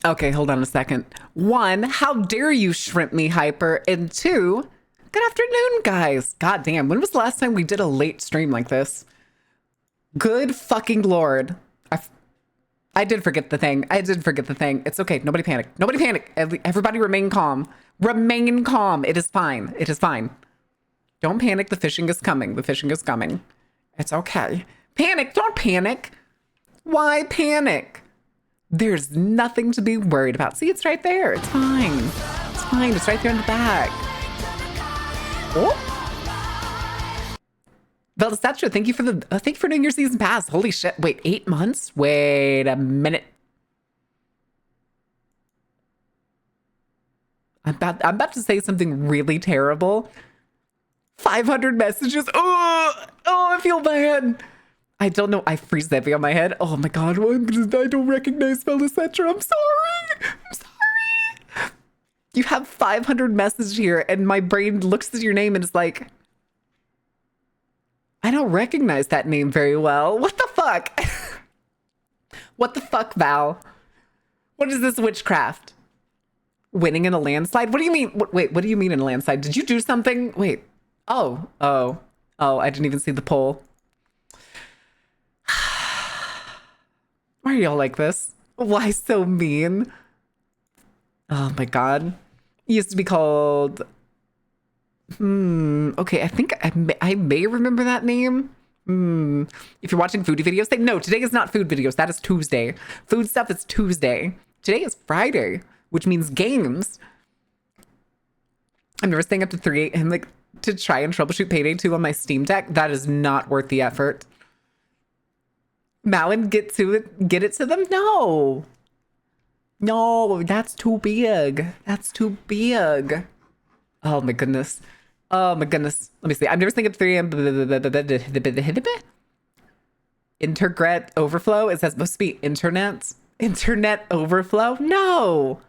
Okay, hold on a second. One, how dare you shrimp me hyper? And two, good afternoon, guys. God damn, when was the last time we did a late stream like this? Good fucking Lord. I did forget the thing. I did forget the thing. It's okay. Nobody panic. Nobody panic. Everybody remain calm. Remain calm. It is fine. It is fine. Don't panic. The fishing is coming. The fishing is coming. It's okay. Panic. Don't panic. Why panic? There's nothing to be worried about. See, it's right there. It's fine. It's fine. It's right there in the back. Oh. Veldastatio, thank you for doing your season pass. Holy shit. Wait, 8 months? Wait a minute. I'm about to say something really terrible. 500 messages. Oh, I feel bad. I don't know. I freeze heavy on my head. Oh my god. I don't recognize Veldastatio. I'm sorry. I'm sorry. You have 500 messages here, and my brain looks at your name and is like, I don't recognize that name very well. What the fuck? What the fuck, Val? What is this witchcraft? Winning in a landslide? What do you mean? Wait, what do you mean in a landslide? Did you do something? Wait. Oh, I didn't even see the poll. Why are y'all like this? Why so mean? Oh my god. It used to be called... Okay, I think I may remember that name. If you're watching foodie videos, say no, today is not food videos. That is Tuesday. Food stuff is Tuesday. Today is Friday, which means games. I'm never staying up to 3 a.m. like to try and troubleshoot Payday 2 on my Steam Deck. That is not worth the effort. Malin, get it to them? No, that's too big. That's too big. Oh my goodness. Oh my goodness. Let me see. I'm never thinking of 3 a.m. Internet overflow. It says supposed to be internet overflow. No.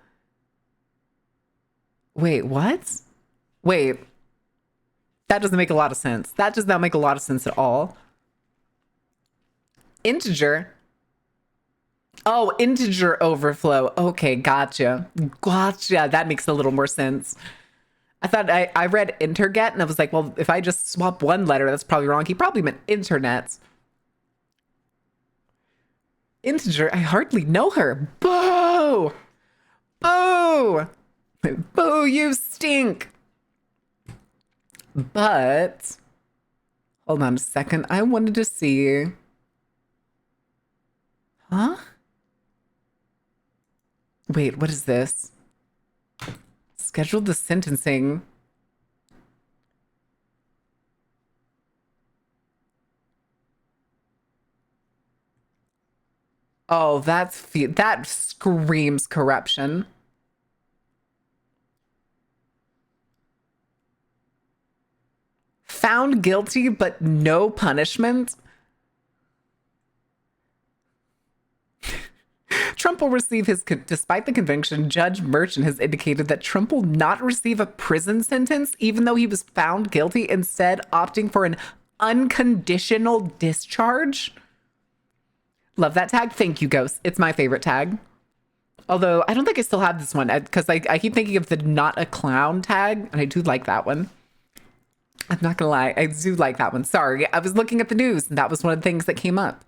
Wait, what? Wait. That doesn't make a lot of sense. That does not make a lot of sense at all. Integer. Oh, integer overflow. Okay, gotcha. Gotcha. That makes a little more sense. I thought I read interget and I was like, well, if I just swap one letter, that's probably wrong. He probably meant internet. Integer, I hardly know her. Boo! Boo! Boo, you stink! But, hold on a second. I wanted to see... Huh? Wait, what is this? Schedule the sentencing. Oh, that screams corruption. Found guilty, but no punishment. Trump will receive his, despite the conviction, Judge Merchant has indicated that Trump will not receive a prison sentence, even though he was found guilty, instead opting for an unconditional discharge. Love that tag. Thank you, Ghost. It's my favorite tag. Although I don't think I still have this one because I keep thinking of the not a clown tag, and I do like that one. I'm not gonna lie. I do like that one. Sorry. I was looking at the news and that was one of the things that came up.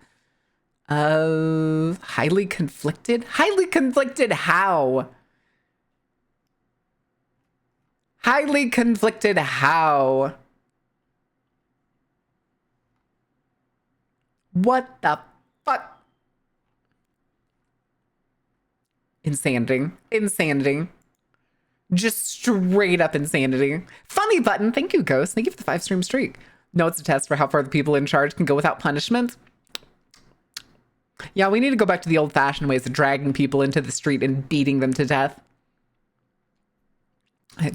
Highly conflicted? Highly conflicted how? Highly conflicted how? What the fuck? Insanity. Insanity. Just straight up insanity. Funny button. Thank you, Ghost. Thank you for the 5-stream streak. No, it's a test for how far the people in charge can go without punishment. Yeah, we need to go back to the old-fashioned ways of dragging people into the street and beating them to death.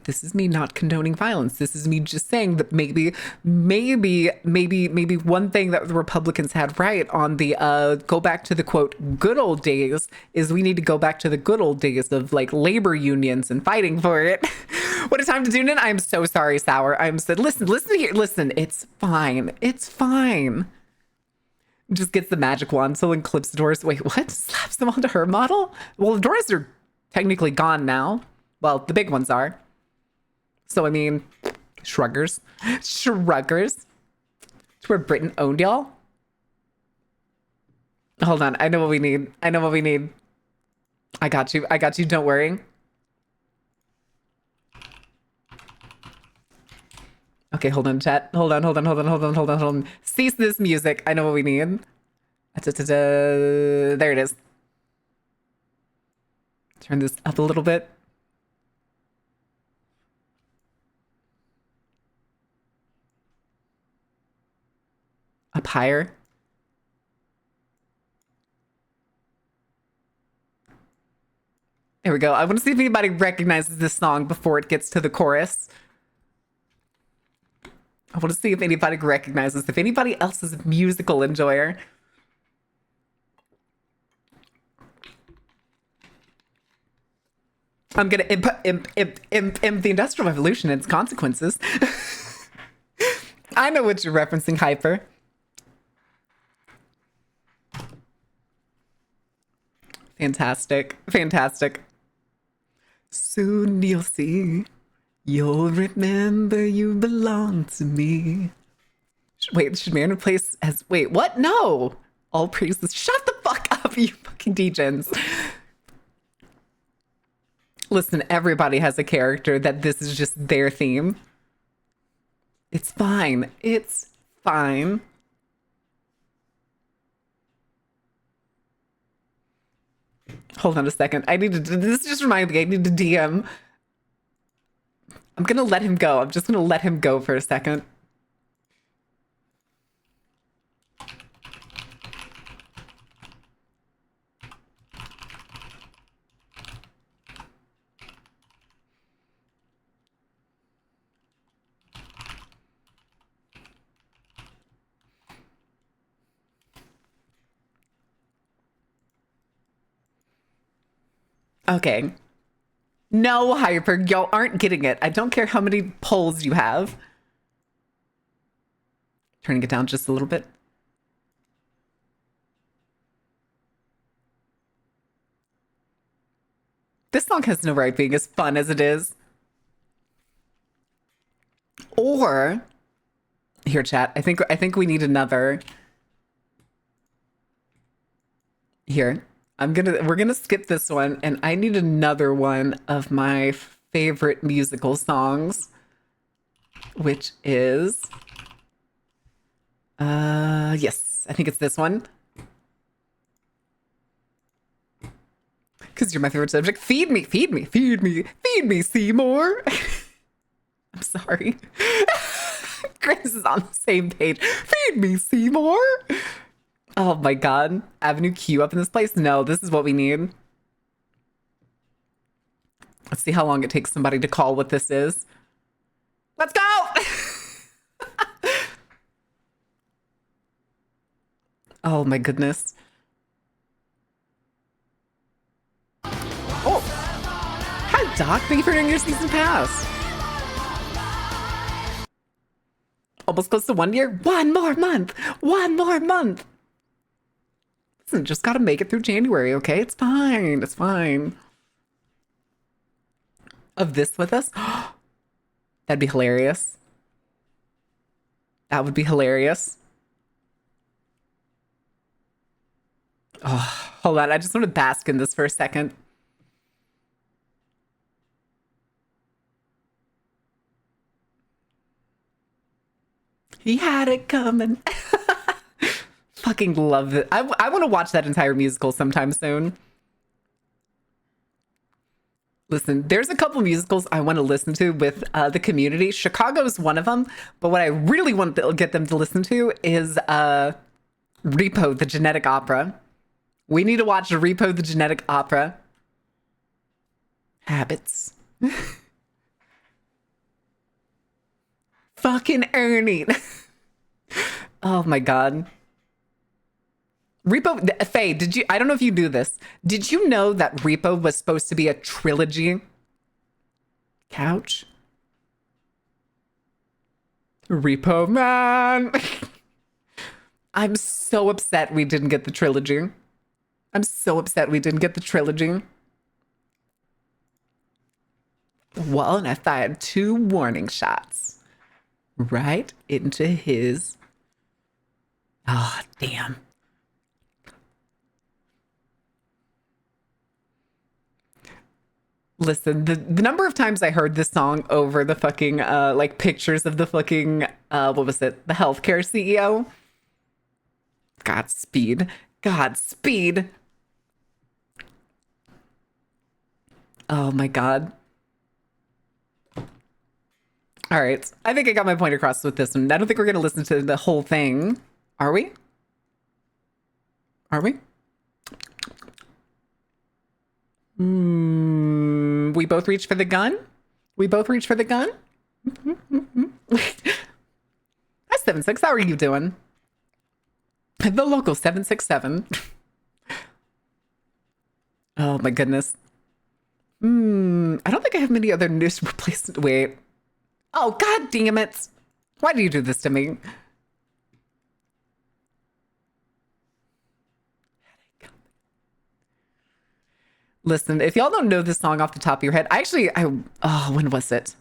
This is me not condoning violence. This is me just saying that maybe one thing that the Republicans had right on the go back to the quote good old days is we need to go back to the good old days of like labor unions and fighting for it. What a time to tune in. I'm so sorry, Sour. I'm so listen here. Listen, it's fine. It's fine. Just gets the magic wand, so and clips the doors. Wait, what? Slaps them onto her model? Well, the doors are technically gone now. Well, the big ones are. So, I mean, shruggers. Shruggers. It's where Britain owned y'all. Hold on. I know what we need. I know what we need. I got you. I got you. Don't worry. Okay, hold on, chat. Hold on, hold on, hold on, hold on, hold on, hold on. Cease this music. I know what we need. There it is. Turn this up a little bit. Up higher. There we go. I want to see if anybody recognizes this song before it gets to the chorus. I want to see if anybody recognizes, if anybody else is a musical enjoyer. I'm going to imp the Industrial Revolution and its consequences. I know what you're referencing, Hyper. Fantastic. Fantastic. Soon you'll see. You'll remember you belong to me. Wait, should man replace as... Wait, what? No! All praises. Shut the fuck up, you fucking degens. Listen, everybody has a character that this is just their theme. It's fine. It's fine. Hold on a second. I need to... This just reminded me. I need to DM... I'm going to let him go. I'm just going to let him go for a second. Okay. No, Hyper, y'all aren't getting it. I don't care how many polls you have. Turning it down just a little bit. This song has no right being as fun as it is. Or here, chat. I think we need another. Here. We're gonna skip this one, and I need another one of my favorite musical songs, which is yes, I think it's this one. Because you're my favorite subject. Feed me, feed me, feed me, feed me, Seymour. I'm sorry. Chris is on the same page. Feed me, Seymour. Oh my god. Avenue Q up in this place? No, this is what we need. Let's see how long it takes somebody to call what this is. Let's go! Oh my goodness. Oh! Hi, Doc. Thank you for doing your season pass. Almost close to 1 year. One more month! One more month! Listen, just gotta make it through January, okay? It's fine. It's fine. Of this with us? That'd be hilarious. That would be hilarious. Oh, hold on. I just want to bask in this for a second. He had it coming. Fucking love it. I want to watch that entire musical sometime soon. Listen, there's a couple musicals I want to listen to with the community. Chicago's one of them, but what I really want to get them to listen to is Repo, the Genetic Opera. We need to watch Repo, the Genetic Opera. Habits. Fucking Ernie. Oh my god. Repo, Faye, I don't know if you do this. Did you know that Repo was supposed to be a trilogy? Couch? Repo Man. I'm so upset we didn't get the trilogy. I'm so upset we didn't get the trilogy. Well, and I fired 2 warning shots right into his. Oh, damn. Listen, the number of times I heard this song over the fucking like pictures of the fucking what was it? The healthcare CEO. Godspeed. Godspeed. Oh my god. All right. I think I got my point across with this one. I don't think we're going to listen to the whole thing. Are we? Are we? We both reach for the gun? We both reach for the gun? Hi, 76. How are you doing? The local 767. Oh my goodness. I don't think I have many other news replacement. Wait. Oh, god damn it. Why do you do this to me? Listen, if y'all don't know this song off the top of your head, when was it?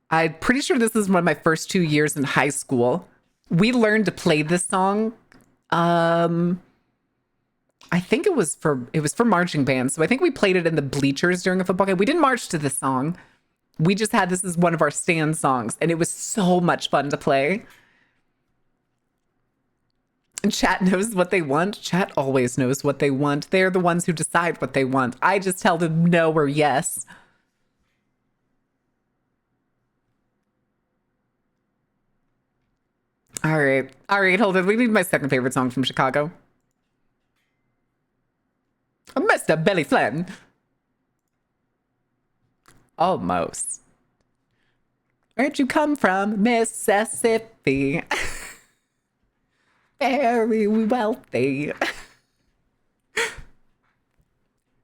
I'm pretty sure this is one of my first 2 years in high school. We learned to play this song. I think it was for marching band. So I think we played it in the bleachers during a football game. We didn't march to this song. We just had this as one of our stand songs, and it was so much fun to play. And chat knows what they want. Chat always knows what they want. They're the ones who decide what they want. I just tell them no or yes. All right. All right, hold on. We need my second favorite song from Chicago. Mr. Billy Flynn. Almost. Where'd you come from? Mississippi. Very wealthy.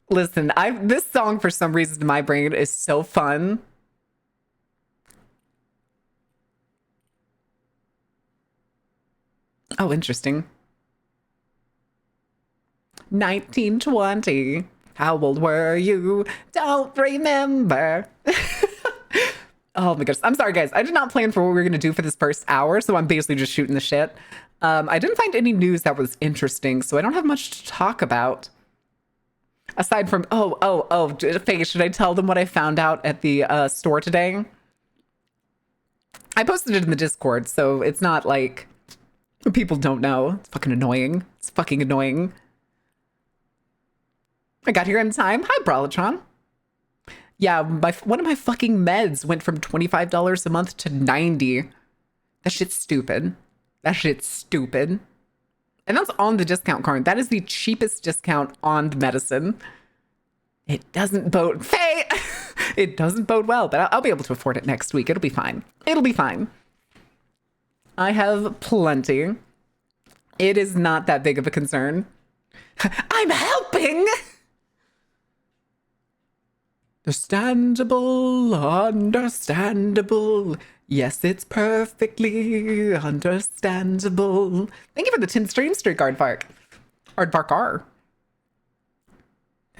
Listen, this song for some reason in my brain is so fun. Oh, interesting. 1920. How old were you? Don't remember. Oh my goodness. I'm sorry, guys. I did not plan for what we were going to do for this first hour, so I'm basically just shooting the shit. I didn't find any news that was interesting, so I don't have much to talk about. Aside from, Faye, should I tell them what I found out at the store today? I posted it in the Discord, so it's not like people don't know. It's fucking annoying. It's fucking annoying. I got here in time. Hi, Brawlatron. Yeah, one of my fucking meds went from $25 a month to $90. That shit's stupid. That shit's stupid. And that's on the discount card. That is the cheapest discount on the medicine. It doesn't bode... Faye! It doesn't bode well, but I'll be able to afford it next week. It'll be fine. It'll be fine. I have plenty. It is not that big of a concern. I'm helping! Understandable, understandable. Yes, it's perfectly understandable. Thank you for the 10 streams, Street Guard Park. Aardvark R.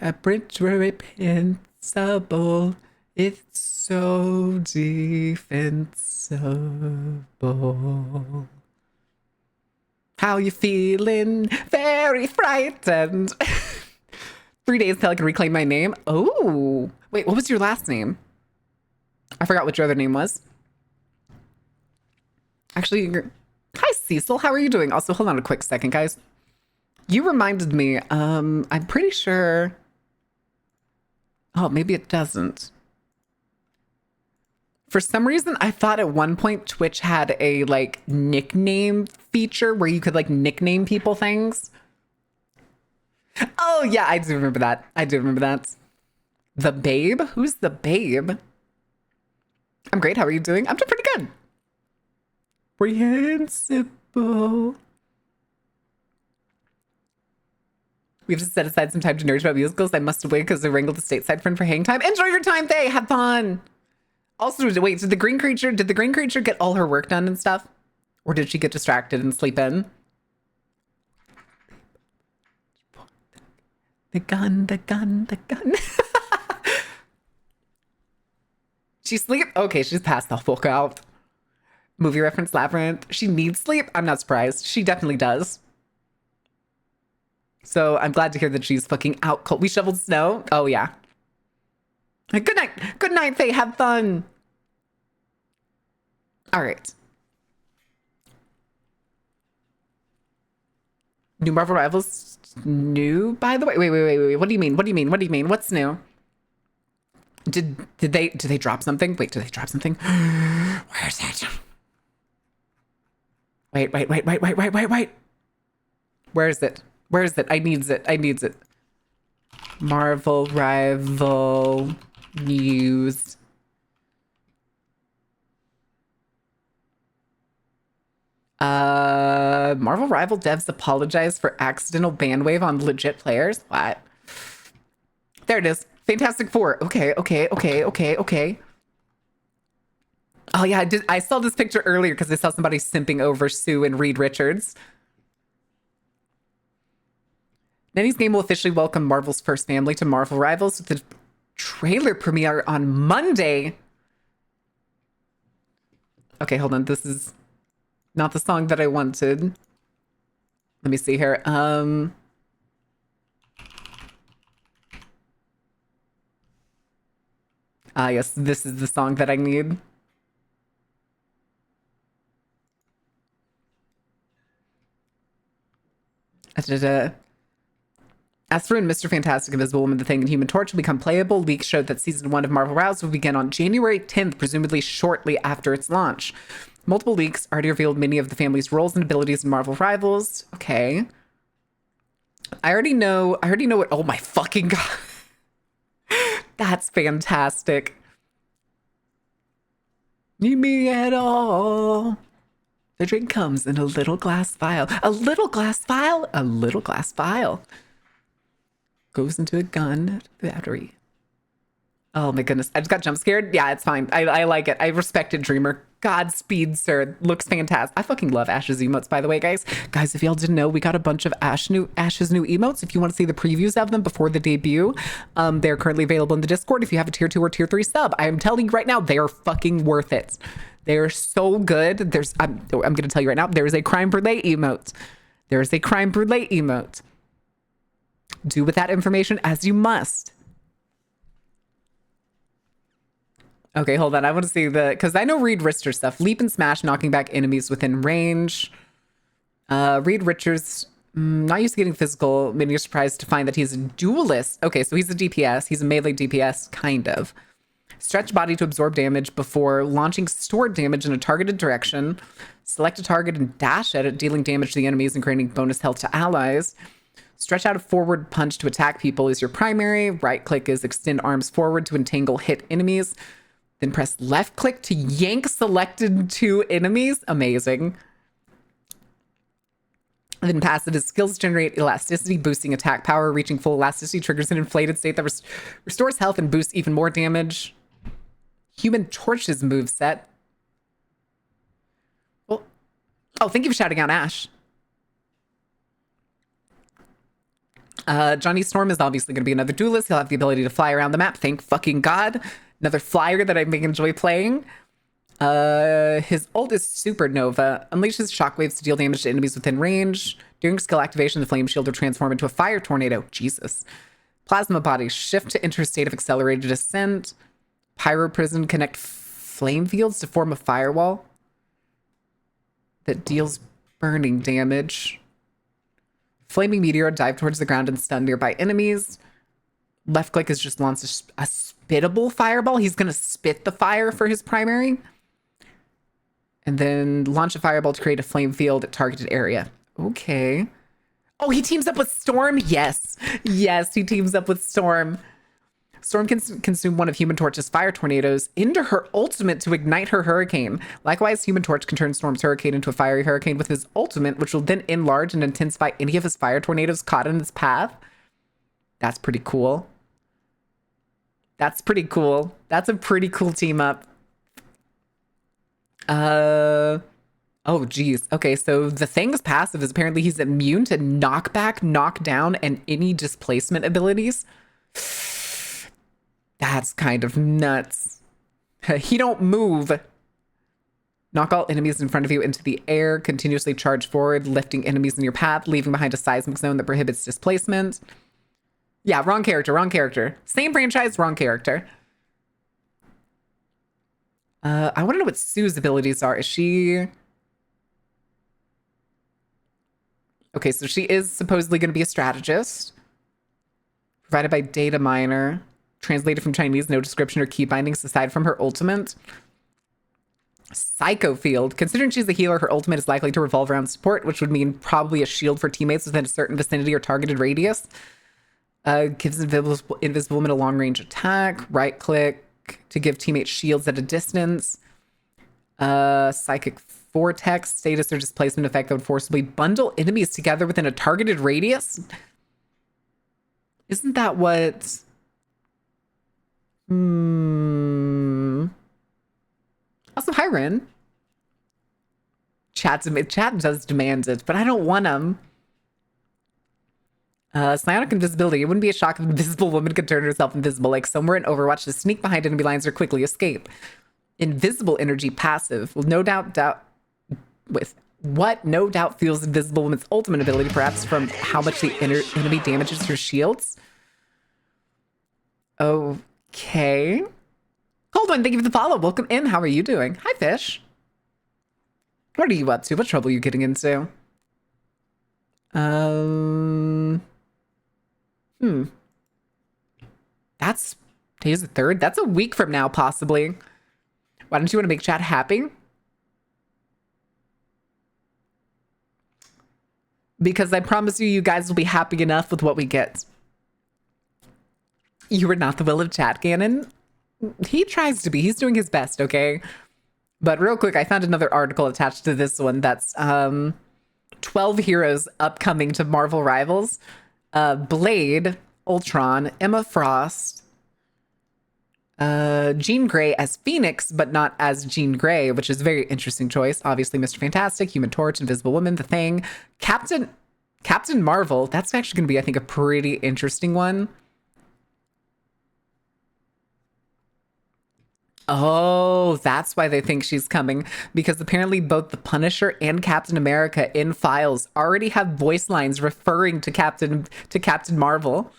Reprehensible. It's so defensible. How you feeling? Very frightened. 3 days till I can reclaim my name. Oh, wait, what was your last name? I forgot what your other name was. Actually, hi, Cecil. How are you doing? Also, hold on a quick second, guys. You reminded me, I'm pretty sure. Oh, maybe it doesn't. For some reason, I thought at one point Twitch had a like nickname feature where you could like nickname people things. Oh, yeah, I do remember that. I do remember that. The Babe? Who's the Babe? I'm great. How are you doing? I'm doing pretty good. Reprehensible. We have to set aside some time to nerd about musicals. I must away because I wrangled the stateside friend for hang time. Enjoy your time, Thay. Have fun. Also, wait, did the green creature get all her work done and stuff? Or did she get distracted and sleep in? The gun, the gun, the gun. she sleep? Okay, she's passed the fuck out. Movie reference Labyrinth. She needs sleep? I'm not surprised. She definitely does. So I'm glad to hear that she's fucking out cold. We shoveled snow? Oh, yeah. Good night. Good night, Faye. Have fun. All right. New Marvel Rivals? New, by the way? Wait. What do you mean? What do you mean? What do you mean? What's new? Did they drop something? Wait, did they drop something? Where's it? Wait. Where is it? Where is it? I needs it. Marvel Rival News. Marvel Rival devs apologize for accidental ban wave on legit players. What? There it is. Fantastic Four. Okay. Oh yeah, I saw this picture earlier because I saw somebody simping over Sue and Reed Richards. Nenny's game will officially welcome Marvel's first family to Marvel Rivals with the trailer premiere on Monday. Okay, hold on. This is not the song that I wanted. Let me see here. Yes, this is the song that I need. Astro and Mr. Fantastic, Invisible Woman, The Thing, and Human Torch will become playable. Leaks showed that Season 1 of Marvel Rivals will begin on January 10th, presumably shortly after its launch. Multiple leaks already revealed many of the family's roles and abilities in Marvel Rivals. Okay. I already know what... Oh my fucking god. That's fantastic. Need me at all. The drink comes in a little glass vial. A little glass vial? A little glass vial. Goes into a gun battery. Oh my goodness. I just got jump scared. Yeah, it's fine. I like it. I respect it, Dreamer. Godspeed, sir. Looks fantastic. I fucking love Ash's emotes, by the way, guys. Guys, if y'all didn't know, we got a bunch of Ash's new emotes. If you want to see the previews of them before the debut, they're currently available in the Discord. If you have a tier 2 or tier 3 sub, I am telling you right now, they are fucking worth it. They're so good. I'm going to tell you right now, there is a crime brulee emote. There is a crime brulee emote. Do with that information as you must. Okay, hold on. I want to see because I know Reed Richards stuff. Leap and smash, knocking back enemies within range. Reed Richards, not used to getting physical. Maybe you're surprised to find that he's a duelist. Okay, so he's a DPS. He's a melee DPS, kind of. Stretch body to absorb damage before launching stored damage in a targeted direction. Select a target and dash at it, dealing damage to the enemies and granting bonus health to allies. Stretch out a forward punch to attack people is your primary. Right click is extend arms forward to entangle hit enemies. Then press left click to yank selected 2 enemies. Amazing. And then passive is skills generate elasticity, boosting attack power. Reaching full elasticity triggers an inflated state that restores health and boosts even more damage. Human Torch's moveset. Well, oh, thank you for shouting out Ash. Johnny Storm is obviously going to be another duelist. He'll have the ability to fly around the map. Thank fucking God. Another flyer that I may enjoy playing. His ult is Supernova. Unleashes shockwaves to deal damage to enemies within range. During skill activation, the flame shield will transform into a fire tornado. Jesus. Plasma body. Shift to enter a state of accelerated ascent. Pyro prison. Connect flame fields to form a firewall that deals burning damage. Flaming meteor. Dive towards the ground and stun nearby enemies. Left click is just launch a spittable fireball. He's going to spit the fire for his primary. And then launch a fireball to create a flame field at targeted area. Okay. Oh, he teams up with Storm? Yes. Yes, he teams up with Storm. Storm can consume one of Human Torch's fire tornadoes into her ultimate to ignite her hurricane. Likewise, Human Torch can turn Storm's hurricane into a fiery hurricane with his ultimate, which will then enlarge and intensify any of his fire tornadoes caught in his path. That's pretty cool. That's pretty cool. That's a pretty cool team up. Oh, geez. Okay, so the Thing's passive is apparently he's immune to knockback, knockdown, and any displacement abilities. That's kind of nuts. He don't move. Knock all enemies in front of you into the air. Continuously charge forward, lifting enemies in your path, leaving behind a seismic zone that prohibits displacement. Yeah, wrong character, wrong character. Same franchise, wrong character. I want to know what Sue's abilities are. Is she... Okay, so she is supposedly going to be a strategist. Provided by data miner. Translated from Chinese, no description or key bindings aside from her ultimate. Psycho field. Considering she's a healer, her ultimate is likely to revolve around support, which would mean probably a shield for teammates within a certain vicinity or targeted radius. Gives invisible woman a long range attack. Right click to give teammates shields at a distance. Psychic vortex. Status or displacement effect that would forcibly bundle enemies together within a targeted radius. Isn't that what... Also, hi, Ren. Chat does demand it, but I don't want them. Psionic invisibility. It wouldn't be a shock if an invisible woman could turn herself invisible, like somewhere in Overwatch, to sneak behind enemy lines or quickly escape. Invisible energy passive. Well, no doubt feels invisible woman's ultimate ability, perhaps from how much the enemy damages her shields. Okay. Cold One, thank you for the follow. Welcome in. How are you doing? Hi, Fish. What are you up to? What trouble are you getting into? That's today's the 3rd. That's a week from now, possibly. Why don't you want to make chat happy? Because I promise you guys will be happy enough with what we get. You are not the will of chat, Ganon. He tries to be. He's doing his best, okay? But real quick, I found another article attached to this one that's 12 heroes upcoming to Marvel Rivals. Blade, Ultron, Emma Frost, Jean Grey as Phoenix, but not as Jean Grey, which is a very interesting choice. Obviously, Mr. Fantastic, Human Torch, Invisible Woman, The Thing, Captain Marvel. That's actually going to be, I think, a pretty interesting one. Oh, that's why they think she's coming, because apparently both the Punisher and Captain America in files already have voice lines referring to Captain Marvel.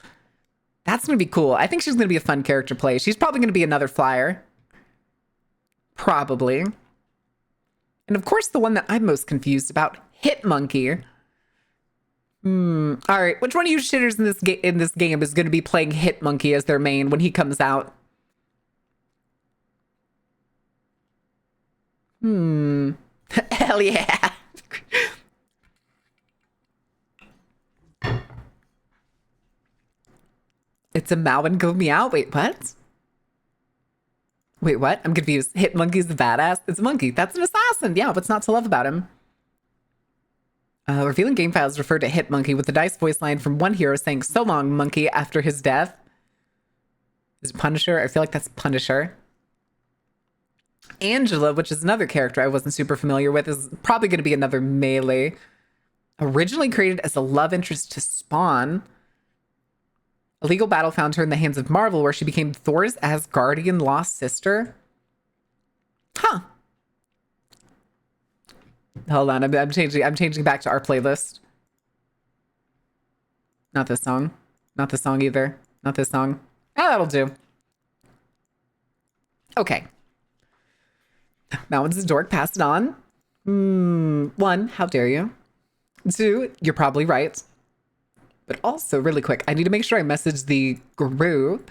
That's going to be cool. I think she's going to be a fun character play. She's probably going to be another flyer. Probably. And of course, the one that I'm most confused about, Hitmonkey. All right, which one of you shitters in this game is going to be playing Hitmonkey as their main when he comes out? Hell yeah. It's a Mao and Go Meow. Wait, what? Wait, what? I'm confused. Hitmonkey's the badass. It's a monkey. That's an assassin. Yeah, what's not to love about him? Revealing game files refer to Hitmonkey with the dice voice line from one hero saying, "So long, monkey," after his death. Is it Punisher? I feel like that's Punisher. Angela, which is another character I wasn't super familiar with, is probably going to be another melee. Originally created as a love interest to Spawn, a legal battle found her in the hands of Marvel, where she became Thor's Asgardian lost sister. Huh. Hold on, I'm changing back to our playlist. Not this song. Not this song either. Not this song. Ah, that'll do. Okay. Mountains is dork, pass it on. 1, how dare you? 2, you're probably right. But also, really quick, I need to make sure I message the group.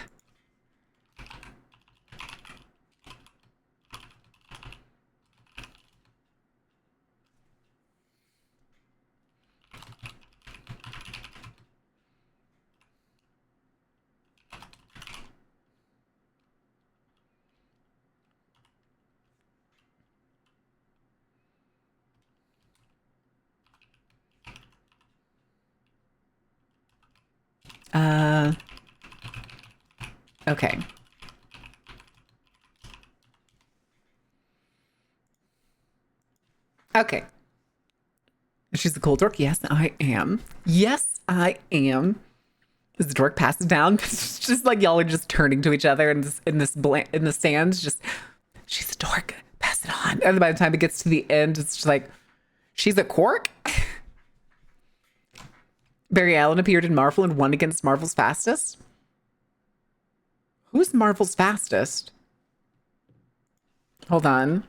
Okay. Okay. She's the cool dork. Yes, I am. Yes, I am. As the dork passes down, it's just like y'all are just turning to each other in the sand, just she's a dork. Pass it on. And by the time it gets to the end, it's just like, she's a quark? Barry Allen appeared in Marvel and won against Marvel's fastest. Who's Marvel's fastest? Hold on.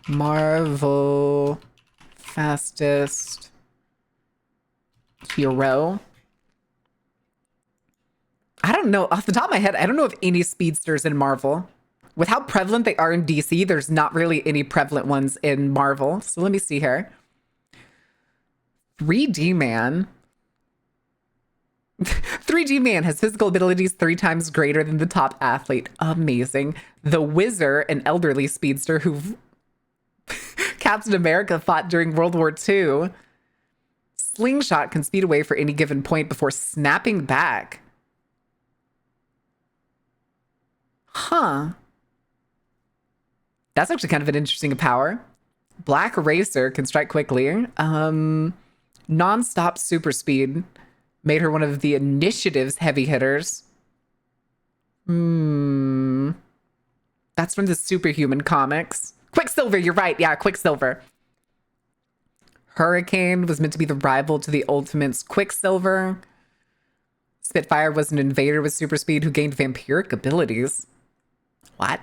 Marvel fastest hero. I don't know. Off the top of my head, I don't know of any speedsters in Marvel. With how prevalent they are in DC, there's not really any prevalent ones in Marvel. So let me see here. 3D Man. 3D Man has physical abilities 3 times greater than the top athlete. Amazing. The Wizard, an elderly speedster who Captain America fought during World War II. Slingshot can speed away for any given point before snapping back. Huh. That's actually kind of an interesting power. Black Racer can strike quickly. Non-stop super speed made her one of the Initiative's heavy hitters. That's from the Superhuman comics. Quicksilver, you're right. Yeah, Quicksilver. Hurricane was meant to be the rival to the Ultimates Quicksilver. Spitfire was an invader with super speed who gained vampiric abilities. What?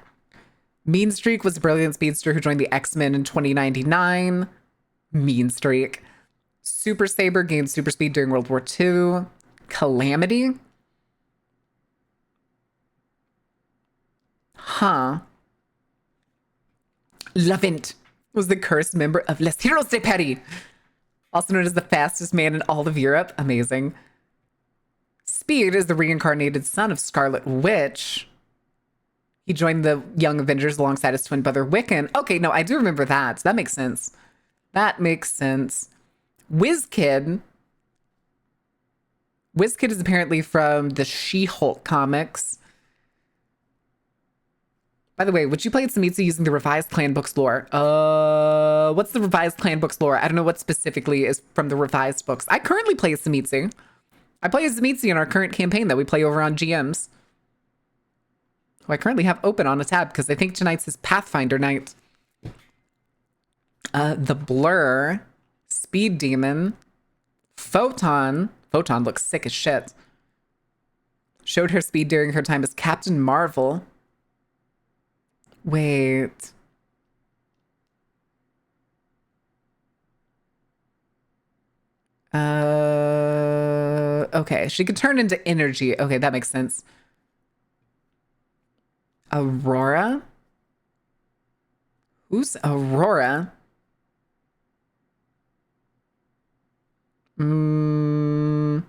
Mean Streak was a brilliant speedster who joined the X-Men in 2099. Mean Streak. Super Saber gained super speed during World War II. Calamity? Huh. Lovint was the cursed member of Les Heroes de Paris, also known as the fastest man in all of Europe. Amazing. Speed is the reincarnated son of Scarlet Witch. He joined the Young Avengers alongside his twin brother Wiccan. Okay, no, I do remember that. That makes sense. That makes sense. WizKid. WizKid is apparently from the She-Hulk comics. By the way, would you play Tsumitsu using the revised clan books lore? What's the revised clan books lore? I don't know what specifically is from the revised books. I currently play Tsumitsu. I play Tsumitsu in our current campaign that we play over on GMs. Who I currently have open on a tab because I think tonight's is Pathfinder night. The Blur, Speed Demon, Photon. Photon looks sick as shit. Showed her speed during her time as Captain Marvel. Wait. Okay, she could turn into energy. Okay, that makes sense. Aurora? Who's Aurora? Her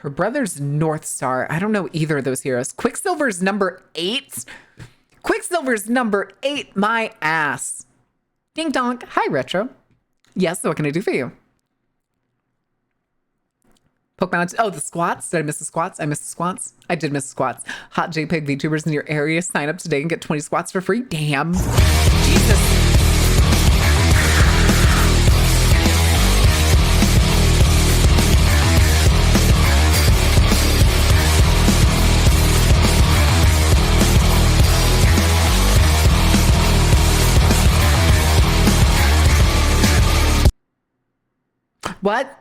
brother's North Star. I don't know either of those heroes. Quicksilver's number 8? Quicksilver's number 8, my ass. Ding donk. Hi, Retro. Yes, so what can I do for you? Pokemon. Oh, the squats. Did I miss the squats? I missed the squats. I did miss the squats. Hot JPEG VTubers in your area. Sign up today and get 20 squats for free. Damn. Jesus. What?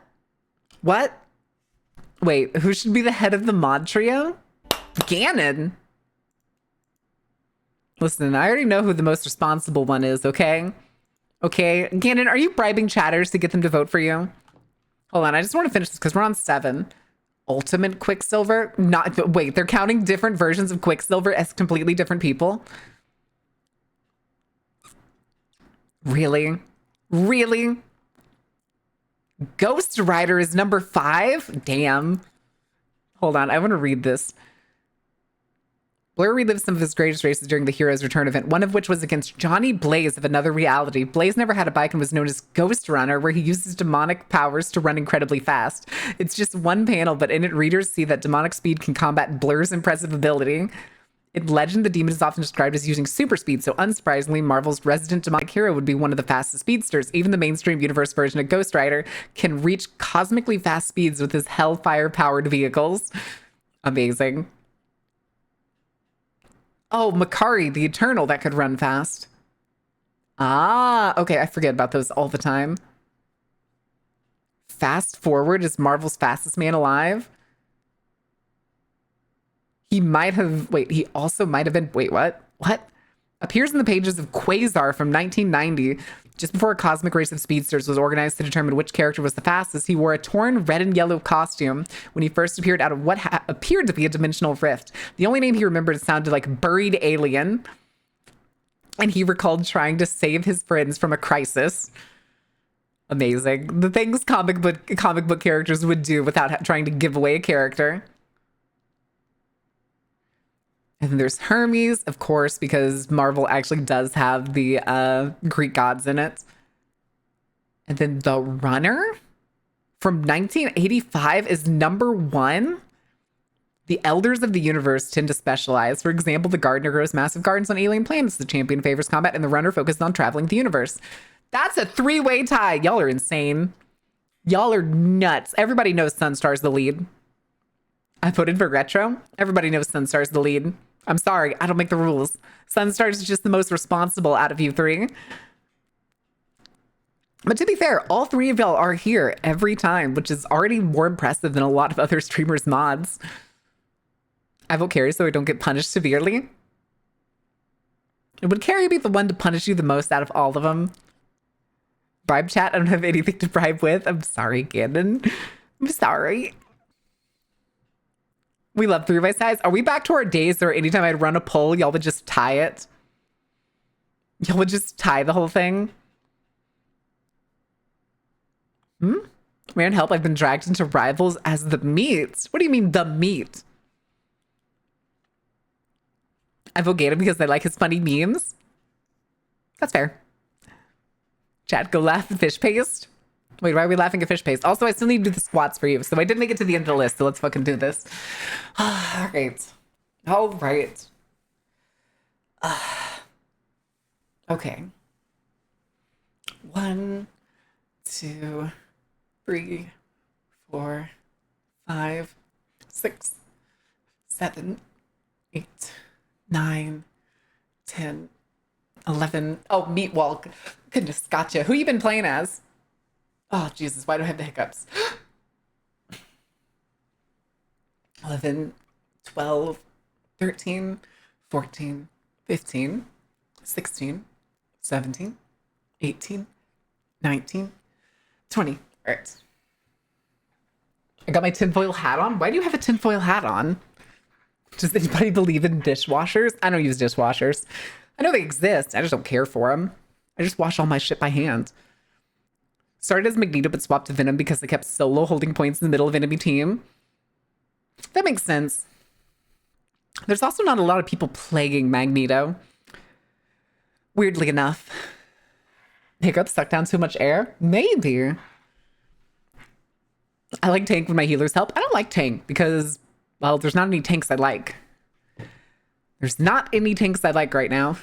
What? Wait, who should be the head of the mod trio? Ganon. Listen, I already know who the most responsible one is, okay? Okay, Ganon, are you bribing chatters to get them to vote for you? Hold on, I just want to finish this because we're on 7. Ultimate Quicksilver? Not, wait, they're counting different versions of Quicksilver as completely different people? Really? Really? Ghost Rider is number 5? Damn. Hold on, I want to read this. Blur relived some of his greatest races during the Hero's Return event, one of which was against Johnny Blaze of Another Reality. Blaze never had a bike and was known as Ghost Runner, where he uses demonic powers to run incredibly fast. It's just one panel, but in it, readers see that demonic speed can combat Blur's impressive ability. In legend, the demon is often described as using super speed, so unsurprisingly, Marvel's resident demonic hero would be one of the fastest speedsters. Even the mainstream universe version of Ghost Rider can reach cosmically fast speeds with his Hellfire-powered vehicles. Amazing. Oh, Makari, the Eternal that could run fast. Ah, okay. I forget about those all the time. Fast Forward is Marvel's fastest man alive. He might have, wait, he also might have been, wait, what? What? Appears in the pages of Quasar from 1990. Just before a cosmic race of speedsters was organized to determine which character was the fastest, he wore a torn red and yellow costume when he first appeared out of what appeared to be a dimensional rift. The only name he remembered sounded like Buried Alien, and he recalled trying to save his friends from a crisis. Amazing. The things comic book characters would do without trying to give away a character. And then there's Hermes, of course, because Marvel actually does have the Greek gods in it. And then the Runner from 1985 is #1. The elders of the universe tend to specialize. For example, the gardener grows massive gardens on alien planets. The champion favors combat, and the runner focuses on traveling the universe. That's a 3-way tie. Y'all are insane. Y'all are nuts. Everybody knows Sunstar's the lead. I voted for Retro. Everybody knows Sunstar's the lead. I'm sorry, I don't make the rules. Sunstar's just the most responsible out of you three. But to be fair, all three of y'all are here every time, which is already more impressive than a lot of other streamers' mods. I vote Carrie so I don't get punished severely. Would Carrie be the one to punish you the most out of all of them? Bribe chat? I don't have anything to bribe with. I'm sorry, Gannon. I'm sorry. We love 3-way ties. Are we back to our days where anytime I'd run a poll, y'all would just tie it? Y'all would just tie the whole thing? Man, help, I've been dragged into Rivals as the meat. What do you mean, the meat? I vote Gator because I like his funny memes. That's fair. Chat, go laugh at fish paste. Wait, why are we laughing at fish paste? Also, I still need to do the squats for you. So I did make it to the end of the list. So let's fucking do this. All right. All right. Okay. 1, 2, 3, 4, 5, 6, 7, 8, 9, 10, 11. Oh, meat wall. Goodness, gotcha. Who you been playing as? Oh, Jesus, why do I have the hiccups? 11, 12, 13, 14, 15, 16, 17, 18, 19, 20. All right. I got my tinfoil hat on. Why do you have a tinfoil hat on? Does anybody believe in dishwashers? I don't use dishwashers. I know they exist. I just don't care for them. I just wash all my shit by hand. Started as Magneto, but swapped to Venom because I kept solo holding points in the middle of enemy team. That makes sense. There's also not a lot of people plaguing Magneto. Weirdly enough. Hiccups suck down too much air? Maybe. I like tank when my healers help. I don't like tank because, well, there's not any tanks I like. There's not any tanks I like right now.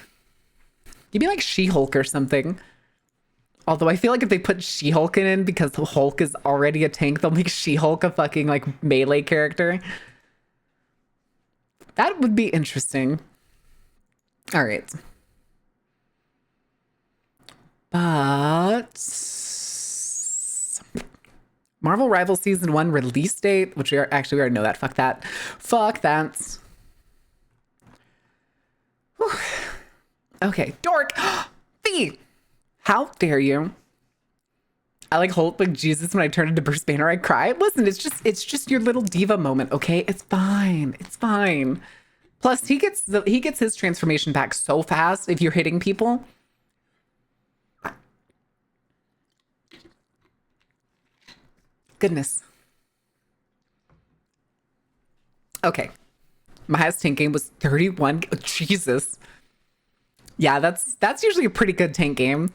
Give me like She-Hulk or something. Although I feel like if they put She-Hulk in because the Hulk is already a tank, they'll make She-Hulk a fucking like melee character. That would be interesting. All right. But Marvel Rivals Season 1 release date, which we already know that. Fuck that. Fuck that. Whew. Okay, dork. Fee. How dare you? I like Hulk like Jesus when I turn into Bruce Banner, I cry. Listen, it's just your little diva moment, okay? It's fine. It's fine. Plus, he gets his transformation back so fast if you're hitting people. Goodness. Okay. My highest tank game was 31. Oh, Jesus. Yeah, that's usually a pretty good tank game.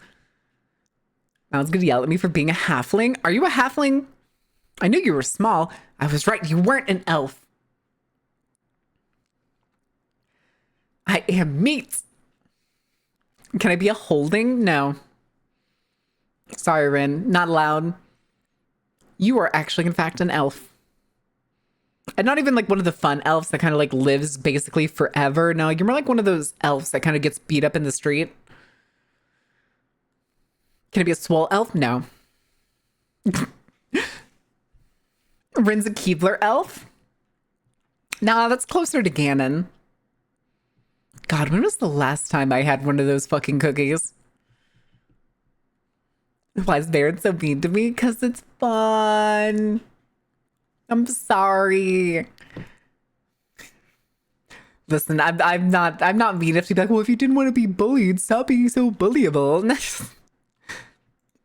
Now it's gonna yell at me for being a halfling. Are you a halfling? I knew you were small. I was right. You weren't an elf. I am meat. Can I be a holding? No. Sorry, Rin. Not allowed. You are actually, in fact, an elf. And not even like one of the fun elves that kind of like lives basically forever. No, you're more like one of those elves that kind of gets beat up in the street. Can it be a swole elf? No. Rin's a Keebler elf? Nah, that's closer to Ganon. God, when was the last time I had one of those fucking cookies? Why is Baron so mean to me? Because it's fun. I'm sorry. Listen, I'm not mean if she'd be like, well, if you didn't want to be bullied, stop being so bullyable.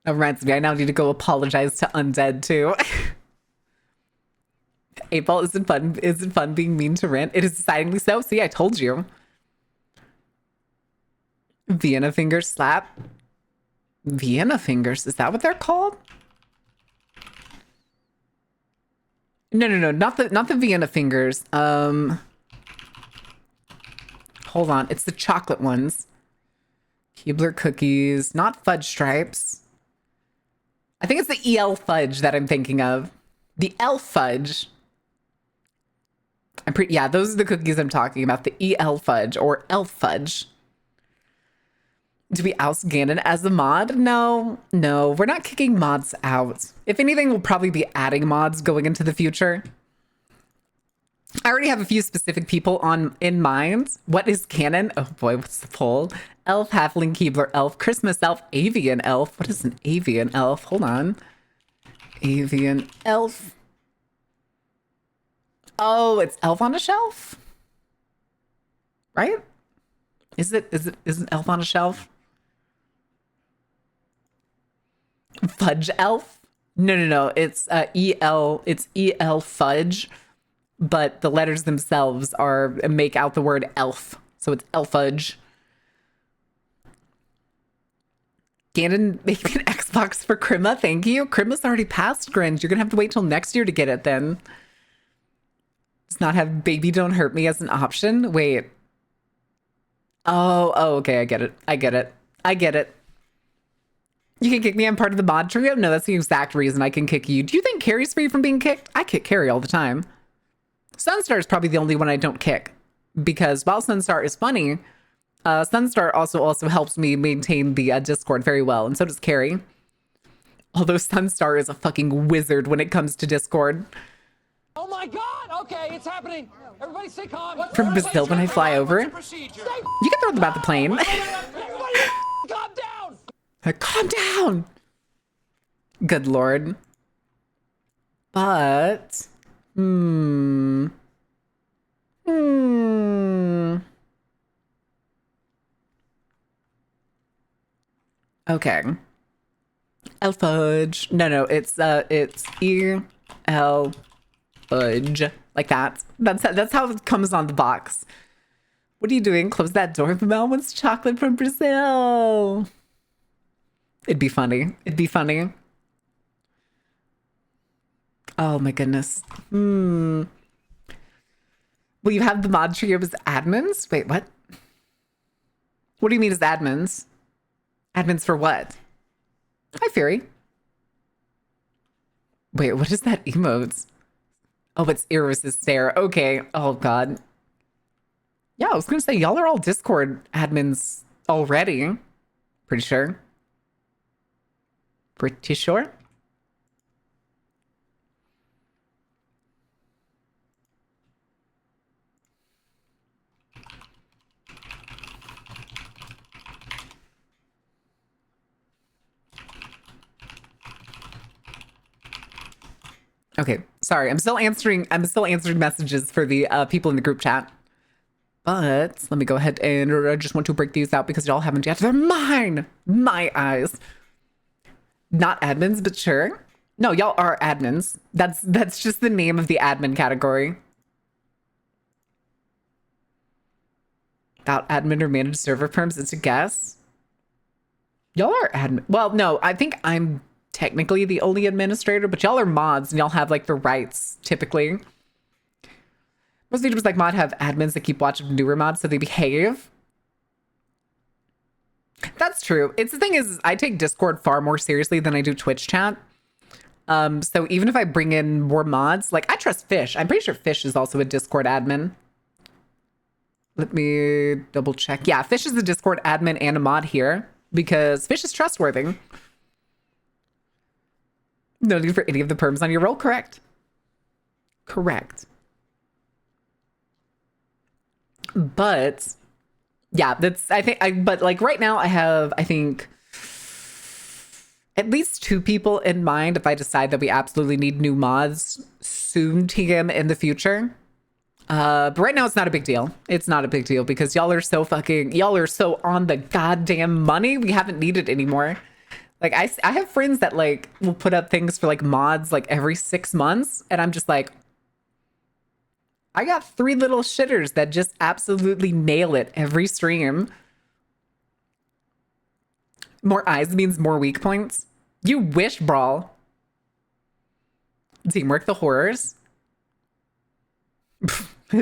That reminds me, I now need to go apologize to Undead too. 8-Ball isn't fun. Isn't fun being mean to Rin. It is decidedly so. See, I told you. Vienna fingers slap. Vienna fingers, is that what they're called? No, not the Vienna fingers. Hold on, it's the chocolate ones. Keebler cookies, not fudge stripes. I think it's the EL fudge that I'm thinking of. The elf fudge. Yeah, those are the cookies I'm talking about. The EL fudge or elf fudge. Do we oust Ganon as a mod? No, we're not kicking mods out. If anything, we'll probably be adding mods going into the future. I already have a few specific people in mind. What is canon? Oh boy, what's the poll? Elf, halfling, Keebler, elf, Christmas elf, avian elf. What is an avian elf? Hold on. Avian elf. Oh, it's elf on a shelf? Right? Isn't elf on a shelf? Fudge elf? No. It's EL fudge, but the letters themselves make out the word elf. So it's elfudge. Ganon making an Xbox for Krima, thank you. Krima's already past Grinch. You're gonna have to wait till next year to get it then. Does not have baby don't hurt me as an option. Wait. Oh, okay, I get it. You can kick me. I'm part of the mod trio. No, that's the exact reason I can kick you. Do you think Carrie's free from being kicked? I kick Carrie all the time. Sunstar is probably the only one I don't kick, because while Sunstar is funny, Sunstar also helps me maintain the Discord very well, and so does Carrie. Although Sunstar is a fucking wizard when it comes to Discord. Oh my God! Okay, it's happening. Everybody stay calm. From Brazil when I fly over. You can throw them out the plane. Everybody, calm down. Calm down. Good Lord. But okay. Elfudge. No, it's E-L fudge. Like that. That's how it comes on the box. What are you doing? Close that door. Mel wants chocolate from Brazil. It'd be funny. Oh my goodness. Will you have the mod trio as admins? Wait, what? What do you mean as admins? Admins for what? Hi, Fury. Wait, what is that emotes? Oh, it's Iris's stare. Okay. Oh, God. Yeah, I was going to say, y'all are all Discord admins already. Pretty sure. Pretty sure. Okay, sorry. I'm still answering messages for the people in the group chat. But let me go ahead and I just want to break these out because y'all haven't yet. They're mine. My eyes. Not admins, but sure. No, y'all are admins. That's just the name of the admin category. About admin or managed server perms, it's a guess. Y'all are admin. Well, no, I think I'm technically the only administrator, but y'all are mods and y'all have like the rights typically. Most YouTubers like mod have admins that keep watch of newer mods so they behave. That's true. It's the thing is I take Discord far more seriously than I do Twitch chat. So even if I bring in more mods, like I trust Fish. I'm pretty sure Fish is also a Discord admin. Let me double check. Yeah, Fish is a Discord admin and a mod here because Fish is trustworthy. No need for any of the perms on your roll. Correct. Correct. But yeah, but like right now I have, I think, at least 2 people in mind if I decide that we absolutely need new mods soon, TM, in the future. But right now it's not a big deal. It's not a big deal because y'all are so on the goddamn money. We haven't needed anymore. Like I have friends that like will put up things for like mods like every 6 months. And I'm just like, I got 3 little shitters that just absolutely nail it every stream. More eyes means more weak points. You wish, Brawl. Teamwork the horrors.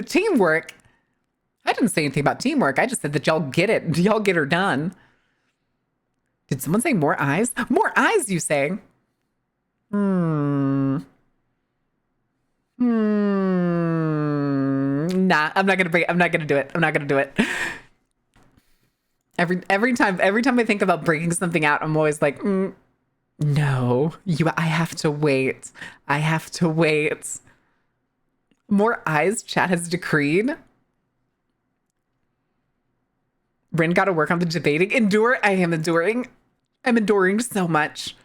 Teamwork. I didn't say anything about teamwork. I just said that y'all get it. Y'all get her done. Did someone say more eyes? More eyes, you say? Nah, I'm not gonna do it. I'm not gonna do it. Every time I think about breaking something out, I'm always like, no, I have to wait. I have to wait. More eyes, chat has decreed. Rin gotta work on the debating. Endure, I am enduring. I'm enduring so much.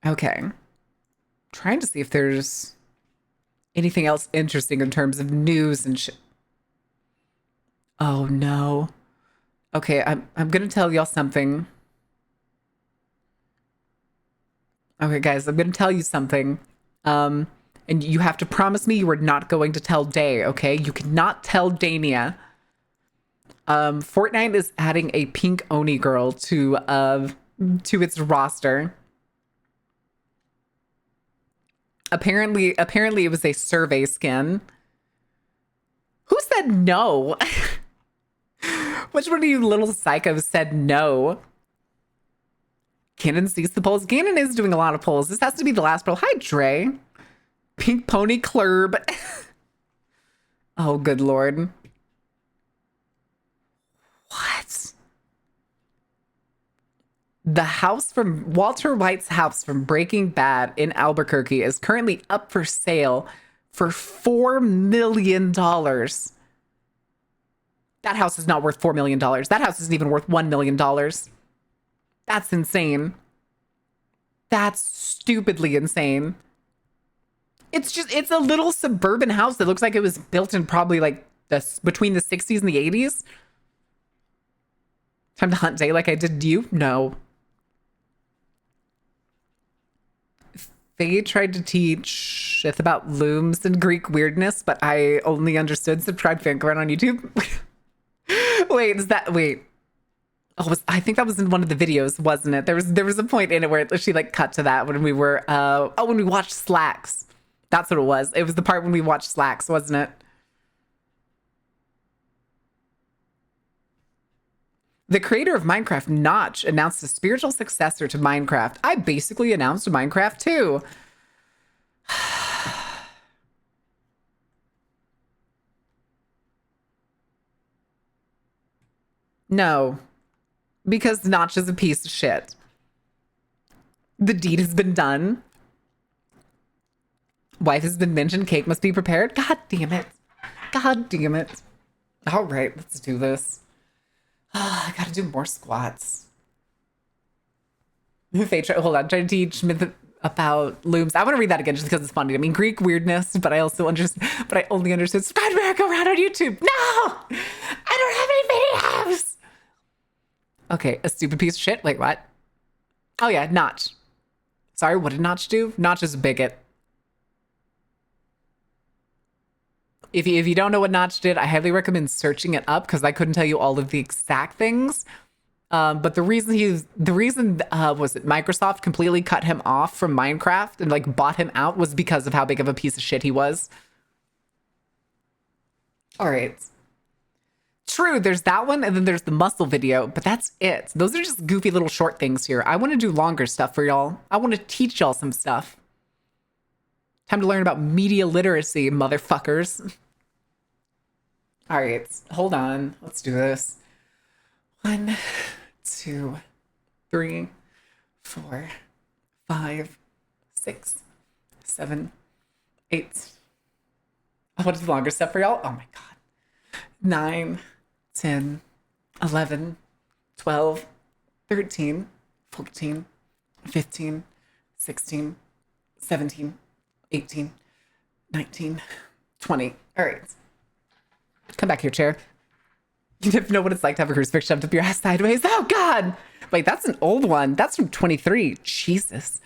Okay. Trying to see if there's anything else interesting in terms of news and shit. Oh no. Okay, I'm gonna tell y'all something. Okay, guys, I'm gonna tell you something. And you have to promise me you are not going to tell Day, okay? You cannot tell Dania. Fortnite is adding a pink Oni girl to its roster. Apparently it was a survey skin. Who said no? Which one of you little psychos said no? Cannon sees the polls. Cannon is doing a lot of polls. This has to be the last poll. Hi, Dre. Pink Pony Club. Oh, good Lord. What? The house from Walter White's house from Breaking Bad in Albuquerque is currently up for sale for $4 million. That house is not worth $4 million. That house isn't even worth $1 million. That's insane. That's stupidly insane. It's a little suburban house that looks like it was built in probably like between the 60s and the 80s. Time to hunt Day like I did you? No. Faye tried to teach shit about looms and Greek weirdness, but I only understood subscribe Fancurrent on YouTube. Wait. Oh, I think that was in one of the videos, wasn't it? There was a point in it where she like cut to that when we were when we watched Slacks. That's what it was. It was the part when we watched Slacks, wasn't it? The creator of Minecraft, Notch, announced a spiritual successor to Minecraft. I basically announced Minecraft too. No, because Notch is a piece of shit. The deed has been done. Wife has been mentioned. Cake must be prepared. God damn it. God damn it. All right, let's do this. I gotta do more squats. Hold on, trying to teach about looms. I want to read that again just because it's funny. I mean, Greek weirdness, but I also understand. But I only understood subscribe America around on YouTube. No, I don't have any videos. Okay, a stupid piece of shit. Wait, what? Oh yeah, Notch. Sorry, what did Notch do? Notch is a bigot. If you don't know what Notch did, I highly recommend searching it up because I couldn't tell you all of the exact things. But the reason was that Microsoft completely cut him off from Minecraft and like bought him out was because of how big of a piece of shit he was. All right. True, there's that one, and then there's the muscle video, but that's it. Those are just goofy little short things here. I want to do longer stuff for y'all. I want to teach y'all some stuff. Time to learn about media literacy, motherfuckers. All right, hold on. Let's do this. 1, 2, 3, 4, 5, 6, 7, 8. I want to do longer stuff for y'all. Oh my God. 9, 10, 11, 12, 13, 14, 15, 16, 17, 18, 19, 20. All right. Come back here, chair. You never know what it's like to have a crucifix shoved up your ass sideways. Oh, God. Wait, that's an old one. That's from 23. Jesus.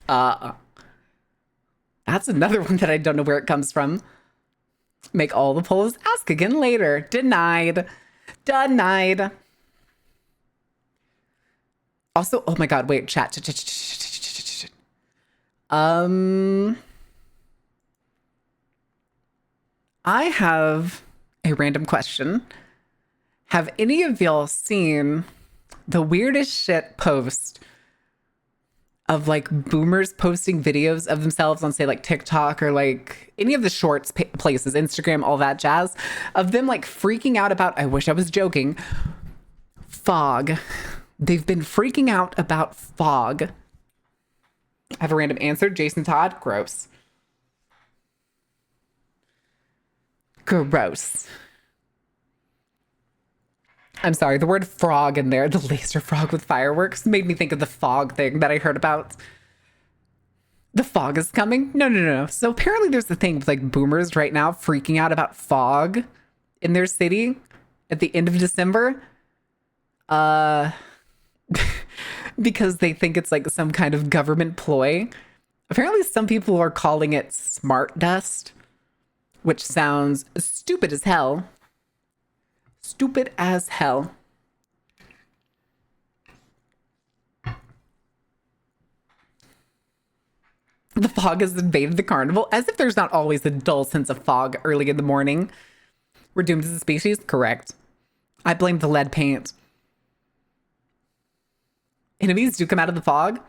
That's another one that I don't know where it comes from. Make all the polls. Ask again later. Denied. Denied. Also, oh my God, wait, chat. I have a random question. Have any of y'all seen the weirdest shit post of like boomers posting videos of themselves on, say, like TikTok or like any of the shorts places, Instagram, all that jazz, of them like freaking out about, I wish I was joking, fog. They've been freaking out about fog. I have a random answer. Jason Todd, gross. Gross. I'm sorry, the word frog in there, the laser frog with fireworks, made me think of the fog thing that I heard about. The fog is coming? No. So apparently there's a thing with like boomers right now freaking out about fog in their city at the end of December. Because they think it's like some kind of government ploy. Apparently some people are calling it smart dust, which sounds stupid as hell. Stupid as hell. The fog has invaded the carnival, as if there's not always a dull sense of fog early in the morning. We're doomed as a species? Correct. I blame the lead paint. Enemies do come out of the fog.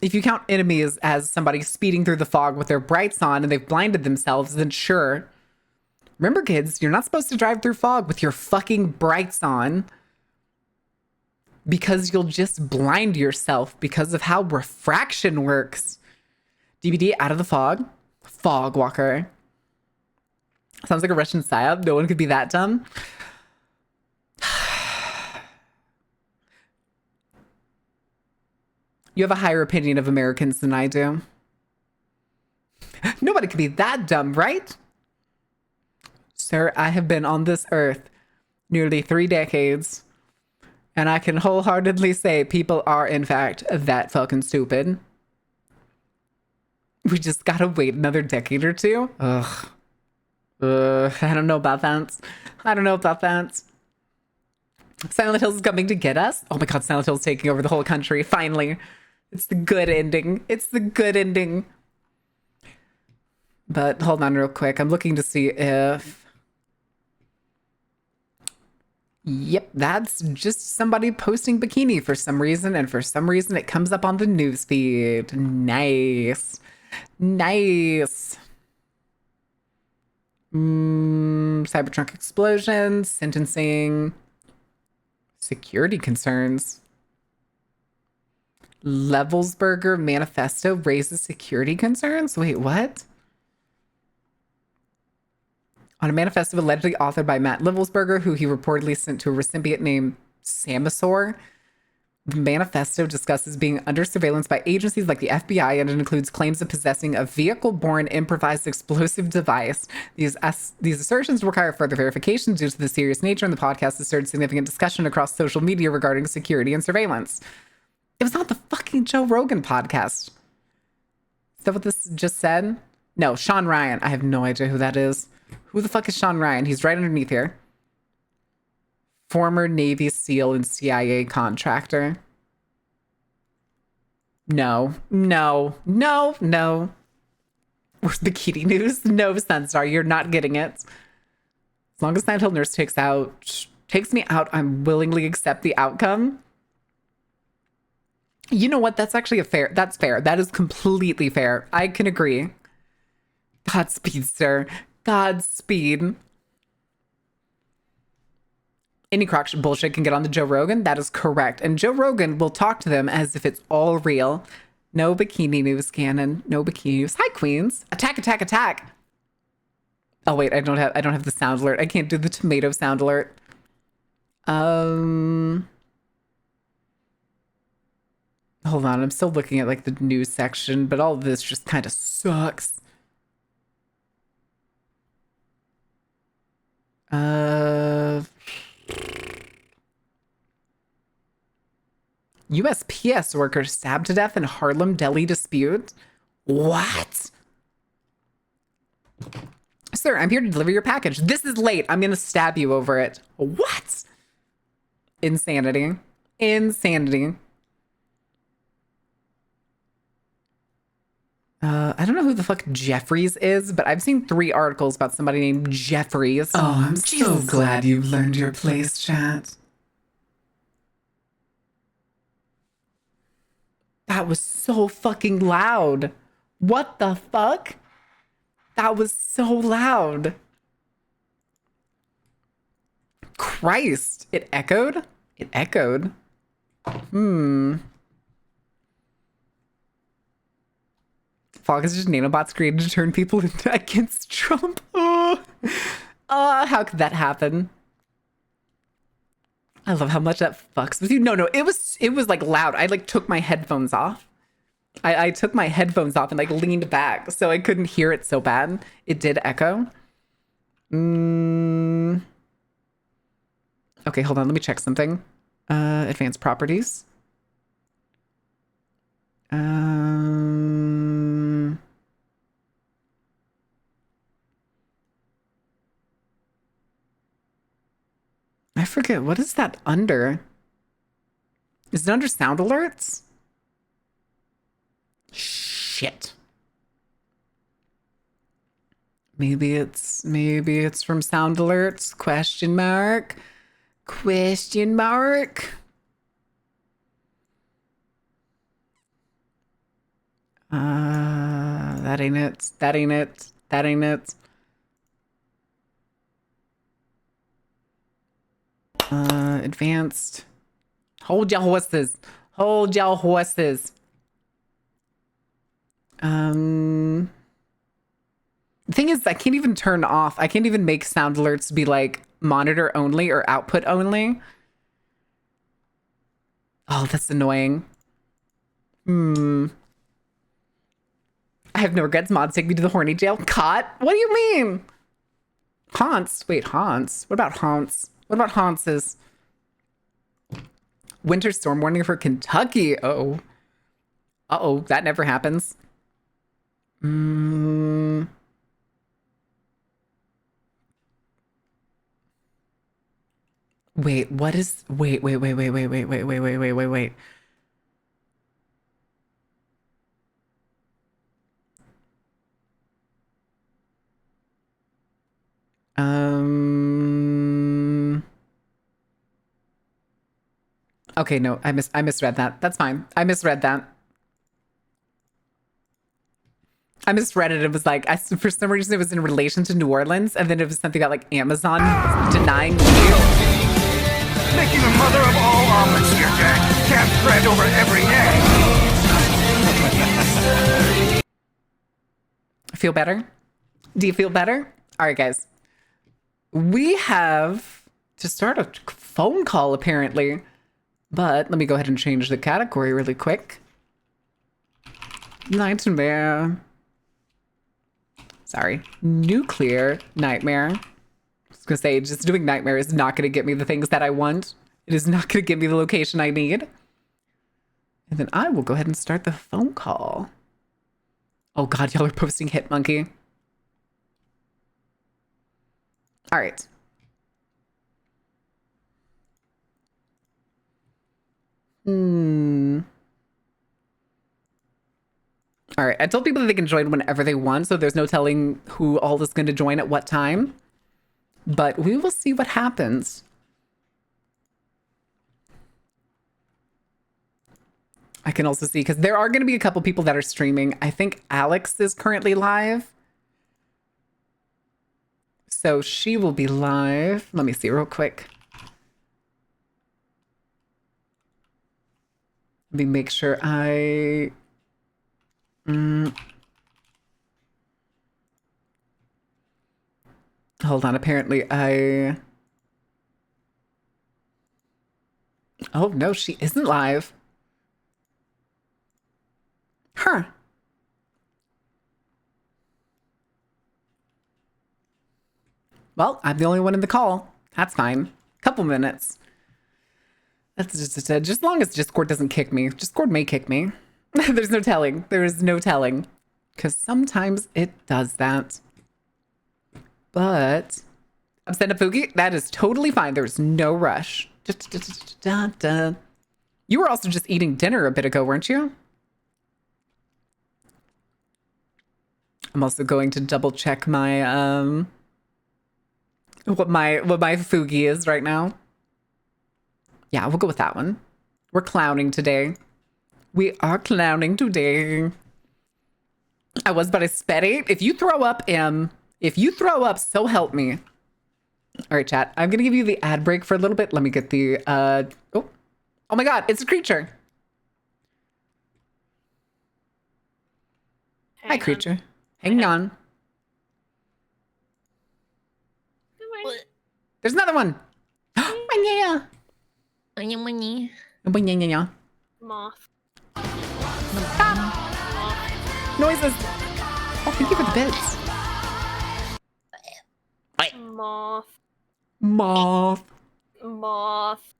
If you count enemies as somebody speeding through the fog with their brights on and they've blinded themselves, then sure. Remember, kids, you're not supposed to drive through fog with your fucking brights on, because you'll just blind yourself because of how refraction works. DBD out of the fog. Fog walker. Sounds like a Russian psyop. No one could be that dumb. You have a higher opinion of Americans than I do. Nobody could be that dumb, right? Sir, I have been on this earth nearly 3 decades, and I can wholeheartedly say people are, in fact, that fucking stupid. We just gotta wait another decade or two? Ugh. I don't know about that. Silent Hill's coming to get us? Oh my God, Silent Hill's taking over the whole country, finally. It's the good ending. But hold on real quick. I'm looking to see if... Yep, that's just somebody posting bikini for some reason, and for some reason it comes up on the news feed. Nice. Cybertruck explosions, sentencing, security concerns. Levelsberger manifesto raises security concerns? Wait, what? On a manifesto allegedly authored by Matt Levelsberger, who he reportedly sent to a recipient named Samasaur, the manifesto discusses being under surveillance by agencies like the FBI, and it includes claims of possessing a vehicle-borne improvised explosive device. These assertions require further verification due to the serious nature, and the podcast has stirred significant discussion across social media regarding security and surveillance. It was on the fucking Joe Rogan podcast. Is that what this just said? No, Sean Ryan. I have no idea who that is. Who the fuck is Sean Ryan? He's right underneath here. Former Navy SEAL and CIA contractor. No. Where's bikini news? No, Sunstar, you're not getting it. As long as Night Hill Nurse takes me out, I'm willingly accept the outcome. You know what? That's actually that's fair. That is completely fair. I can agree. Godspeed, sir. Godspeed. Any crock bullshit can get on to Joe Rogan. That is correct. And Joe Rogan will talk to them as if it's all real. No bikini news, Cannon. No bikini news. Hi, Queens. Attack, attack, attack. Oh wait, I don't have the sound alert. I can't do the tomato sound alert. Hold on, I'm still looking at like the news section, but all of this just kind of sucks. USPS worker stabbed to death in Harlem deli dispute. What? Sir, I'm here to deliver your package. This is late. I'm going to stab you over it. What? Insanity. Insanity. I don't know who the fuck Jeffries is, but I've seen 3 articles about somebody named Jeffries. Oh, I'm so glad you've learned your place, chat. That was so fucking loud. What the fuck? That was so loud. Christ. It echoed? It echoed. Fog is just nanobots created to turn people against Trump. Oh. How could that happen? I love how much that fucks with you. No, it was like loud. I like took my headphones off. I took my headphones off and like leaned back so I couldn't hear it so bad. It did echo. Okay, hold on. Let me check something. Advanced properties. I forget. What is that under? Is it under sound alerts? Shit. Maybe it's from sound alerts? Question mark. Question mark. That ain't it. That ain't it. That ain't it. Advanced. Hold your horses. Hold your horses. The thing is, I can't even turn off. I can't even make sound alerts be like monitor only or output only. Oh, that's annoying. I have no regrets. Mods take me to the horny jail. Caught? What do you mean? Haunts? Wait, haunts? What about haunts? What about haunts? Winter storm warning for Kentucky. Uh-oh. Uh-oh, that never happens. Wait, what is... Wait. Okay, no, I misread that. That's fine. I misread that. I misread it. It was like, for some reason, it was in relation to New Orleans, and then it was something about like Amazon denying leave. Making a mother of all omelets here, Jack. Can't bread over every egg. Feel better? Do you feel better? All right, guys. We have to start a phone call, apparently. But let me go ahead and change the category really quick. Nightmare. Sorry. Nuclear nightmare. I was going to say, just doing nightmare is not going to get me the things that I want. It is not going to give me the location I need. And then I will go ahead and start the phone call. Oh God, y'all are posting Hit Monkey. All right. All right. I told people that they can join whenever they want, so there's no telling who all is going to join at what time. But we will see what happens. I can also see, because there are going to be a couple people that are streaming. I think Alex is currently live. So she will be live. Let me see real quick. Let me make sure I... Hold on. Apparently I... Oh, no, she isn't live. Huh. Well, I'm the only one in the call. That's fine. Couple minutes. That's just as long as Discord doesn't kick me. Discord may kick me. There's no telling. There is no telling. Because sometimes it does that. But I'm sending a Fugi. That is totally fine. There's no rush. You were also just eating dinner a bit ago, weren't you? I'm also going to double check my what my Fugi is right now. Yeah, we'll go with that one. We're clowning today. We are clowning today. I was but a spetty. If you throw up, so help me. All right, chat. I'm gonna give you the ad break for a little bit. Let me get the oh my god, it's a creature. Hi, creature. Hang on. There's another one. Yeah. Moth. Noises. Oh, thank you for the bits. Moth. Moth. Moth.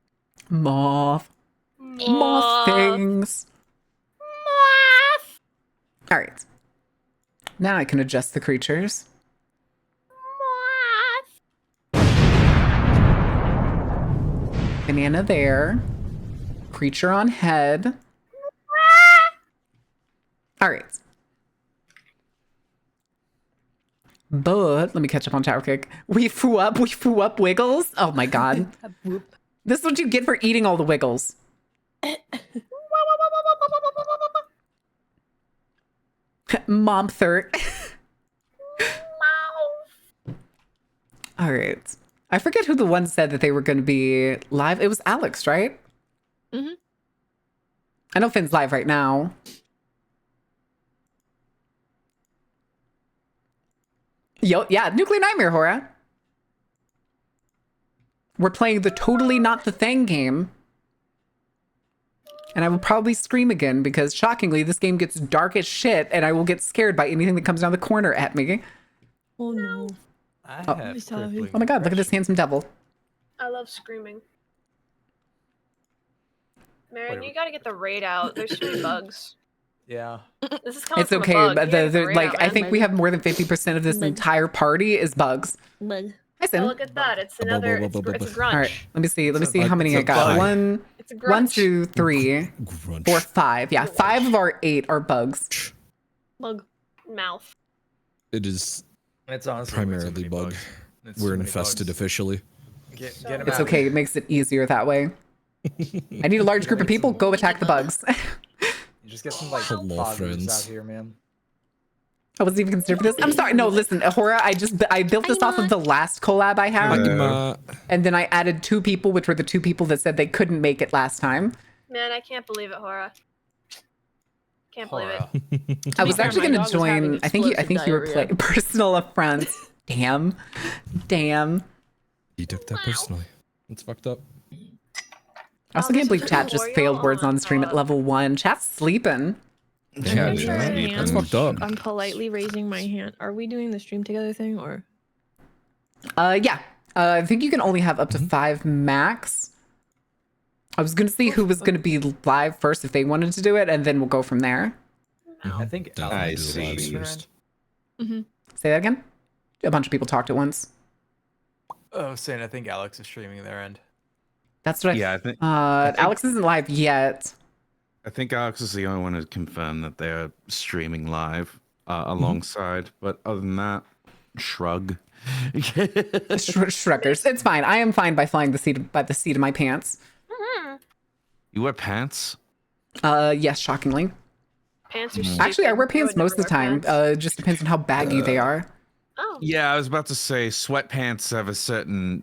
Moth. Moth Moth. things. Moth. All right. Now I can adjust the creatures. Moth. Banana there. Creature on head. All right. But let me catch up on Tower Kick. We foo up Wiggles. Oh my god. This is what you get for eating all the Wiggles. Mom third. All right. I forget who the one said that they were going to be live. It was Alex, right? Mm-hmm. I know Finn's live right now. Yo, yeah, Nuclear Nightmare Horror. We're playing the Totally Not the Thing game. And I will probably scream again because, shockingly, this game gets dark as shit and I will get scared by anything that comes down the corner at me. Oh no. Oh my god, look at this handsome devil. I love screaming. Marion, you gotta get the raid out. There's too many bugs. Yeah. This is coming It's from okay, a bug. but You gotta get the raid like out, I man. think we have more than 50% of this entire party is bugs. Bug. Hi, Sin. Oh, look at that. It's another. It's a grunch. All right, let me see. Let me see how many I it's a got. bug. One, It's a grunch. 1, 2, 3, Grunch. 4, 5. Yeah, 5 of our 8 are bugs. Bug. Mouth. It is It's honestly primarily bug. We're infested officially. Get So him It's out. okay. It makes it easier that way. I need a large group of people. Go attack the bugs. You just get some like Hello, positives friends. out here, man. I wasn't even considered for this. I'm sorry. No, listen, Ahura, I built this off of the last collab I had. And then I added 2 people, which were the 2 people that said they couldn't make it last time. Man, I can't believe it, Hora. Can't believe Horror. it. I was fair, actually my going dog to was having join. I think you were explosive playing diarrhea. personal affronts. Damn. He took that personally. It's fucked up. I also Oh, can't this believe is chat just Oreo? failed words Oh my on stream at God. level 1. Chat's sleeping. Yeah, Raise your dude. hand. That's fucked up. I'm politely raising my hand. Are we doing the stream together thing or? Yeah. I think you can only have up to 5 max. I was going to see who was going to be live first if they wanted to do it, and then we'll go from there. I think Definitely Alex do the is lives streaming first. Say that again? A bunch of people talked at once. Oh, saying I think Alex is streaming their end. That's what Yeah, I think Alex isn't live yet. I think Alex is the only one who confirmed that they're streaming live alongside. But other than that, shrug. Shruggers. It's fine. I am fine by flying by the seat of my pants. You wear pants? Yes, shockingly. Pants are stupid. Actually, I wear pants would most of the never wear time. pants. It just depends on how baggy they are. Oh. Yeah, I was about to say sweatpants have a certain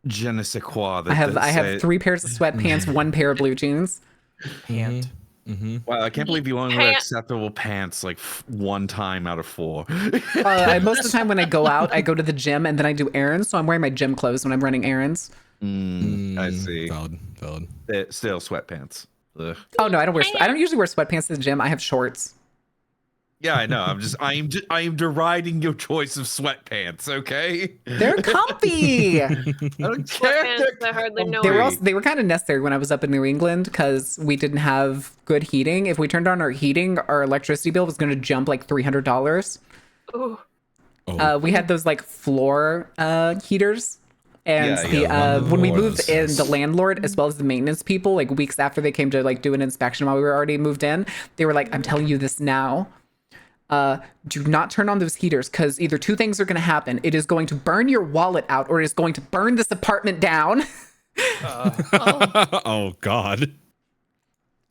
je ne sais quoi. That I have 3 pairs of sweatpants, 1 pair of blue jeans. Pant. Wow, I can't believe you only wear acceptable pants like 1 time out of 4. Most of the time when I go out, I go to the gym and then I do errands. So I'm wearing my gym clothes when I'm running errands. I see. Valid. Still sweatpants. Ugh. Oh no, I don't usually wear sweatpants to the gym. I have shorts. Yeah, I know. I am deriding your choice of sweatpants. Okay, They're comfy. I don't care. Sweatpants, I hardly know They were kind of necessary when I was up in New England because we didn't have good heating. If we turned on our heating, our electricity bill was going to jump like $300. Ooh. We had those like floor heaters. And when we moved in, the landlord as well as the maintenance people, like weeks after they came to like do an inspection while we were already moved in, they were like, "I'm telling you this now. Do not turn on those heaters because either 2 things are going to happen. It is going to burn your wallet out, or it is going to burn this apartment down." Oh God.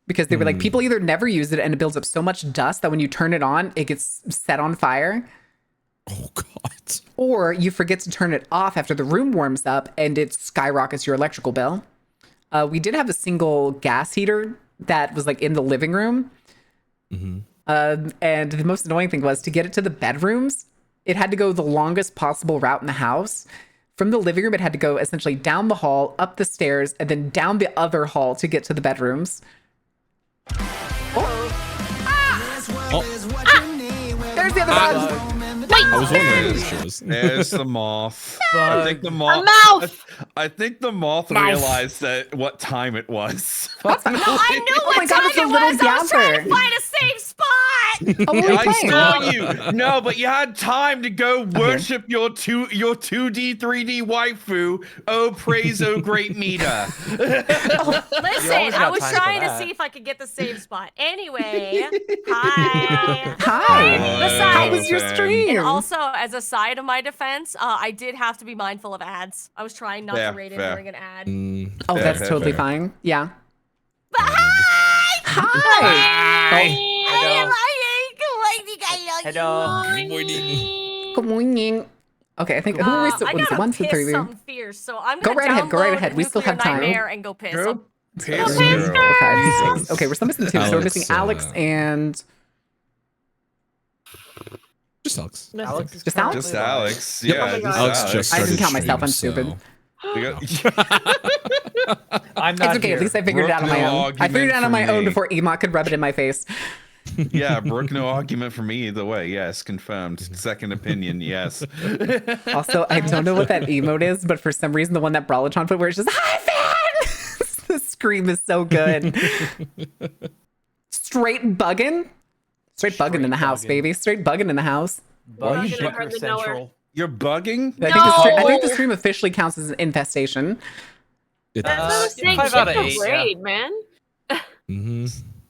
Because they were like, people either never use it and it builds up so much dust that when you turn it on, it gets set on fire. Oh God. Or you forget to turn it off after the room warms up and it skyrockets your electrical bill. We did have a single gas heater that was like in the living room. And the most annoying thing was to get it to the bedrooms. It had to go the longest possible route in the house. From the living room, it had to go essentially down the hall, up the stairs, and then down the other hall to get to the bedrooms. There's the other one. I was wondering what she was. There's the moth. I think the moth. I think the moth realized that what time it was. No, I knew Oh my what God, time it's a it little was. I was trying to gather. find a safe spot. Oh, what are we I playing? saw you. No, but you had time to go worship your 2D, 3D waifu. Oh, praise, oh great Mita. Listen, I got was time for trying to that. see if I could get the safe spot. Anyway, hi. Hi. Besides, How was your Fam. stream? And also, as a side of my defense, I did have to be mindful of ads. I was trying not Fair, to rate it fair. during an ad. Oh, Fair, that's fair, totally fair. fine. Yeah. But hi! Hi. Hello. Good morning. Okay, I think who are we? I What is it? gotta 1, 2, piss 3. something fierce, so I'm Go gonna right ahead, go right download ahead. We still have Nuclear time. Nightmare and go piss. Go piss, Four, girl. 5, 6. Okay, we're still missing 2. So we're Alex, missing Alex and Just Alex. Alex is Just Alex? Just Alex. Yep. Yeah, my just God. Alex Alex. just I didn't started count myself. I'm stream, stupid. I'm not It's okay. here. At least I figured it out on my No own. I figured it out on my argument own for me. before Emot could rub it in my face. Yeah, Brooke, no argument for me either way. Yes, confirmed. Second opinion, yes. Also, I don't know what that emote is, but for some reason, the one that Brawlachon put where it's just, "Hi, fan!" The scream is so good. Straight bugging? Straight bugging in the house, bugging. baby. Straight bugging in the house. Why you Bugging and hardly know her. Central. You're bugging? I think the No. stream officially counts as an infestation. That's what I was saying. 5 out of Get the 8, grade, man. I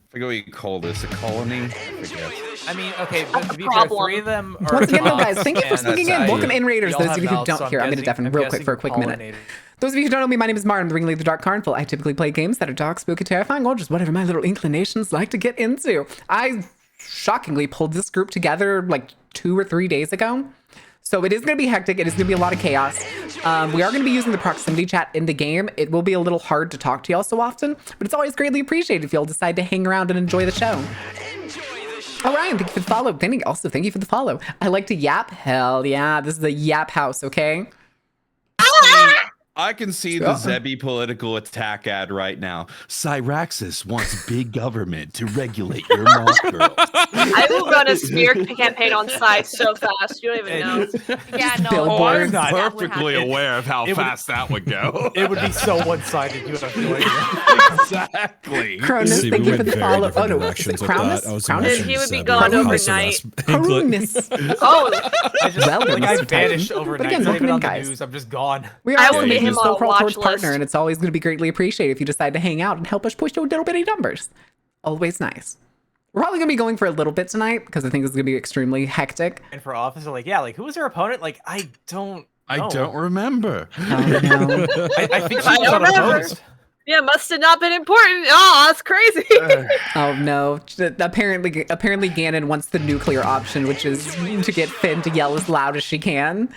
forget what you call this. A colony? I forget. I mean, okay, That's but a to be fair, problem. 3 of them are Once again, though, mouths, guys, thank you for and swinging in. that's Welcome how in, Raiders. we all Those have of you who mouths, don't so I'm hear, I'm going to guessing- deafen real quick for a quick minute. pollinated. Those of you who don't know me, my name is Mar. I'm the ringleader of the Dark Carnival. I typically play games that are dark, spooky, terrifying, or just whatever my little inclinations like to get into. I shockingly pulled this group together like 2 or 3 days ago. So it is going to be hectic. It is going to be a lot of chaos. We are going to be using the proximity chat in the game. It will be a little hard to talk to y'all so often, but it's always greatly appreciated if y'all decide to hang around and enjoy the show. Oh, Ryan, thank you for the follow. Thank you for the follow. I like to yap. Hell yeah. This is a yap house, okay? I can see the Zebby political attack ad right now. Cyraxis wants big government to regulate your moth girl. I will run a smear campaign on site so fast. You don't even know. Yeah, no. billboards. Oh, I'm not- that would perfectly happen. aware of how It would- fast that would go. It would be so one-sided. You have no idea. Exactly. Cronus, See, thank we you for went the very follow. different Oh, no. Is it directions with Cronus? that. I was Cronus? imagining He would be Zeb gone in House overnight. Arrest Anklet. Cronus. Oh, I just, Well, like, Mr. I Titan. vanished But overnight. again, It's not welcome even in, on the guys. news. I'm just gone. We are I also will making get a him slow a crawl watch towards partner, list. and it's always going to be greatly appreciated if you decide to hang out and help us push to little bitty numbers. Always nice. We're probably going to be going for a little bit tonight because I think it's going to be extremely hectic. And for office, they're like, yeah, like who was her opponent? Like, I don't remember. Oh, no. I think she I was don't remember. unopposed. Yeah, must have not been important. Oh, that's crazy. Oh, no. Apparently Gannon wants the nuclear option, which is to get Finn to yell as loud as she can.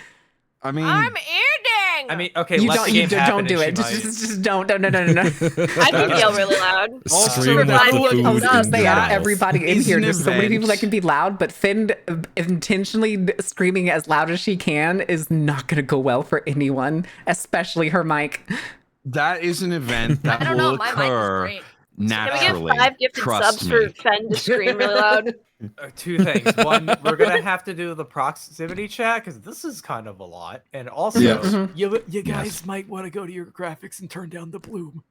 I mean, I'm eating. I mean, okay, You let don't, the you game happen don't do and it. she might- Just don't. No. I can yell really loud. Scream Also, like the food I was gonna in say, your out of mouth. everybody in It's here, an there's so many people that event. can be loud, but Finn intentionally screaming as loud as she can is not going to go well for anyone, especially her mic. that is an event I that don't will know. My mic is occur great. Can naturally. we get 5 gifted Trust subs me. for Fen to scream really loud? 2 things. One, we're gonna have to do the proximity chat because this is kind of a lot, and also Yes. you guys might want to go to your graphics and turn down the bloom.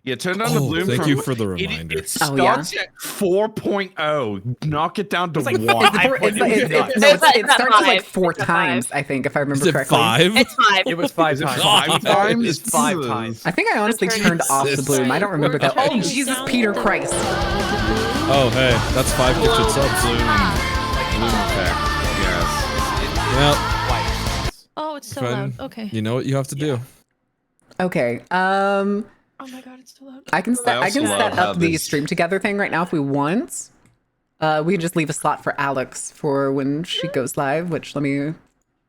Yeah, turn down the Oh, bloom. thank from- you for the It, reminder. it Oh, yeah? starts at 4.0. Knock it down to It's like 1. It starts at like 4 It's a 5. times, I think, if I remember Is it correctly. 5? It's 5. It was 5 Is it times. 5 times? It's 5 times. I think I honestly turning turned off the Jesus. bloom. I don't remember that. Oh, turning Jesus, down Peter the- Christ. Oh, hey, that's 5 gifted subs. Bloom effect. Yes. Well, Twice. Oh, it's so Fun. loud. Okay. you know what you have to do. Okay. Oh my god, it's so loud. I can set also love set how up the this- stream together thing right now if we want. We can just leave a slot for Alex for when she goes live, which let me...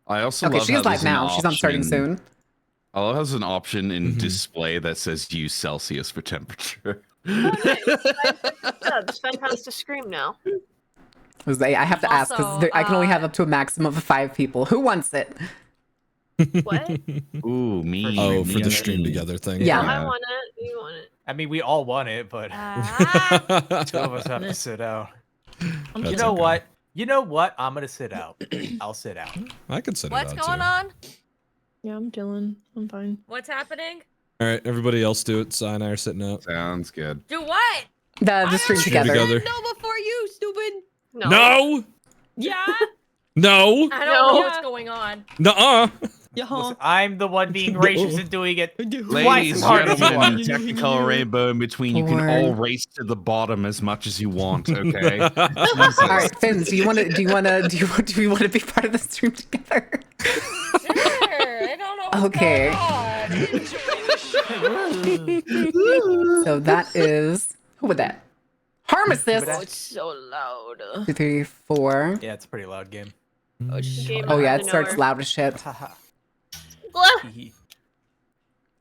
I also Okay, love she's how live there's an now. She's on starting option- soon. I love how there's an option in display that says use Celsius for temperature. Yeah, this Fen has to scream now. I have to ask Also, because I can only have up to a maximum of 5 people. Who wants it? What? Ooh, me. Oh, for the me. stream together thing. Yeah. I want it. You want it. I mean, we all want it, but Ah, 2 of us have to sit out. That's You know okay. what? You know what? I'm gonna sit out. I'll sit out. I could set what's it out going too. on? Yeah, I'm chilling. I'm fine. What's happening? All right, everybody else do it. Si and I are sitting out. Sounds good. Do what? The stream Stream together. together. No, before you, stupid. No. No! Yeah. No! I don't No. know what's going on. Nuh-uh! Listen, I'm the one being racist and doing it. Ladies, Twice as hard as you gentlemen, want. technicolor rainbow in between. You can Porn. all race to the bottom as much as you want. Okay. All right, Finn, do we want to be part of the stream together? Sure. I don't know. What's Okay. going on. So that is who would that? Harmicist. Oh, it's so loud. 2, 3, 4. Yeah, it's a pretty loud game. Game Oh out yeah, of it starts nowhere. loud as shit. Haha. Blah,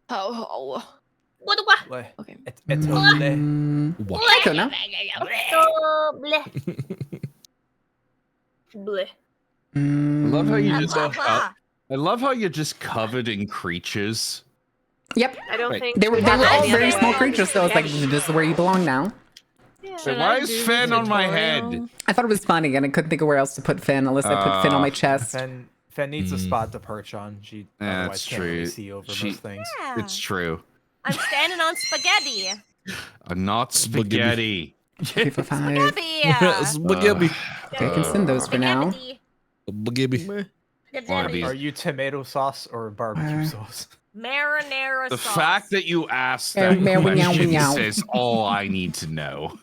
Oh. blah, blah. Okay. It's lovely. What? I don't know. Oh, bleh. Bleh. I love how you just. Blah, blah. I love how you're just covered in creatures. Yep, I don't Wait. think they were we have all any very other small way. creatures, so I was like, this is where you belong now. So why is Finn on my head? I thought it was funny, and I couldn't think of where else to put Finn unless I put Finn on my chest. Fen needs a spot to perch on. She otherwise That's can't really true. see over She- most things. Yeah. It's true. I'm standing on spaghetti. Not spaghetti. 3, 4, 5. Spaghetti. Spaghetti. Okay, I can send those for now. Spaghetti. Spaghetti. Spaghetti. Are you tomato sauce or barbecue sauce? Marinara The sauce. fact that you asked Meow, that meow, meow, question meow. says all I need to know.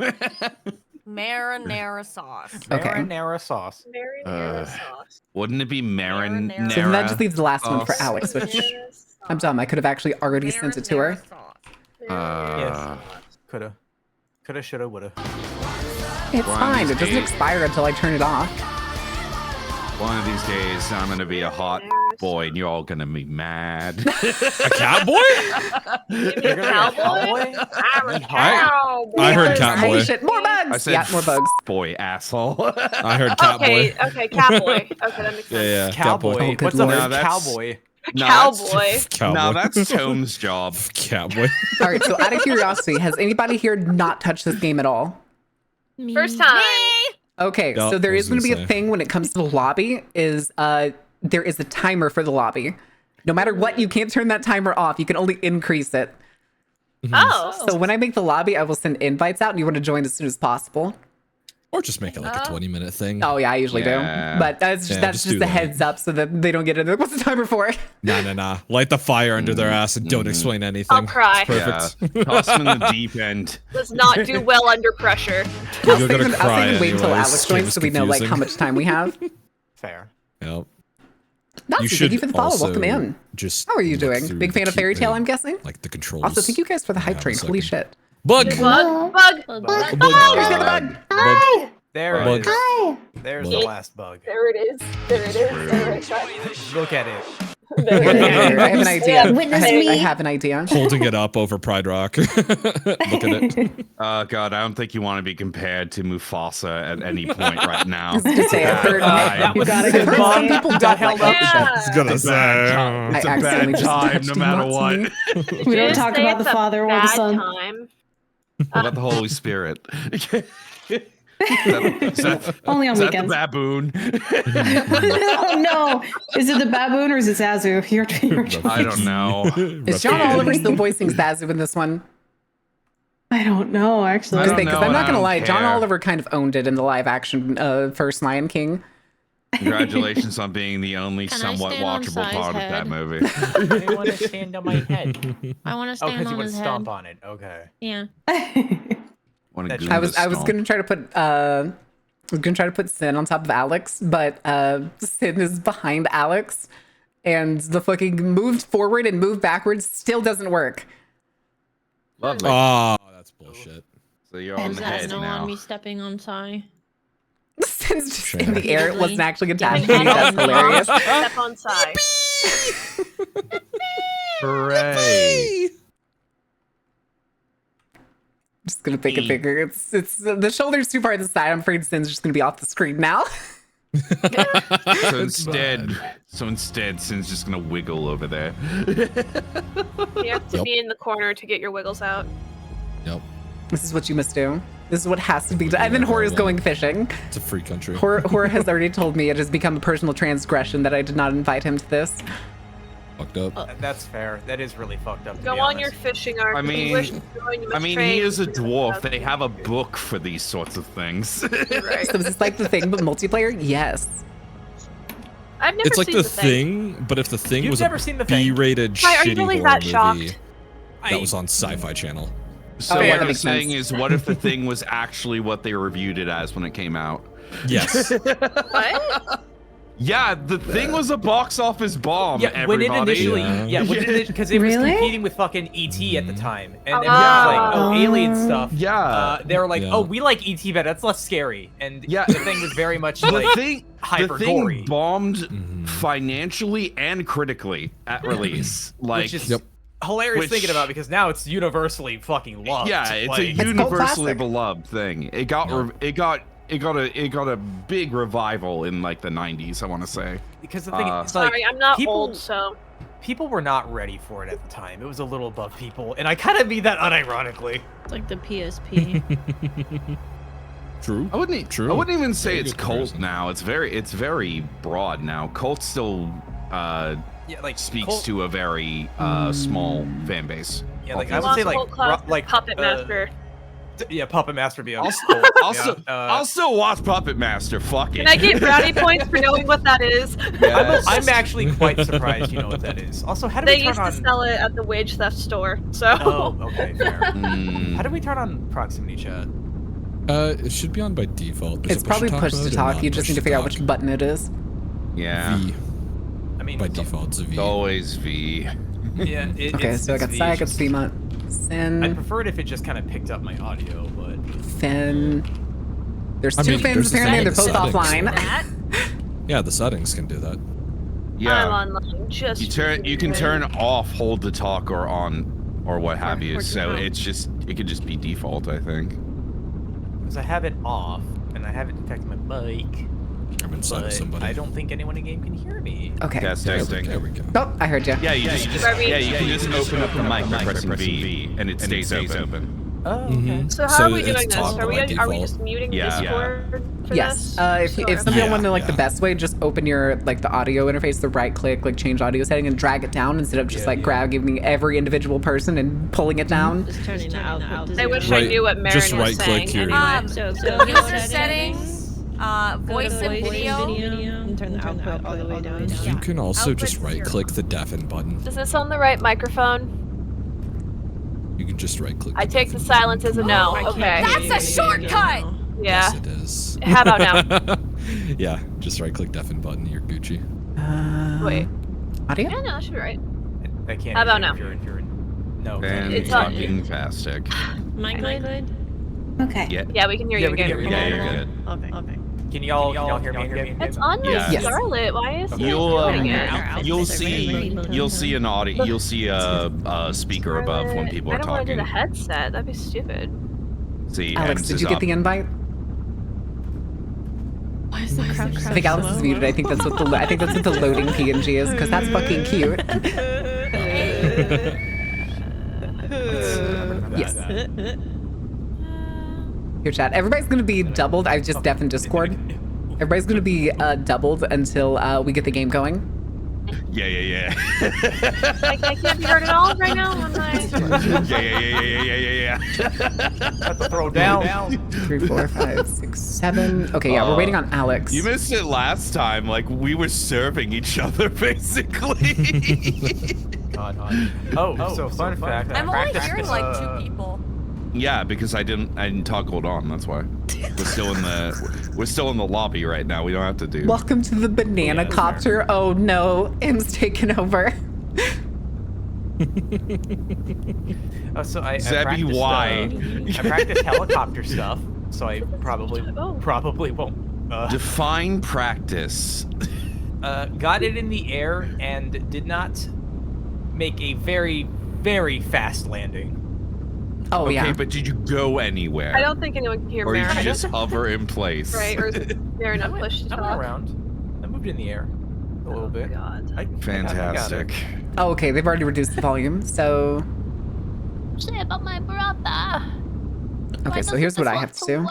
Marinara sauce. Okay. Marinara sauce. Marinara sauce. Wouldn't it be Marinara. So then that just marinara? leaves the last one for sauce. Alex, which Marinara sauce. I'm dumb. I could have actually already sent it to her. Marinara sauce. Uh, Coulda, shoulda, woulda. It's One of fine. these It doesn't days- expire until I turn it off. One of these days, I'm gonna be a hot boy, and you're all gonna be mad. A cowboy? You're a cowboy? I'm a cowboy. I heard Holy cowboy. shit, more bugs! I said, Yeah, more bugs. boy, asshole. I heard Okay, cowboy. okay, cowboy. Okay, that makes sense. Yeah, Cowboy. Oh, good What's up, lord. No, that's- cowboy? No, Cowboy. Cowboy. No, that's Tome's job. Cowboy. All right, so out of curiosity, has anybody here not touched this game at all? First time. Okay, Yeah, so there I is was going to be gonna a say. thing when it comes to the lobby is there is a timer for the lobby. No matter what, you can't turn that timer off. You can only increase it. Oh. So when I make the lobby, I will send invites out and you want to join as soon as possible. Or just make it like a 20-minute thing. Oh yeah, I usually Yeah. do. But that's Yeah, just do a that. heads up so that they don't get it. What's the timer for? Nah. Light the fire under their ass and don't explain anything. I'll cry. It's perfect. Yeah. Toss them in the deep end. Does not do well under pressure. You're gonna cry I'll say wait until anyways. Alex joins so we know like how much time we have. Fair. Yep. Nazi, You thank should you for the follow. also Welcome in. Just How are you look doing? through Big fan the of Fairy Tale, key- I'm guessing? Like the controls. Also, thank you guys for the hype Have a train. Holy second. shit. Bug! Bug. There's the other bug. Hi. There it Bug. is. Hi. There's Bug. the last bug. There it is. There it is. There it is. Look at it. Here, I have an idea. Witness I me. have an idea. Holding it up over Pride Rock. Look at it. Oh god, I don't think you want to be compared to Mufasa at any point right now. To say, I've heard, That was got a a good good bug. point. people Got don't held like up. that Yeah. It's gonna It's a bad say. time. It's I a accidentally bad just time, touched no him matter once what. We don't Just talk say about the it's a Father or the bad Son. time. What about the Holy Spirit? Is that Only on the weekends. baboon? No. Is it the baboon or is it Zazu? I don't know. Is John Oliver still voicing Zazu in this one? I don't know, actually. I don't Because know, I'm and not I going to don't lie, John care. Oliver kind of owned it in the live action first Lion King. Congratulations on being the only Can I somewhat stand on watchable Sai's part of head? that movie. I want to stand on my head. I want to Oh, stand because you on want his to head. stomp on it. Okay. Yeah. What a I was Goomba going to try to put Sin on top of Alex, but Sin is behind Alex, and the fucking moved forward and moved backwards still doesn't work. Lovely. Oh, that's bullshit. So you're on Is the that head no now. on me stepping on Sai? Sin's just Sure. in the air. It wasn't actually attached to Giving me. That's head on hilarious. Step on side. Hooray! Just gonna pick a finger. It's the shoulder's too far to the side. I'm afraid Sin's just gonna be off the screen now. So instead, Sin's just gonna wiggle over there. You have to Yep. be in the corner to get your wiggles out. Yep. This is what you must do. This is what has to be done. And then Hora's going fishing. It's a free country. Hora has already told me it has become a personal transgression that I did not invite him to this. Fucked up. That's fair. That is really fucked up. To Go be on honest. your fishing arc. I If you mean- wish to join, you must He train. is a dwarf. They have a book for these sorts of things. Right. So is this like the thing, but multiplayer? Yes. I've never It's like seen the thing, but if the thing You've was never a seen The Thing? B-rated Why, are you shitty really horror that movie shocked? that was on Sci-Fi Channel. So Oh, yeah, what that I'm makes saying sense. is, what if the thing was actually what they reviewed it as when it came out? Yes. What? Yeah, the thing was a box office bomb. Yeah, when it everybody. initially, because it was Really? competing with fucking ET at the time, and everyone Yeah. was like, "Oh, alien stuff." Yeah. They were like, Yeah. "Oh, we like ET better. That's less scary." And Yeah. the thing was very much the like thing, hyper the thing gory, bombed financially and critically at release. Like, which is Yep. hilarious Which- thinking about because now it's universally fucking loved. yeah, it's like, a cult universally classic. beloved thing. It got a big revival in like the 90s. I want to say. because the thing is, Sorry, like, I'm not people, old, so. people were not ready for it at the time. It was a little above people, and I kind of mean that unironically. It's like the PSP. True. I wouldn't. True. I wouldn't even say Very it's good cult comparison. now. It's very broad now. Cult still Yeah, like speaks cult- to a very small fan base. Yeah, like Cult I would say, like Cult class, like Puppet Master. Yeah, Puppet Master be a Also, I'll still watch Puppet Master. Fuck it. Can I get brownie points for knowing what that is? Yes. I'm actually quite surprised you know what that is. Also, how do They we turn used to on? sell it at the wage theft store, so. Oh, okay, fair. Mm. How do we turn on proximity chat? It should be on by default. There's It's a probably push push mode to or talk. not You just push need to figure out talk. which button it is. Yeah. V. I mean, By default, it's a V. It's always V. yeah. Okay, so I got Sai, I got Seema, I'd Sin, prefer it if it just kind of picked up my audio, but Finn. There's I two mean, Fins there's the apparently. They're thing both with settings. offline. That? Yeah, the settings can do that. I'm Yeah. online. Just. You can turn off hold to talk or on or what have you. Or So turn on. it could just be default, I think. because I have it off and I haven't detected my mic, I'm inside of but somebody. I don't think anyone in game can hear me. Okay. Testing. There we go. Oh, I heard you. Yeah, you can just open up the mic by pressing V, and it stays open. Oh, okay. Mhm. So how are we it's doing this? talk Are we by are we default. just muting Yeah. Discord? for Yes. this? If some people Yeah, want to know like the yeah. best way, just open your like the audio interface, the right click, like change audio setting, and drag it down instead of just grabbing every individual person and pulling it down. Just turning the output. I wish I Right, knew what Marin just was right-click saying. your- Anyway. So User settings, voice and video. and turn the output all the way down. You can also Output just right-click the deafen button. Is this on the right microphone? You can just right-click. I take the silence as a no. Okay. That's a shortcut! Yeah. Yes, it is. How about now? Yeah, just right-click deafen button. You're Gucci. Wait. Audio? Yeah, no, that should be right. I can't. How about hear now? if you're in. No. It's on- Fantastic. Am I good? Okay. Yeah. Yeah, we can hear you we can again. hear Yeah, you're good. Okay. Can y'all hear me? It's on my Yes. Scarlet. Why is it You'll doing it? you'll see an audio. You'll see a speaker above when people I are don't want to do talking. the headset. That'd be stupid. See, Alex, Ems did is you get up. the invite? Why is the crowd I think Alex is muted. I think that's what the loading PNG is because that's fucking cute. Yes. Here, chat. Everybody's gonna be doubled. I've just deafened Discord. Everybody's gonna be doubled until we get the game going. Yeah. I can't be heard at all right now. On my... Yeah. Have to throw down. 3, 4, 5, 6, 7. Okay, yeah, we're waiting on Alex. You missed it last time. Like we were serving each other, basically. God. Oh, so fun fact. I I'm only practiced hearing this, like 2 people. Yeah, because I didn't toggle it on. That's why. We're still in the lobby right now. We don't have to do. Welcome to the banana copter. Oh no, M's taken over. So I Zebby, practiced, why? I practiced helicopter stuff, so I probably won't. Define practice. Got it in the air and did not make a very, very fast landing. Oh Okay, yeah. but did you go anywhere? I don't think anyone can hear Or did Marin. you just hover in place? Right, or is Marin not pushed I to went talk? around. I moved in the air a little bit. God. Fantastic. Oh, okay, they've already reduced the volume, so. Say about my brother. Okay, so here's what I have to do.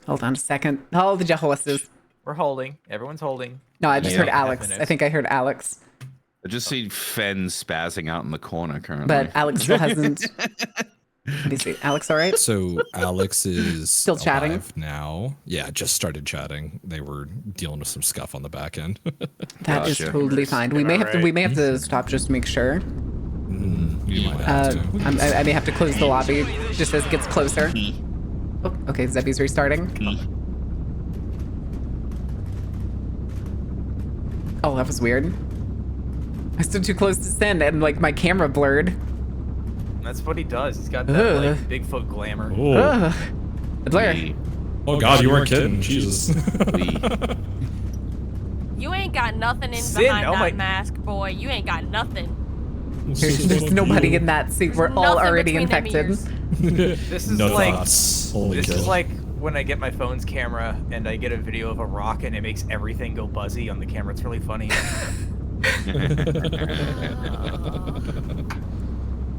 Hold on a second. Hold the horses. We're holding. Everyone's holding. No, I just Yeah. heard Alex. I think I heard Alex. I just see Fen spazzing out in the corner currently. But Alex still hasn't. Let me see. Alex, all right? So Alex is Still chatting? alive now. Yeah, just started chatting. They were dealing with some scuff on the back end. That is Gotcha. totally fine. We may have to stop just to make sure. You might have to. I may have to close the lobby just as it gets closer. Oh, okay, Zebby's restarting. Oh, that was weird. I stood too close to send and like my camera blurred. That's what he does. He's got that like Bigfoot glamour. Ugh. Blur. Oh God, you weren't kidding. Jesus. You ain't got nothing in Sin, behind oh that my- mask, boy. You ain't got nothing. There's nobody in that seat. We're all Nothing already between them infected. ears. This is No like thoughts. Only this kill. is like when I get my phone's camera and I get a video of a rock and it makes everything go buzzy on the camera. It's really funny.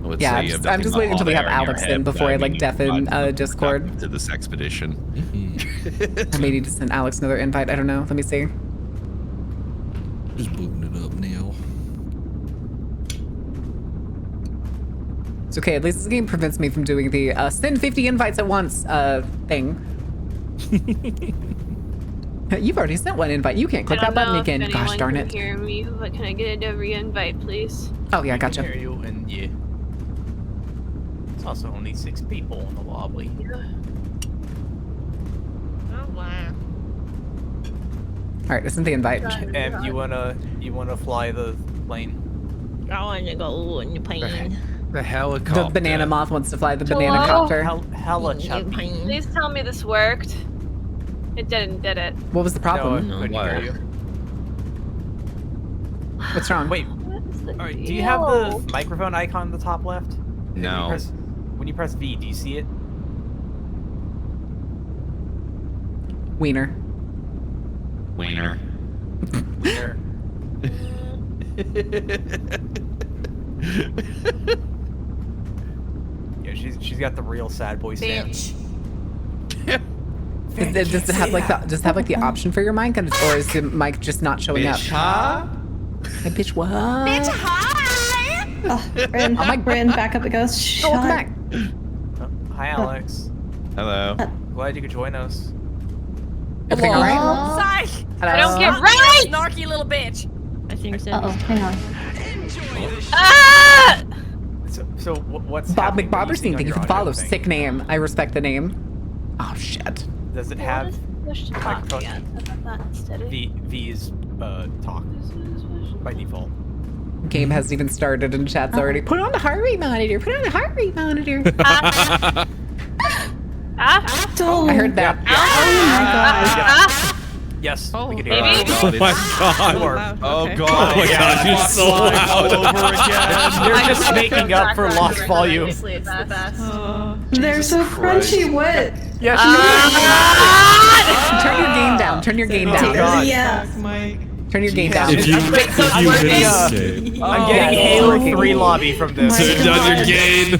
Let's Yeah, say I'm you have just- I'm nothing just but waiting until hot we have air in your Alex in head, before I, but like, mean, deafen, God, Discord. to this expedition. I may need to send Alex another invite. I don't know. Let me see. Just booting it up now. It's okay. At least this game prevents me from doing the send 50 invites at once thing. You've already sent one invite. You can't click that button again. Gosh darn it. Hear me, but can I get a re-invite, please? Oh yeah, I gotcha. can hear you, and yeah. It's also only 6 people in the lobby. Oh wow. All right, send the invite. And you wanna fly the plane? I want to go on the plane. The helicopter. The banana moth wants to fly the banana Hello? copter. Hella chubby. Please tell me this worked. It didn't, did it? What was the problem? No, I couldn't hear you. What's wrong? Wait, What is the alright, do you have the deal? microphone icon in the top left? No. When you press V, do you see it? Wiener. Wiener. There. Yeah, she's got the real sad boy stance. Bitch. Does it have like the option for your mic, or is the mic just not showing up? Bitch, huh? Hey, bitch, what? Bitch, hi! Rin, Oh my- Rin, back up it goes. Oh, welcome Shut. back. Hi, Alex. Hello. Glad you could join us. Everything all right? Psych! Hello? Don't get Right! Snarky little bitch. I think so. Uh-oh, hang on. Ah! So what's Bob happening? What are you seeing McBobberstein, on thank you your for the audio follow. thing? Sick name. I respect the name. Oh, shit. Does it have Push to talk microphone? again. How about that instead of V's talk by default? Game hasn't even started and chat's already. Put on the heart rate monitor. Put on the heart rate monitor. Oh, I heard that. Yes, we can hear Maybe? it. Oh my god. Oh Okay. god. Oh my god, you're so loud. All over again. They're just making up for lost volume. Obviously, it's the best. they're so crunchy wet. Yes. Turn your gain down. Turn your gain down. God. Yeah. Turn your gain down. If you I'm win this game, I'm getting Yeah, Halo it's 3 lobby from this. turn down your gain.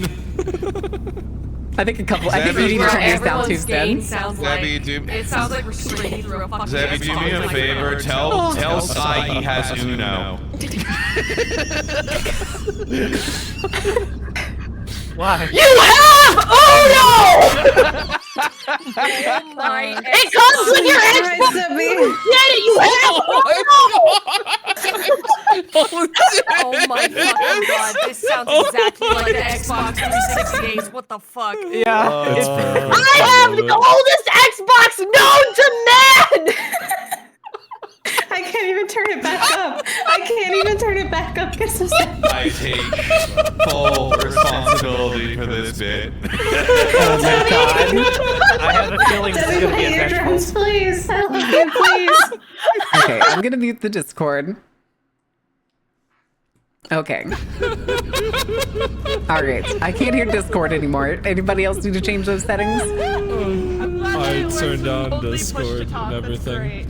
I think you need to turn yours down too, Gain Sten. sounds Zebby, like, do- it sounds like we're streaming through a fucking Zebby, do me a Xbox. favor. Tell Sai he has Uno. Why? You have Uno! Oh my It comes with your Right, Xbox! Zebby. Get it, you have Oh my fucking god, this sounds exactly like the Xbox 360 days. What the fuck? Yeah. That's fair. I have the oldest Xbox known to man! I can't even turn it back up. I can't even turn it back up because of that. I take full responsibility for this bit. Oh my god. I have a feeling this is Zebby, going to be play your drums, eventful. please. I love you, please. Okay, I'm gonna mute the Discord. Okay. All right. I can't hear Discord anymore. Anybody else need to change those settings? I turned on Discord and everything.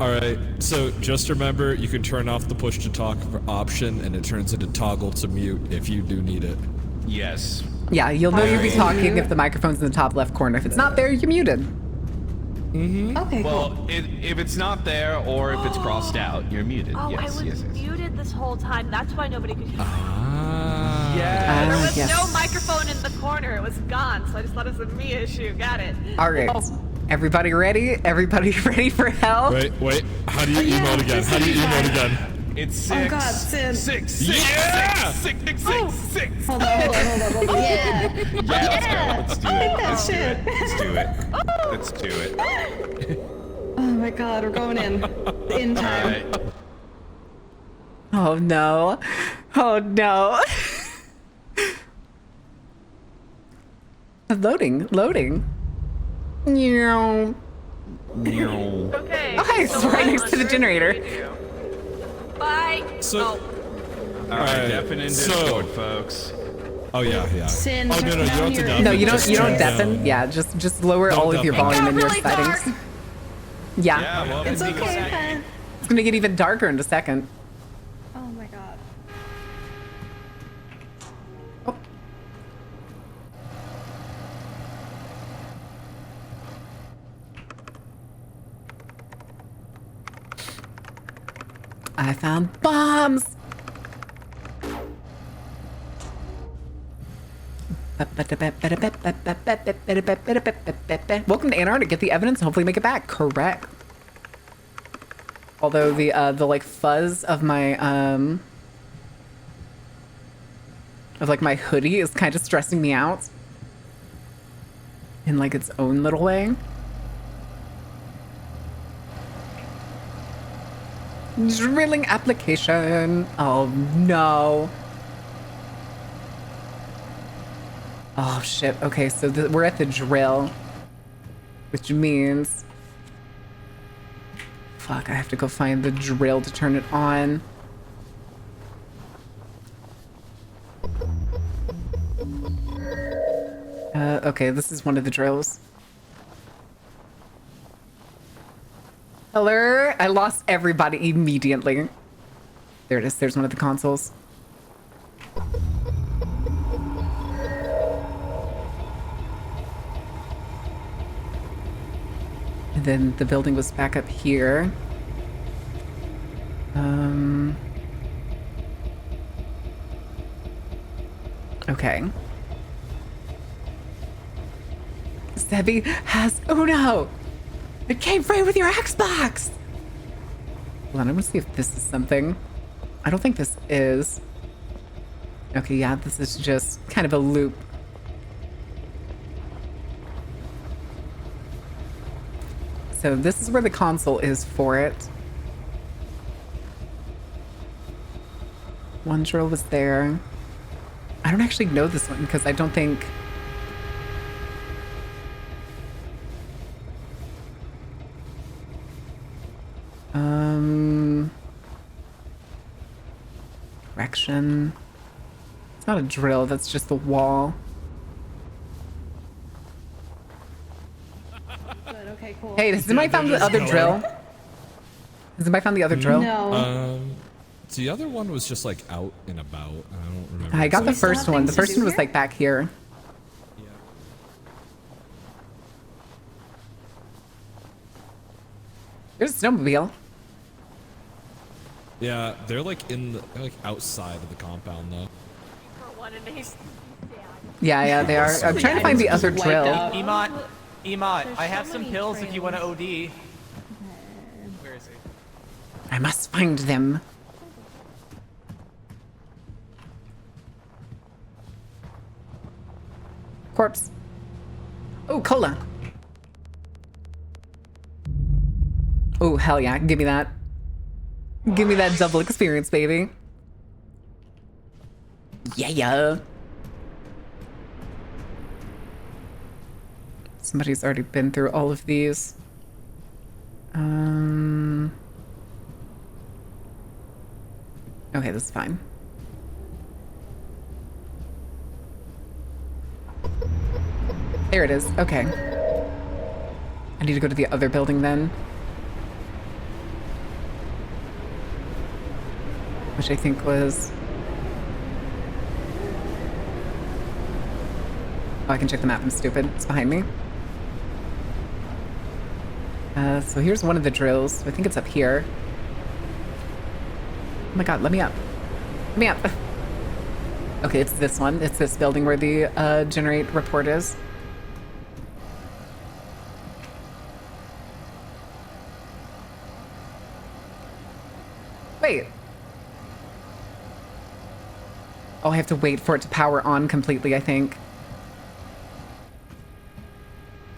Alright, so just remember you can turn off the push to talk option and it turns into toggle to mute if you do need it. Yes. Yeah, you'll know you'll be talking if the microphone's in the top left corner. If it's not there, you're muted. Okay, cool. Well, if it's not there or if it's crossed out, you're muted. Oh, yes, I was yes, yes. muted this whole time. That's why nobody could hear me. Ah. There was yes. no microphone in the corner. It was gone, so I just thought it was a me issue. Got it. All right. Everybody ready? Everybody ready for hell? Wait, how do you emote again? How do you emote again? It's 6. Oh god, Sin. 6. Yeah! 6. Hold on. Yeah. Yeah, let's go. Let's do it. That Let's shit. do it. Let's do it. Let's do it. Oh my god, we're going in. In All time. right. Oh no. Oh no. Loading. Meow. Okay. Oh, hi, it's right next to the generator. Bye. So- Oh. All right, Alright, deafen in so- Discord, folks. Oh yeah. Sin, Oh no, turn you down don't have to your- deafen. No, you don't just you don't turn deafen. down. Yeah, just lower Don't all of your deafen. volume in your really settings. dark. Yeah. Yeah, well, It's okay, Pen. It's gonna get even darker in a second. Oh my god. I found bombs. Welcome to Antarctica. Get the evidence and hopefully make it back. Correct. Although the like fuzz of my my hoodie is kind of stressing me out in like its own little way. Drilling application. Oh no. Oh shit. Okay, so we're at the drill, which means, fuck, I have to go find the drill to turn it on. Okay, this is one of the drills. Hello? I lost everybody immediately. There it is. There's one of the consoles. And then the building was back up here. Okay. Zebby has Uno! It came free with your Xbox! Hold on, I'm gonna see if this is something. I don't think this is. Okay, yeah, this is just kind of a loop. So this is where the console is for it. One drill was there. I don't actually know this one because I don't think... Correction. It's not a drill, that's just the wall. Good, okay, cool. Hey, has anybody found the other drill? Has anybody found the other drill? No. The other one was just like out and about. I don't remember. I got the exactly. first one. The first one was like back here. Yeah. There's a snowmobile. Yeah, they're like they're like outside of the compound though. Yeah, they are. I'm trying to find the other drill. Emot, I have some pills if you want to OD. Where is he? I must find them. Corpse. Oh, cola. Oh, hell yeah. Give me that. Give me that double experience, baby. Yeah. Somebody's already been through all of these. Okay, this is fine. There it is. Okay. I need to go to the other building then. Which I think was... Oh, I can check the map. I'm stupid. It's behind me. So here's one of the drills. I think it's up here. Oh my god, let me up. Let me up. Okay, it's this one. It's this building where the generate report is. Wait. Oh, I have to wait for it to power on completely, I think.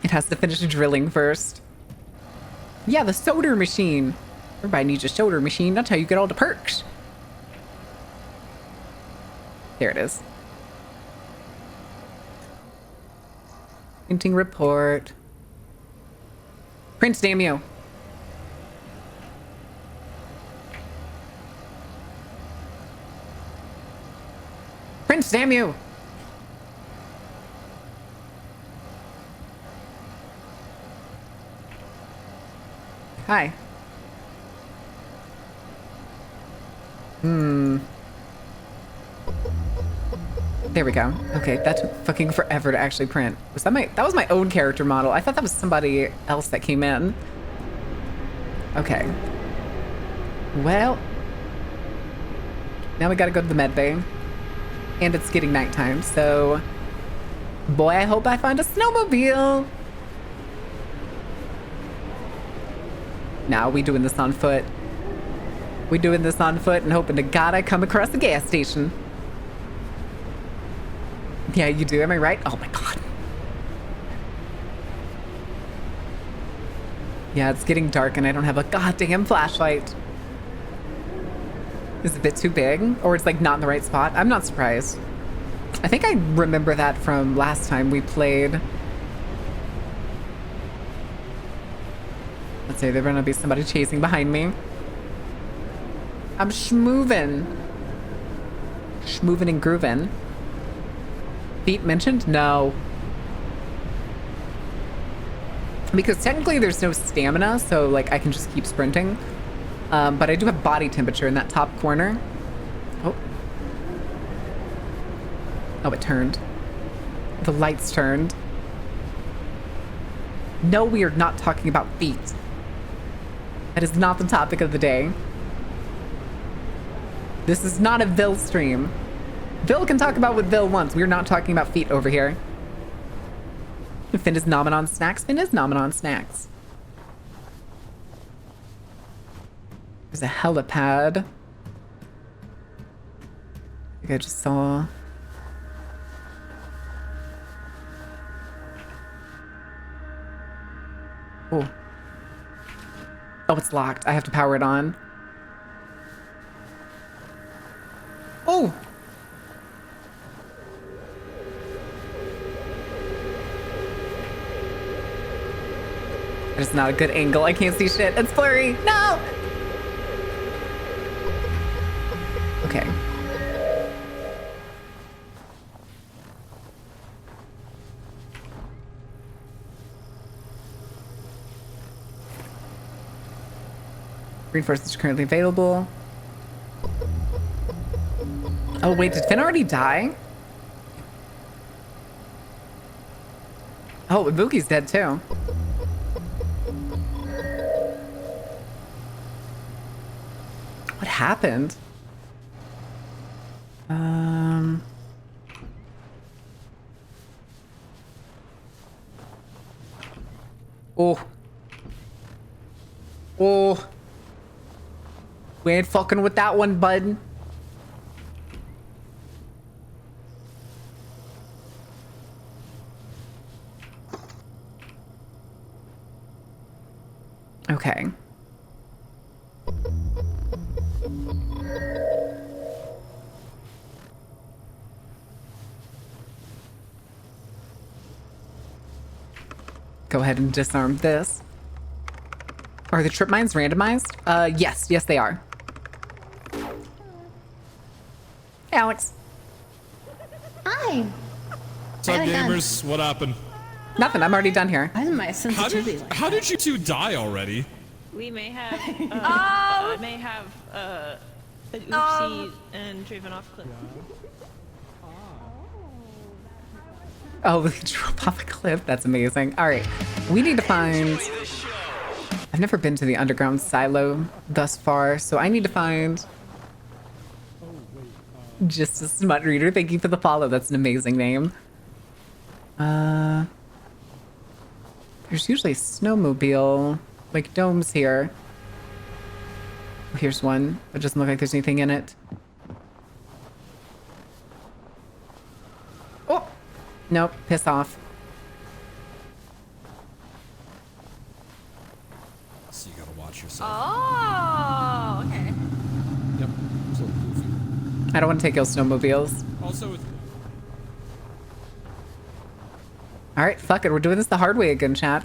It has to finish drilling first. Yeah, the soda machine. Everybody needs a soda machine. That's how you get all the perks. There it is. Printing report. Prince, damn you. Prince, damn you. Hi. There we go. Okay, that took fucking forever to actually print. Was that that was my own character model. I thought that was somebody else that came in. Okay. Well. Now we gotta go to the med bay. And it's getting nighttime, so... Boy, I hope I find a snowmobile! Nah, we doing this on foot. We doing this on foot and hoping to God I come across a gas station. Yeah, you do, am I right? Oh my god. Yeah, it's getting dark and I don't have a goddamn flashlight. Is it a bit too big? Or it's like not in the right spot? I'm not surprised. I think I remember that from last time we played. Let's say there's gonna be somebody chasing behind me. I'm schmoovin'. Schmoovin' and groovin'. Feet mentioned? No. Because technically there's no stamina, so like I can just keep sprinting. But I do have body temperature in that top corner. Oh. Oh, it turned. The lights turned. No, we are not talking about feet. That is not the topic of the day. This is not a Vil stream. Vil can talk about what Vil wants. We're not talking about feet over here. Finn is nomming on snacks. Finn is nomming on snacks. There's a helipad. I think I just saw. Oh. Oh, it's locked. I have to power it on. Oh! That is not a good angle. I can't see shit. It's blurry. No! Okay. Reinforcements are currently available. Oh, wait, did Finn already die? Oh, Ibuki's dead too. What happened? Oh. Oh. We ain't fucking with that one, bud. Okay. Go ahead and disarm this. Are the trip mines randomized? Yes, they are. Hey, Alex. Hi. What's up, gamers? What happened? Nothing. I'm already done here. Why is my sensitivity like How did you two die already? We may have, an oopsie and driven off cliff. Oh, we drove off a cliff. That's amazing. All right. We need to find... I've never been to the underground silo thus far, so I need to find... Just a smut reader. Thank you for the follow. That's an amazing name. There's usually a snowmobile, like domes here. Oh, here's one. It doesn't look like there's anything in it. Oh! Nope, piss off. So you gotta watch yourself. Oh, okay. Yep. It's a little goofy. I don't want to take your snowmobiles. Also, with All right, fuck it. We're doing this the hard way again, chat.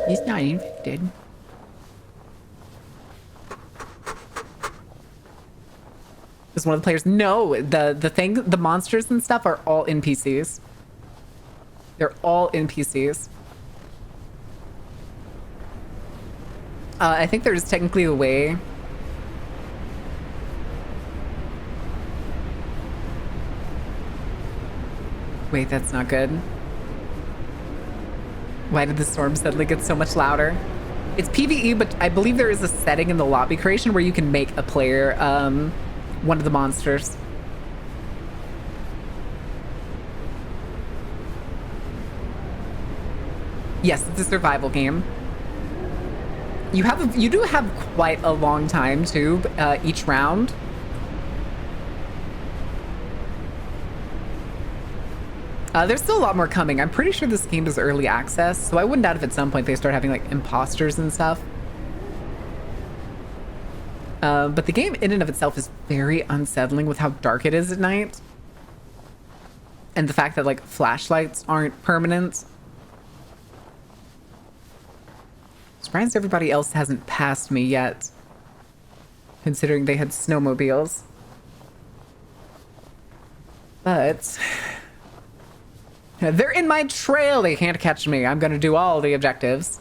He's not infected. Is one of the players? No, the monsters and stuff are all NPCs. They're all NPCs. I think there's technically a way. Wait, that's not good. Why did the storm suddenly get so much louder? It's PvE, but I believe there is a setting in the lobby creation where you can make a player one of the monsters. Yes, it's a survival game. You do have quite a long time too, each round. There's still a lot more coming. I'm pretty sure this game is early access, so I wouldn't doubt if at some point they start having like imposters and stuff. But the game in and of itself is very unsettling with how dark it is at night. And the fact that like flashlights aren't permanent. Surprised everybody else hasn't passed me yet, considering they had snowmobiles. But they're in my trail. They can't catch me. I'm gonna do all the objectives.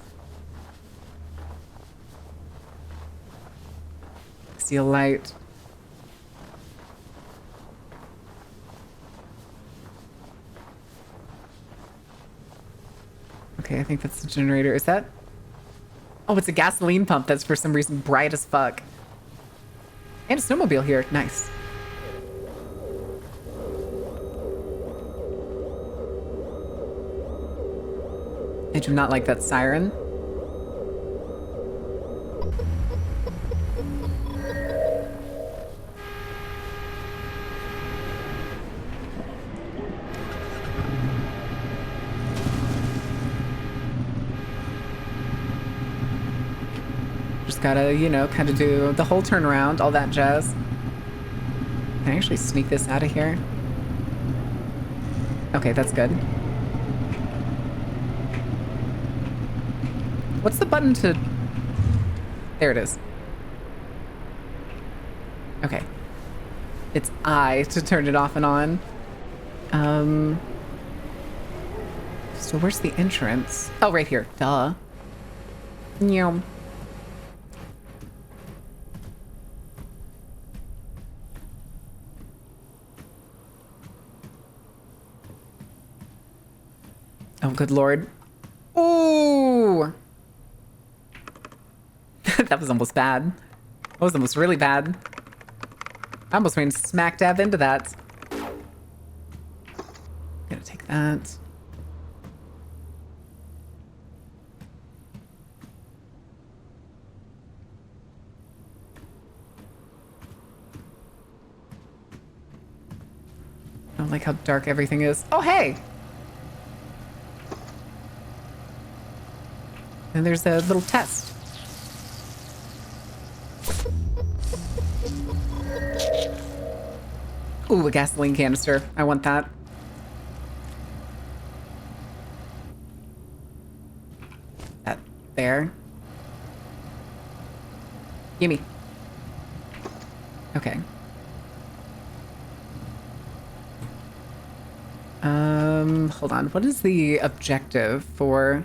See a light. Okay, I think that's the generator. Is that? Oh, it's a gasoline pump that's for some reason bright as fuck. And a snowmobile here. Nice. I do not like that siren. Just gotta, you know, kind of do the whole turnaround, all that jazz. Can I actually sneak this out of here? Okay, that's good. What's the button to... There it is. Okay. It's I to turn it off and on. So where's the entrance? Oh, right here. Duh. Meow. Oh, good lord. Ooh! That was almost bad. That was almost really bad. I almost ran smack dab into that. Gonna take that. I don't like how dark everything is. Oh, hey! And there's a little test. Ooh, a gasoline canister. I want that. That there. Gimme. Okay. Hold on. What is the objective for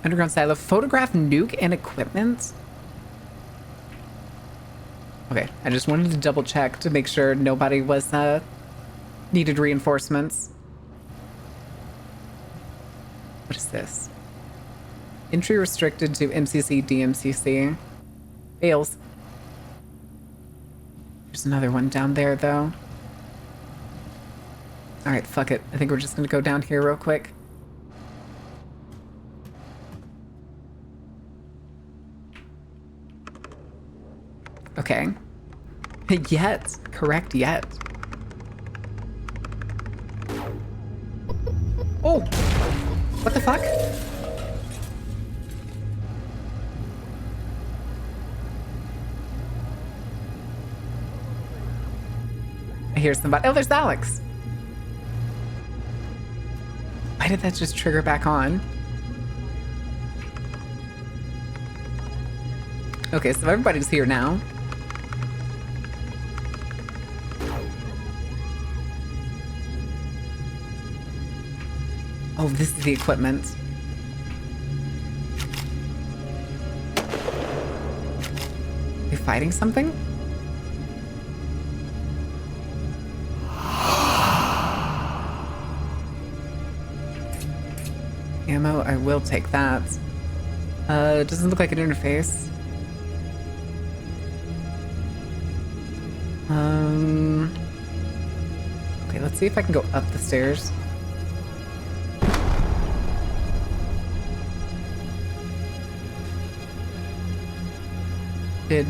underground silo? Photograph nuke and equipment? Okay, I just wanted to double check to make sure nobody was needed reinforcements. What is this? Entry restricted to MCC, DMCC. Fails. There's another one down there, though. All right, fuck it. I think we're just gonna go down here real quick. Okay. Yet. Correct, yet. Oh! What the fuck? I hear somebody. Oh, there's Alex. Why did that just trigger back on? Okay, so everybody's here now. Oh, this is the equipment. You're fighting something? Ammo, I will take that. It doesn't look like an interface. Okay, let's see if I can go up the stairs. The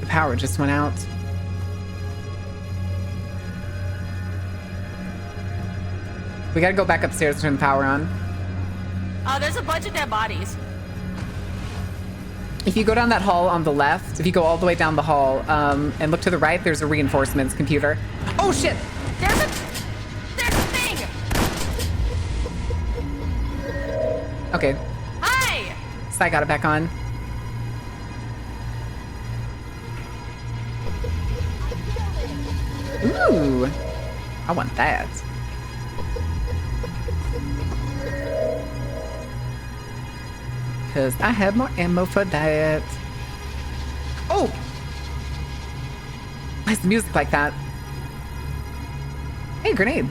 power just went out. We gotta go back upstairs to turn the power on. There's a bunch of dead bodies. If you go down that hall on the left, if you go all the way down the hall, and look to the right, there's a reinforcements computer. Oh shit! There's a thing! Okay. Hi! So I got it back on. Ooh! I want that. Because I have more ammo for that. Oh! Why is the music like that? Hey, grenade.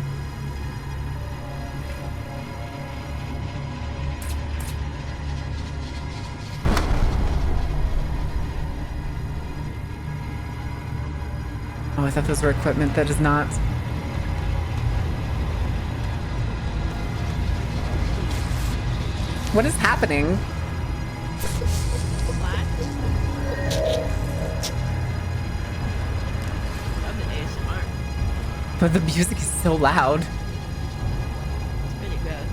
Oh, I thought those were equipment. That is not. What is happening? But the music is so loud. It's pretty good.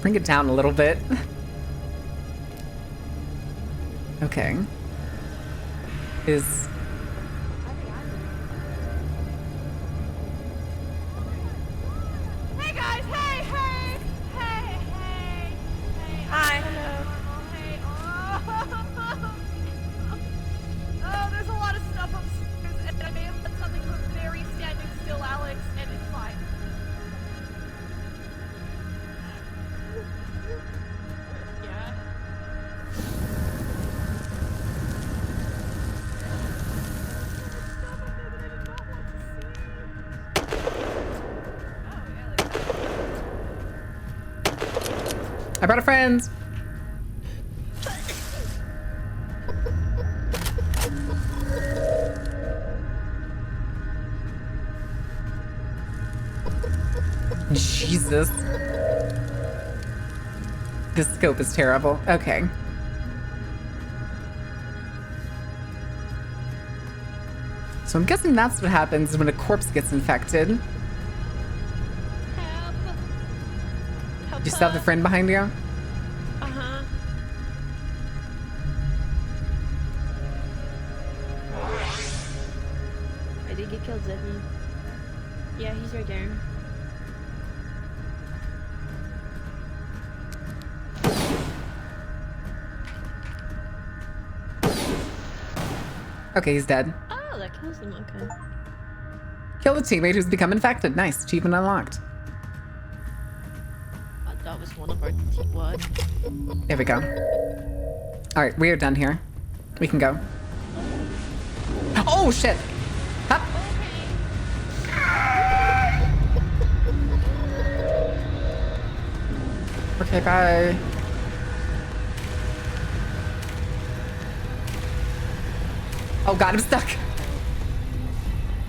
Bring it down a little bit. Okay. Is... Hey guys, hey, hey, hey, hey, hey. Hi. Hello. Hey. Oh, there's a lot of stuff upstairs, and I may have done something to a very standing still Alex, and it's fine. Yeah. I brought a friend. Jesus. This scope is terrible. Okay. So I'm guessing that's what happens when a corpse gets infected. You still have the friend behind you? Uh-huh. I did get killed, Zebby. Yeah, he's right there. Okay, he's dead. Oh, that kills him. Okay. Kill the teammate who's become infected. Nice. Achievement unlocked. That was one of our team. What? There we go. All right, we are done here. We can go. Oh, shit. Up. Okay, bye. Oh God, I'm stuck.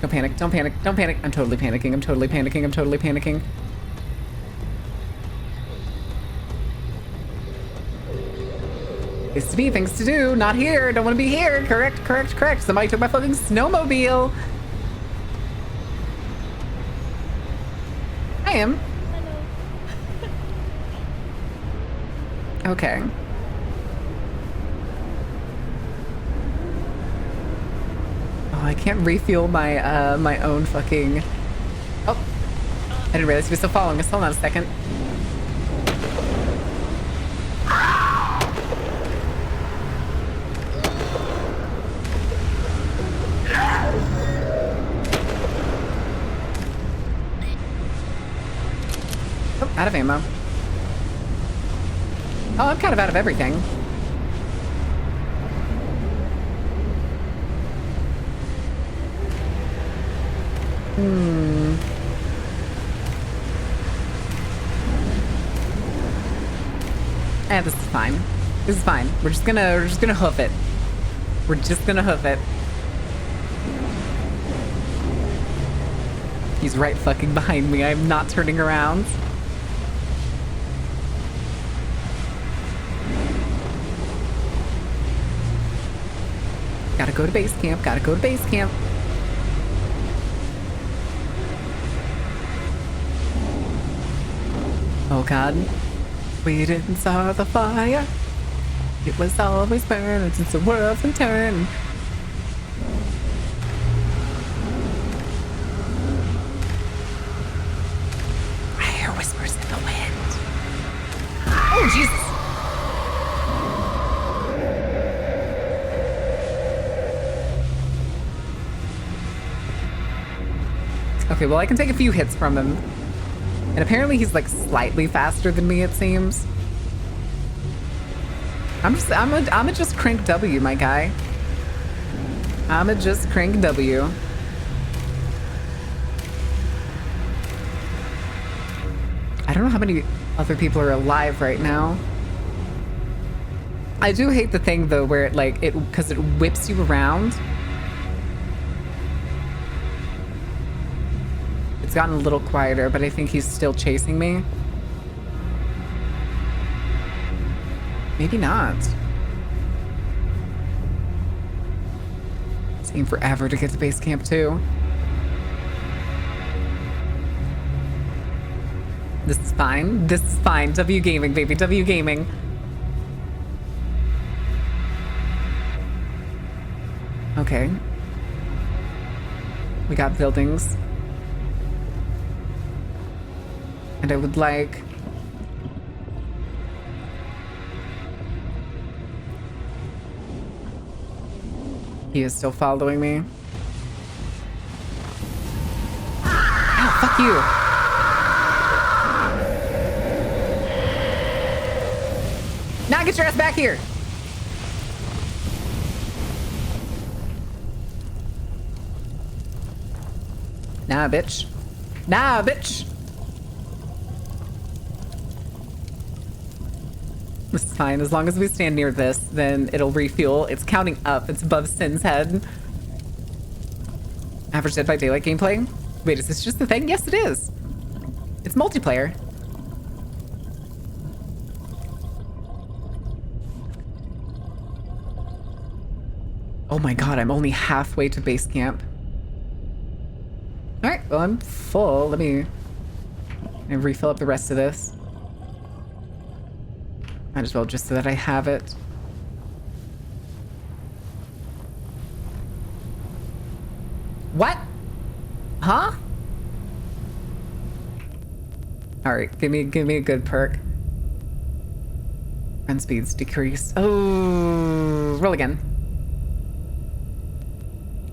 Don't panic, don't panic, don't panic. I'm totally panicking, I'm totally panicking, I'm totally panicking. Place to be, things to do, not here, don't want to be here. Correct, correct, correct. Somebody took my fucking snowmobile. I am. Okay. Oh, I can't refuel my my own fucking. Oh, I didn't realize he was still following us. Hold on a second. Oh, out of ammo. Oh, I'm kind of out of everything. This is fine. This is fine. We're just gonna hoof it. We're just gonna hoof it. He's right fucking behind me. I'm not turning around. Gotta go to base camp. Gotta go to base camp. Oh God. We didn't start the fire. It was always burning since the world's been turning. I hear whispers in the wind. Oh, Jesus. Okay, well, I can take a few hits from him. And apparently he's like slightly faster than me, it seems. I'm a just crank W, my guy. I'm a just crank W. I don't know how many other people are alive right now. I do hate the thing though where it like it because it whips you around. It's gotten a little quieter, but I think he's still chasing me. Maybe not. It's taking forever to get to base camp too. This is fine. This is fine. W Gaming, baby. W Gaming. Okay. We got buildings. And I would like... He is still following me. Ow, fuck you. Now get your ass back here. Nah, bitch. Nah, bitch. This is fine. As long as we stand near this, then it'll refuel. It's counting up. It's above Sin's head. Average Dead by Daylight gameplay? Wait, is this just the thing? Yes, it is. It's multiplayer. Oh my god, I'm only halfway to base camp. All right, well, I'm full. Let me refill up the rest of this. Might as well, just so that I have it. What? Huh? All right, give me a good perk. Run speeds decrease. Oh, roll again.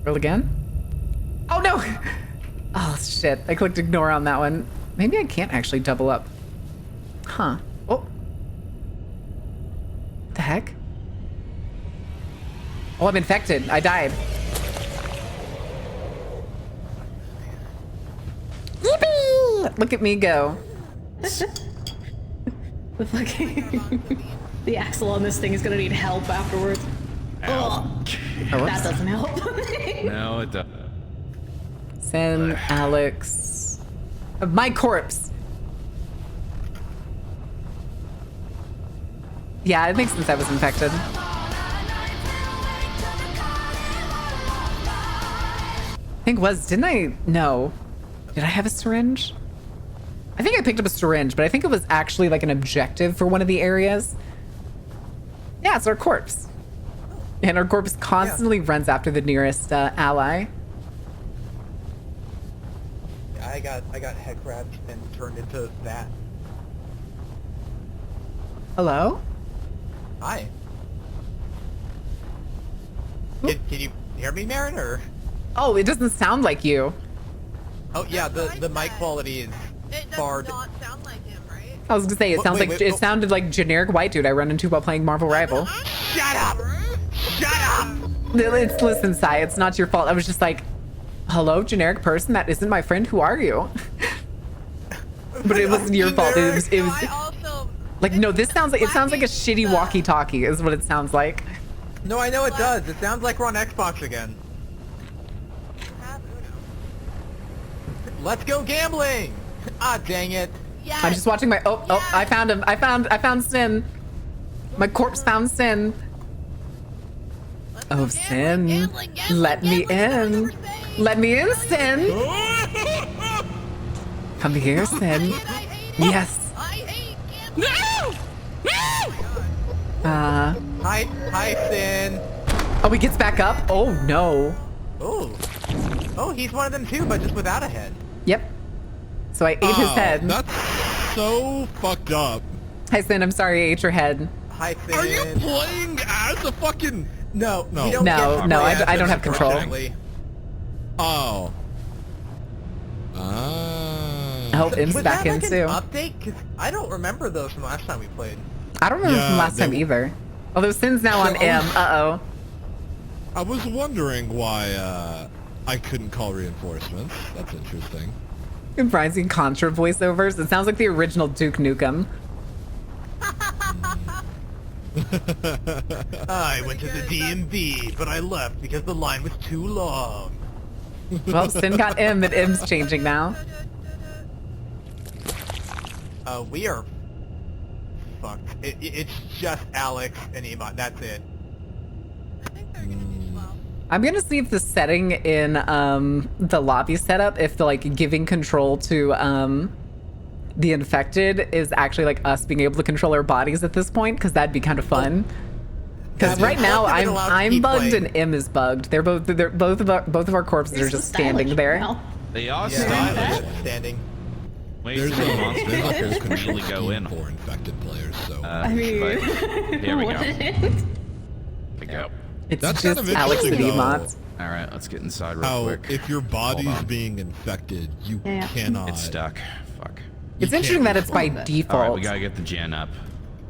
Roll again? Oh no! Oh shit, I clicked ignore on that one. Maybe I can't actually double up. Huh. Oh. What the heck? Oh, I'm infected. I died. Yippee! Look at me go. The fucking... the axle on this thing is gonna need help afterwards. Ugh. Oh, that doesn't help. No, it doesn't. Sin, Alex. My corpse. Yeah, it makes sense I was infected. Didn't I? No. Did I have a syringe? I think I picked up a syringe, but I think it was actually like an objective for one of the areas. Yeah, it's our corpse. And our corpse constantly runs after the nearest ally. I got head grabbed and turned into that. Hello? Hi. Can you hear me, Marin, or? Oh, it doesn't sound like you. Oh yeah, the mic quality is far. Sound like him, right? I was gonna say it sounds wait, like wait, it sounded like generic white dude I run into while playing Marvel Rival. Shut up! Shut up! Listen, Sai, it's not your fault. I was just like, hello, generic person. That isn't my friend. Who are you? But it wasn't your fault. It was like, no, this sounds like, it sounds like a shitty walkie-talkie is what it sounds like. No, I know it does. It sounds like we're on Xbox again. Let's go gambling! Ah, dang it. Yes. I'm just watching my, oh, I found him. I found Sin. My corpse found Sin. Oh, Sin. Let me in. Let me in, Sin. Come here, Sin. Yes. Hi, Sin. Oh, he gets back up? Oh, no. Oh, he's one of them too, but just without a head. Yep. So I ate his head. That's so fucked up. Hi, Sin. I'm sorry I ate your head. Hi, Sin. Are you playing as a fucking... No. No, I don't have control. Oh. Oh, Im's back in too. Update? Because I don't remember those from last time we played. I don't remember from last time either. Although Sin's now on M. Uh-oh. I was wondering why I couldn't call reinforcements. That's interesting. Comprising Contra voiceovers. It sounds like the original Duke Nukem. I went to the DMV, but I left because the line was too long. Well, Sin got M, and M's changing now. We are fucked. It's just Alex and Emot. That's it. I'm gonna see if the setting in the lobby setup, if the like giving control to the infected is actually like us being able to control our bodies at this point, because that'd be kind of fun. Because right now I'm bugged and M is bugged. They're both both of our corpses are just standing there. They are stylish. Standing. Wait, there's a monster that can really go in. For infected players, so. I mean, Here we go. what? Here we go. It's That's just kind of Alex and interesting, Emot. All right, let's get inside real How quick. if your body's being infected, you cannot. It's stuck. Fuck. It's interesting that it's by All right, default. we gotta get the gen up.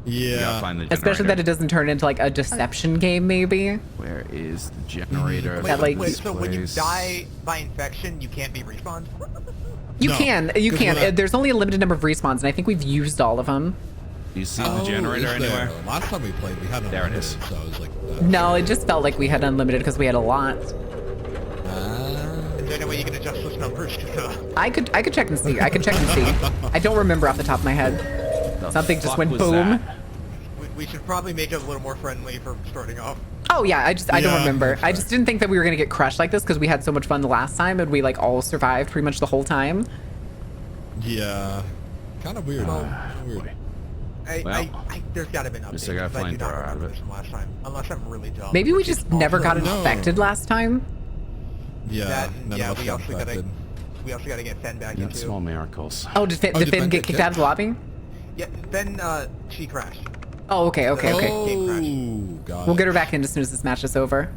We Yeah. gotta find the Especially that it doesn't turn into like a deception game, maybe. Where is the generator? Wait, so when you die by infection, you can't be respawned? You No, can. 'cause There's only a limited number of respawns, and I think we've used all of them. Do you see the generator is there? anywhere? Last time we played, we had There it is. So I was like, No, it just felt like we had unlimited because we had a lot. Is there any way you can adjust those numbers? I could check and see. I could check and see. I don't remember off the top of my head. Something just went boom. We should probably make it a little more friendly for starting off. Oh yeah, I don't Yeah, remember. sure. I just didn't think that we were gonna get crushed like this because we had so much fun the last time and we like all survived pretty much the whole time. yeah, kind of weird. There's gotta be an update. Just I gotta because I do not flamethrower out of remember it. this from last time, unless I'm really dumb. Maybe we just never got no. infected last time. Yeah, none yeah, of us we got also gotta infected. get Fen back Yeah, into. small miracles. Oh, did Finn, Oh, did did Finn Finn get get kicked out of the lobby? Yeah, Fen, she crashed. Oh, okay. Oh, Game crash. got We'll it. get her back in as soon as this match is over.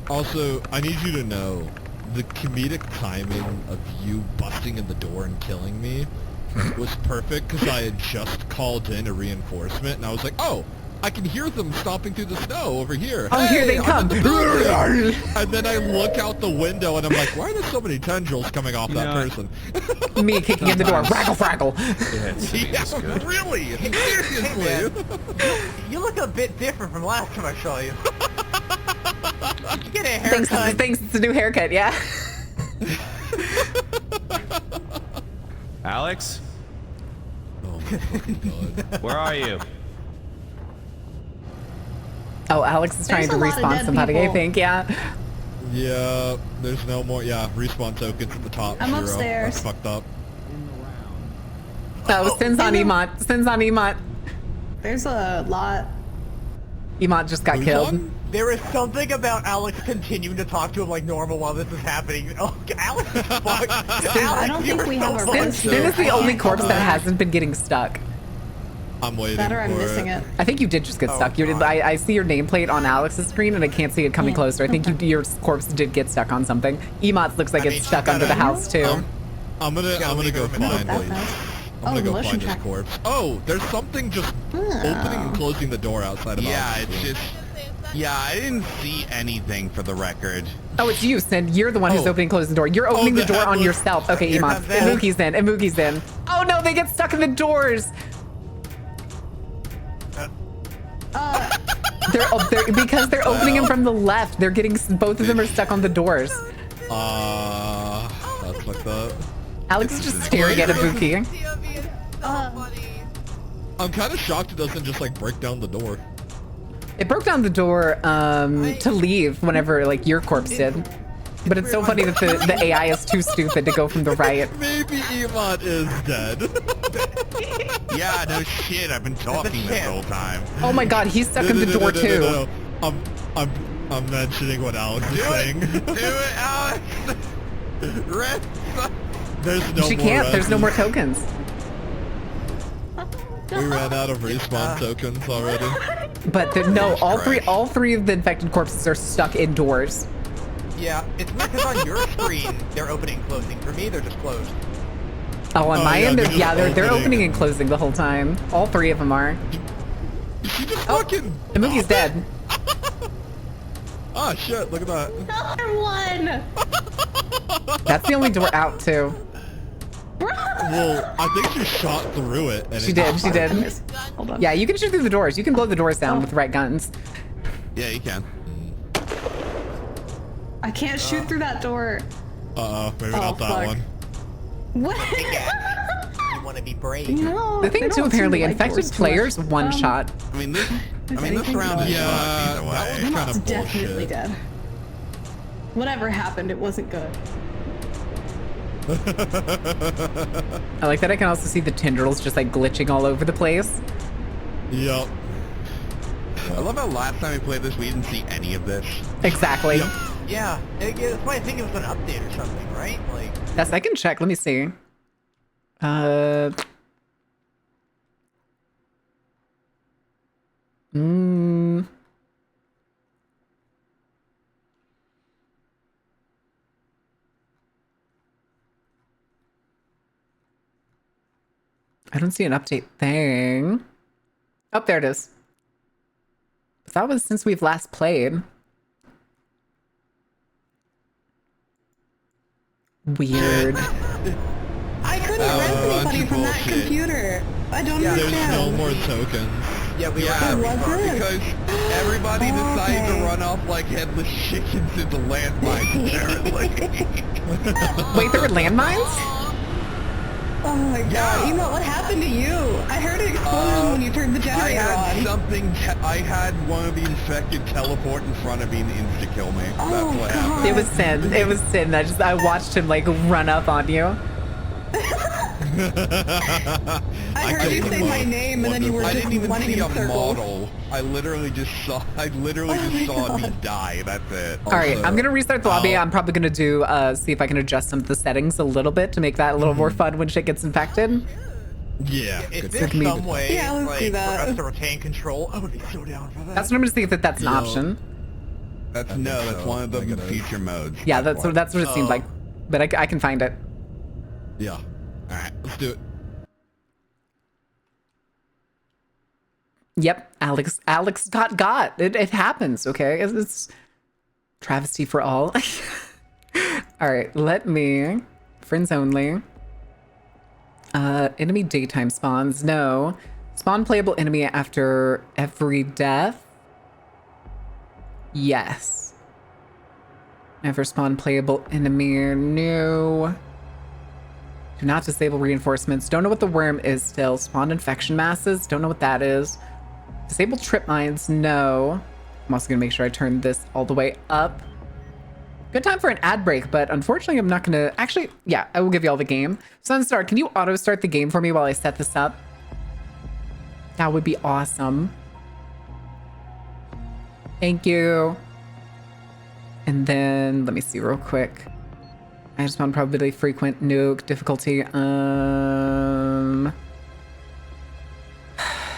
Also, I need you to know, the comedic timing of you busting in the door and killing me was perfect because I had just called in a reinforcement and I was like, oh, I can hear them stomping through the snow over here. Oh, here they I'm come. in the building." And then I look out the window and I'm like, why are there so many tendrils coming off that person? Me kicking in the door. Raggle, fraggle. Yeah, really? Seriously? You look a bit different from last time I saw you. Did you get a haircut? Thanks, it's a new haircut, yeah. Alex, Oh my fucking god. where are you? Oh, Alex is trying There's to a lot of respawn dead somebody, I people. think, yeah. Yeah, there's no more. Yeah, respawn tokens at the top. I'm 0. upstairs. That's fucked up. Oh, Sin's on Emot. Sin's on Emot. There's a lot. Emot just got Who's killed. on? There is something about Alex continuing to talk to him like normal while this is happening. Oh, Alex is fucked. I don't think we have a Sin roast. is the only corpse that hasn't been getting stuck. I'm waiting That or I'm for missing it. I think you did just get Oh, stuck. God. I see your nameplate on Alex's screen and I can't see it coming Yeah, closer. I think okay. your corpse did get stuck on something. Emot's looks like I mean, it's stuck she's under the gotta- house too. I'm gonna leave go her in the find That these. fast. I'm gonna Oh, go motion find his track. corpse. Oh, there's something just opening and closing the door outside of Yeah, Alex's it's room. just. Yeah, I didn't see anything for the record. Oh, it's you, Sin. You're the one who's Oh. opening and closing the door. You're opening the the door on headless- yourself. Okay, Here Emot. comes Ed. Imukie's in. Imukie's in. Oh no, they get stuck in the doors. Because they're opening them from the left. They're getting both of them are stuck on the doors. That's fucked up. Alex is just staring at Ibuki. I'm kind of shocked it doesn't just like break down the door. It broke down the door to leave whenever like your corpse did. But it's so funny that the AI is too stupid to go from the right. Maybe Emot is dead. Yeah, no shit. I've been talking this whole time. Oh my god, he's stuck in the door too. No. I'm mentioning what Alex is saying. Do it, Alex. Rest. There's no She more can't. There's no more resin. tokens. We ran out of respawn tokens already. But no, all three of the infected corpses are stuck indoors. Yeah, it's weird because on your screen they're opening and closing. For me, they're just closed. Oh, on my yeah, end, they're they're just opening and closing the whole time. All three of them are. She just fucking. Imukie's dead. Ah, shit! Look at that. Another one. That's the only door out too. Well, I think she shot through it. And She did. She did. Hold on. Yeah, you can shoot through the doors. You can blow the doors down with the right guns. Yeah, you can. I can't shoot through that door. Maybe Oh, not that fuck. one. What? You want to be brave. No. The thing they too, don't seem apparently, to like infected doors too players much. one shot. I mean, this anything, round is Yeah, fucked either that way. was kind It's of definitely bullshit. dead. Whatever happened, it wasn't good. I like that I can also see the tendrils just like glitching all over the place. Yup. I love how last time we played this, we didn't see any of this. Exactly. Yeah, that's why I think it was an update or something, right? Like. Yes, I can check. Let me see. I don't see an update thing. Oh, there it is. But that was since we've last played. Weird. I couldn't rent anybody from that bullshit. computer. I don't There's understand. no more tokens. Yeah, There wasn't? because everybody decided to run off like headless chickens into landmines, apparently. Wait, there were landmines? Oh my god, Emo, what happened to you? I heard an explosion when you turned the I generator had on. something. I had one of the infected teleport in front of me and insta-kill me. Oh, That's what God. happened. It was Sin. It was Sin. I watched him like run up on you. I heard you say my name and then you were I just didn't even running see in a circles. model. I literally just saw. I literally Oh just my saw me God. die. That's it. All right, I'm gonna restart the lobby. I'm probably gonna do see if I can adjust some of the settings a little bit to make that a little more fun when shit gets infected. Yeah. If Good there's for me. some way, Yeah, let's like, do that. for us to retain control, I would be so down for that. That's what I'm gonna see if that's an Yo. option. That's I think that's so. one of the I gotta- future modes. Yeah, that's what it seemed like. But I can find it. Yeah. All right, let's do it. Yep, Alex got. It happens, okay? It's travesty for all. All right, let me friends only. Enemy daytime spawns. No. Spawn playable enemy after every death. Yes. Never spawn playable enemy. No. Do not disable reinforcements. Don't know what the worm is still. Spawn infection masses. Don't know what that is. Disable trip mines. No. I'm also going to make sure I turn this all the way up. Good time for an ad break, but unfortunately I'm not going to... Actually, yeah, I will give you all the game. Sunstar, can you auto start the game for me while I set this up? That would be awesome. Thank you. And then, let me see real quick. I just found probability frequent nuke difficulty.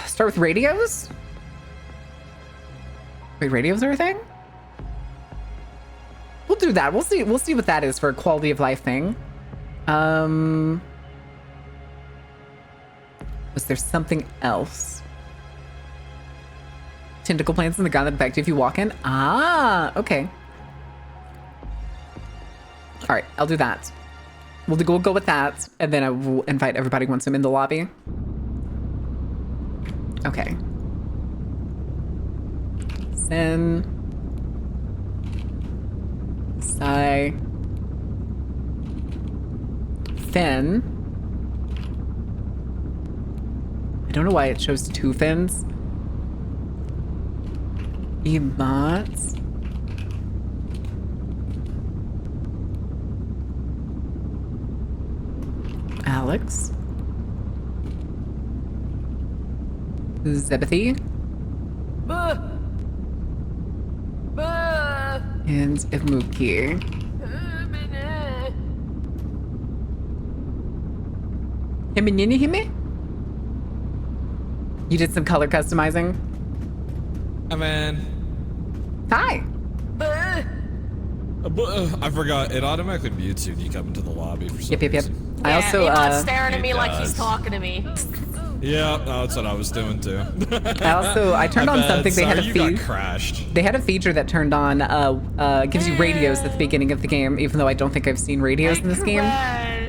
Start with radios? Wait, radios are a thing? We'll do that. We'll see what that is for a quality of life thing. Was there something else? Tentacle plants in the ground that affect you if you walk in? Ah, okay. All right, I'll do that. We'll go with that, and then I will invite everybody once I'm in the lobby. Okay. Sin. Sai. Fin. I don't know why it shows 2 fins. Emots. Alex. Zebethy. And Imuki. Hime? You did some color customizing? Hi, man. Hi. I forgot. It automatically mutes you when you come into the lobby for some Yep. reason. I also, Emon's staring at it me like he's does. talking to me. Yeah, that's what I was doing too. I turned on something. They had a you got feed. crashed. They had a feature that turned on, gives you radios at the beginning of the game, even though I don't think I've seen radios in this game.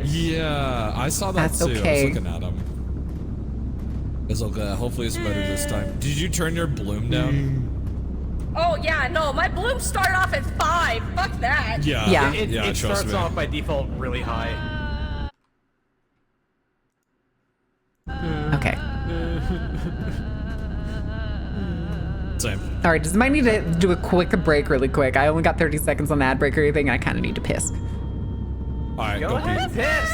Yeah, I saw that That's too. okay. I was looking at him. It's okay. Hopefully it's better this time. Did you turn your bloom down? Oh yeah, no, my bloom started off at 5. Fuck that. Yeah. It trust starts me. off by default really high. Okay. Same. All right, does might need to do a quick break really quick. I only got 30 seconds on the ad break or anything. I kind of need to piss. All right, Go ahead and piss.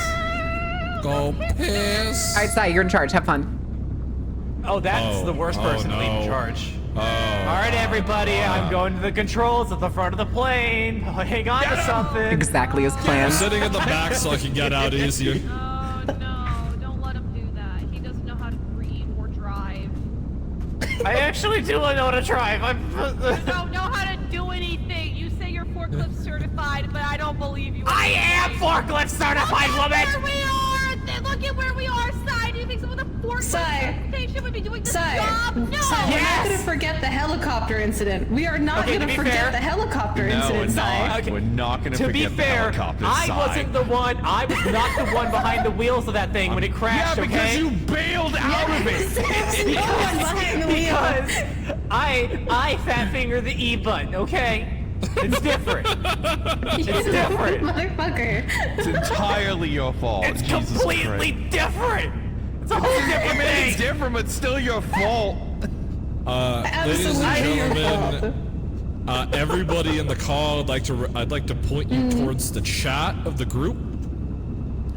Go piss. All right, Sai, you're in charge. Have fun. Oh, that's the worst person to lead in charge. All right, everybody, I'm going to the controls at the front of the plane. Hang on to something. Exactly as I'm planned. sitting in the back so I can get out easier. Don't let him do that. He doesn't know how to breathe or drive. I actually do know how to drive. You don't know how to do anything. You say you're forklift certified, but I don't believe you. I am forklift certified, woman. Where we are. Look at where we are, Sai. Do you think someone with a forklift certification would be doing this job? No. Sai, we're not gonna forget the helicopter incident. We are not gonna forget the helicopter incident, Sai. We're not gonna To be forget the fair, helicopter I side. wasn't the one. I was not the one behind the wheels of that thing when it crashed. Yeah, because okay? you bailed out of it. No one behind the wheel. Because I fat finger the E button. Okay, it's different. It's different. Motherfucker. It's entirely your fault. It's Jesus completely Christ. different. It's a whole different thing. It's different, but still your fault. Ladies and gentlemen, everybody in the call, I'd like to point you towards the chat of the group.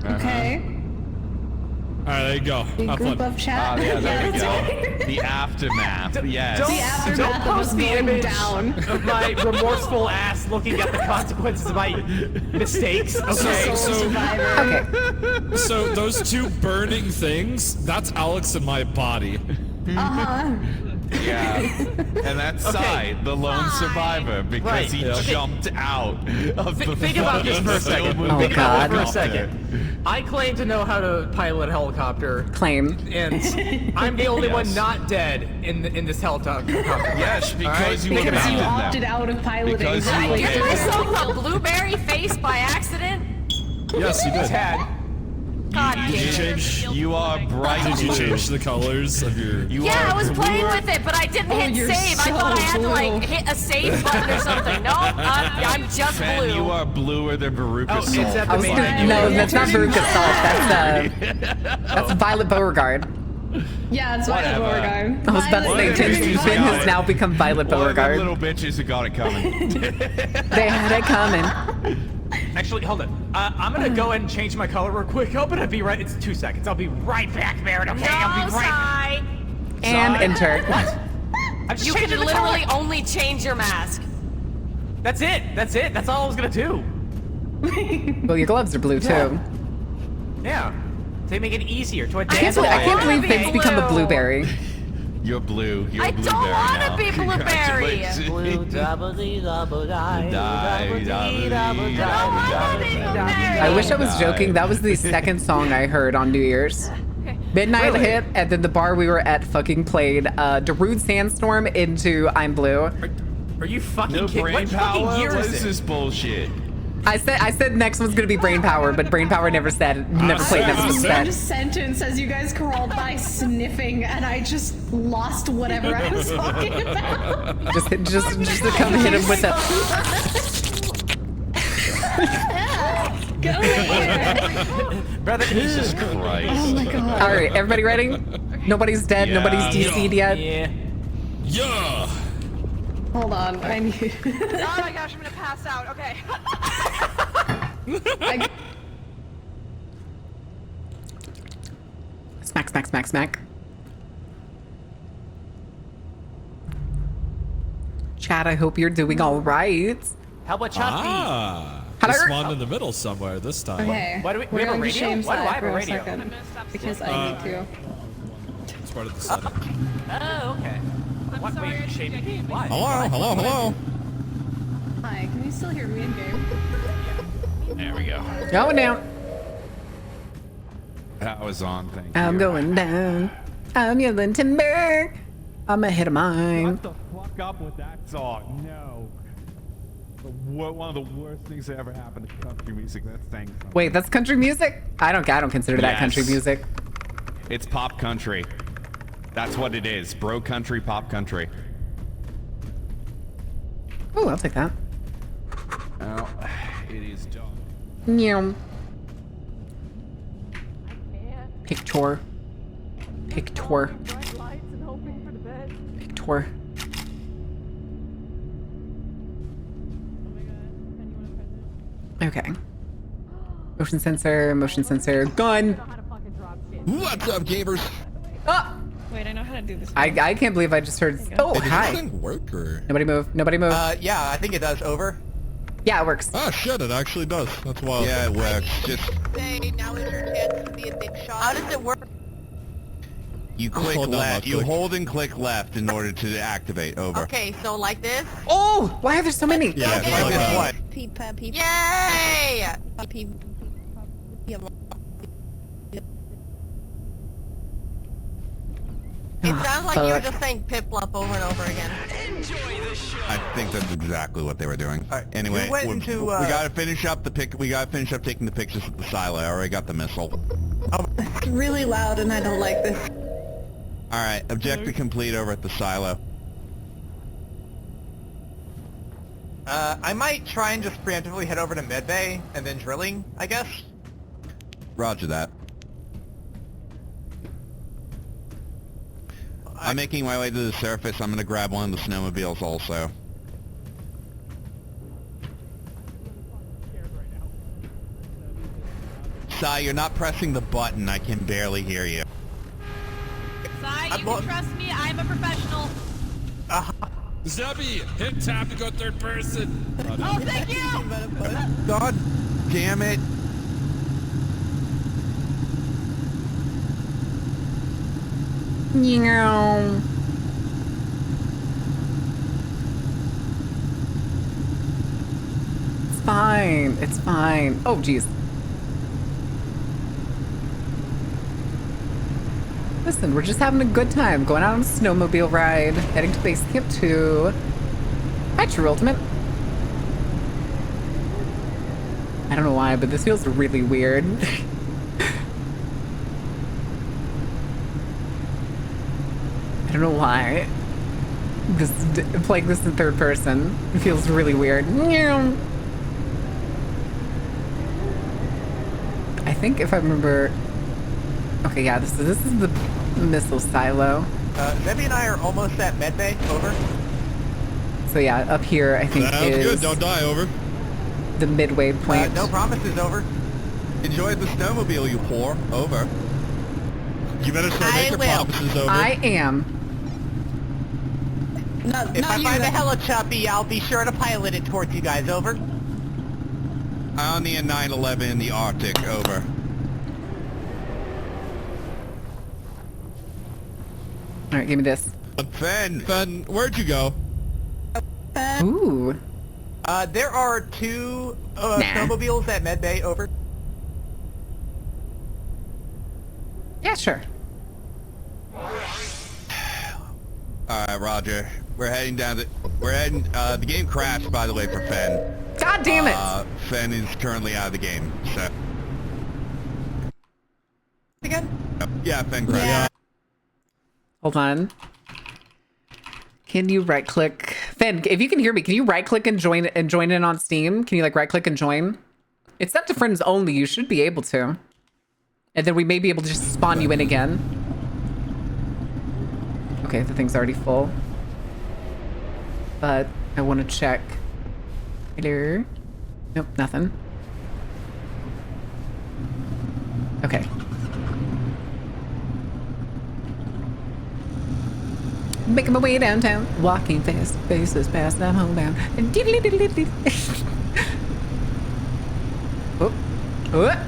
Okay. All right, there you go. The Have group fun. of chat. Yeah, there we go. The aftermath. Yes. The aftermath Don't of post us the going image down. of my remorseful ass looking at the consequences of my mistakes. Okay. So those two burning things, that's Alex in my body. Yeah. And that's Sai, the lone survivor, because he jumped out of the Think about this for a second. Oh, Think about God. it for a second. I claim to know how to pilot a helicopter. Claim. And I'm the only one not dead in this helicopter. Yes, because you Because you abandoned opted them. out of piloting. Because Did I you give abandoned them. myself a blueberry face by accident? Yes, you did. Tad. God Did you damn it. change? You are bright Did you blue. change the colors of your? Yeah, I was playing with it, but I didn't hit you're save. I so thought I had to blue. like hit a save button or something. No, I'm just Fen, blue. you are bluer than Veruca Oh, it's Salt. at I the was main gonna, menu. no, that's not Veruca Salt. That's Violet Beauregard. Yeah, it's Violet Whatever. Beauregard. I was about to say, Tim Finn has now become Violet One of them Beauregard. little bitches who got it coming. They had it coming. Actually, hold on. I'm gonna go ahead and change my color real quick. I'm gonna be right. It's 2 seconds. I'll be right back, Barrett. Okay, I'll be right. Sai. And Sai. enter. What? I'm just You can changing the literally color. only change your mask. That's it. That's it. That's all I was gonna do. Well, your gloves are blue too. Yeah. They make it easier to I adapt. can't believe be Finn's become a blue. blueberry. You're blue. You're I blueberry don't want now. to be blueberry. Congratulations. I wish I was joking. That was the second song I heard on New Year's. Midnight Really? hit, and then the bar we were at fucking played Darude Sandstorm into I'm Blue. Are you fucking No kidding? brain What power? fucking year What is is this? this bullshit? I said next one's gonna be Brain Power, but Brain Power never said, never played next The one said. sentence as you guys crawled by sniffing, and I just lost whatever I was talking about. Just to come hit him with a. Go away. Brother, Jesus Christ. Oh my god. All right, everybody ready? Nobody's dead. Yeah. Nobody's DC'd yet. Yeah. Yeah. Hold on, I need. Oh my gosh, I'm gonna pass out. Okay. Smack, smack, smack, smack. Chad, I hope you're doing all right. How about Chunky? Ah. Hello? I spawned in the middle somewhere this time. Okay. Why do we we're have a going to radio? shame Why do I side have for a a radio? second, because I need to. It's part of the setting. Oh, okay. What? sorry, I Wait, didn't shame get me? you. Why? Hello. Hi, can you still hear me in game? There we go. Going down. That was on. Thank you. I'm going down. I'm yelling timber. I'm ahead of mine. Shut the fuck up with that song. No. One of the worst things that ever happened to country music. That thing. Wait, that's country music? I don't consider that country Yes. music. It's pop country. That's what it is. Bro country, pop country. Oh, I'll take that. Well, it is done. Meow. Pictor. Pictor. Pictor. Okay. Motion sensor, gun. What's up, gamers? Oh! Wait, I know how to do this. I can't believe I just heard. Oh, Hey, does hi. this thing work or? Nobody move. Nobody move. Yeah, I think it does. Over. Yeah, it works. Oh shit, it actually does. That's wild. Yeah, it works. Just Say, now is your chance to be a big shot. How does it work? you click Hold down, left. I'll You click. hold and click left in order to activate. Over. Okay, so like this? Oh, why are there so many? Yeah, Okay. like this what? Yay! It sounds like you were just saying Piplup over and over again. I think that's exactly what they were doing. Anyway, we went we into, gotta finish up the pic. We gotta finish up taking the pictures at the silo. I already got the missile. It's really loud and I don't like this. All right, objective complete over at the silo. I might try and just preemptively head over to medbay and then drilling, I guess. Roger that. I'm making my way to the surface. I'm gonna grab one of the snowmobiles also. Sai, you're not pressing the button. I can barely hear you. Sai, you can trust me. I'm a professional. Zebby, hit tab to go third person. Oh, thank you! God damn it. Meow. It's fine. It's fine. Oh, jeez. Listen, we're just having a good time. Going out on a snowmobile ride. Heading to base camp 2. Hi, True Ultimate. I don't know why, but this feels really weird. I don't know why. Just playing this in third person. It feels really weird. Meow. I think if I remember... Okay, yeah, this is the missile silo. Zebby and I are almost at medbay. Over. So yeah, up here I think Sounds is good. Don't die. Over. the midway point. No promises. Over. Enjoy the snowmobile, you whore. Over. You better start I making will. promises. Over. I am. If I find a helichuppy, I'll be sure to pilot it towards you guys. Over. On the 911 in the Arctic. Over. All right, give me this. Fen. Fen, where'd you go? Ooh. There are two snowmobiles at medbay. Over. Yeah, sure. Alright, Roger. We're heading down to... the game crashed, by the way, for Fen. God damn it! Fen is currently out of the game, so... Again? Yeah, Fen crashed. Yeah. Hold on. Can you right click? Fen, if you can hear me, can you right click and join in on Steam? Can you like right click and join? It's set to friends only. You should be able to. And then we may be able to just spawn you in again. Okay, the thing's already full. But I want to check. Hello? Nope, nothing. Okay. Making my way downtown, walking fast, faces past, I'm homebound. And diddly diddly diddly. Oh, oh.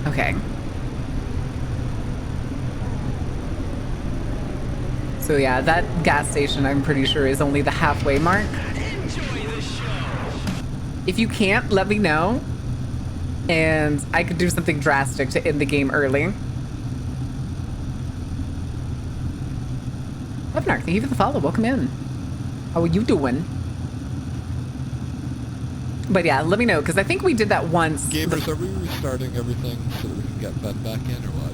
Okay. So yeah, that gas station, I'm pretty sure, is only the halfway mark. If you can't, let me know, and I could do something drastic to end the game early. Webnark, thank you for the follow. Welcome in. How are you doing? But yeah, let me know, because I think we did that once. Gamers, are we restarting everything so that we can get Ben back in, or what?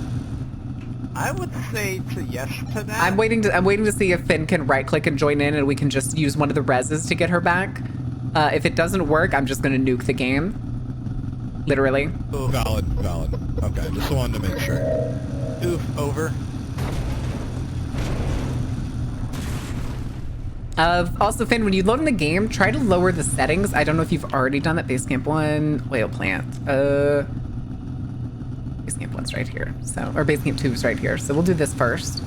I would say yes to that. I'm waiting to see if Finn can right-click and join in, and we can just use one of the reses to get her back. If it doesn't work, I'm just gonna nuke the game. Literally. Oh, valid. Okay, just wanted to make sure. Oof, over. Also, Finn, when you load in the game, try to lower the settings. I don't know if you've already done that. Base Camp 1, oil plant. Base Camp 1's right here. So, or Base Camp 2 is right here. So we'll do this first.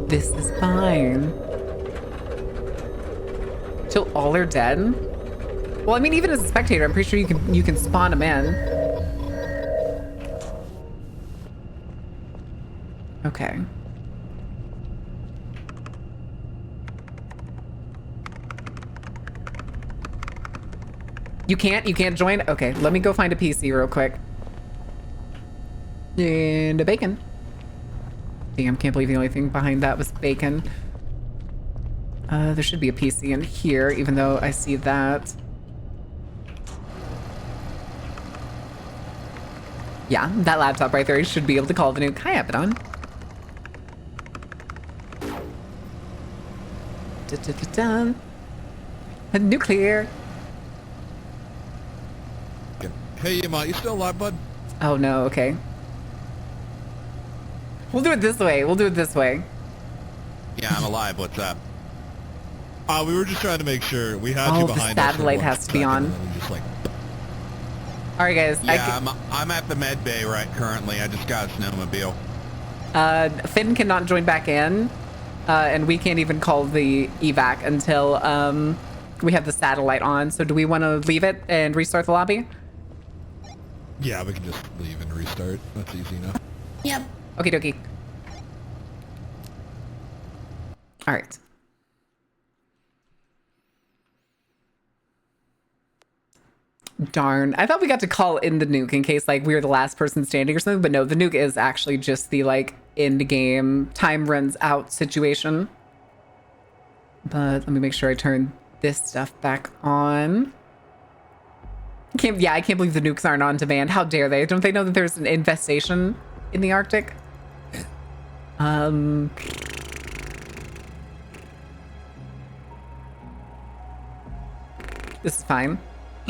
This is fine. Till all are dead? Well, I mean, even as a spectator, I'm pretty sure you can spawn them in. Okay. You can't join? Okay, let me go find a PC real quick. And a bacon. Damn, can't believe the only thing behind that was bacon. There should be a PC in here, even though I see that. Yeah, that laptop right there should be able to call the nuke. Hi, Abaddon. Dun. Nuclear. Hey, Yama, you still alive, bud? Oh no, okay. We'll do it this way. Yeah, I'm alive. What's up? We were just trying to make sure. We had you behind the us. satellite has to be on. Just like... Alright, guys. Yeah, I'm at the med bay right currently. I just got a snowmobile. Finn cannot join back in, and we can't even call the evac until we have the satellite on. So do we want to leave it and restart the lobby? Yeah, we can just leave and restart. That's easy enough. Yep. Okie dokie. All right. Darn. I thought we got to call in the nuke in case like we were the last person standing or something, but no, the nuke is actually just the like end game time runs out situation. But let me make sure I turn this stuff back on. I can't believe the nukes aren't on demand. How dare they? Don't they know that there's an infestation in the Arctic? This is fine.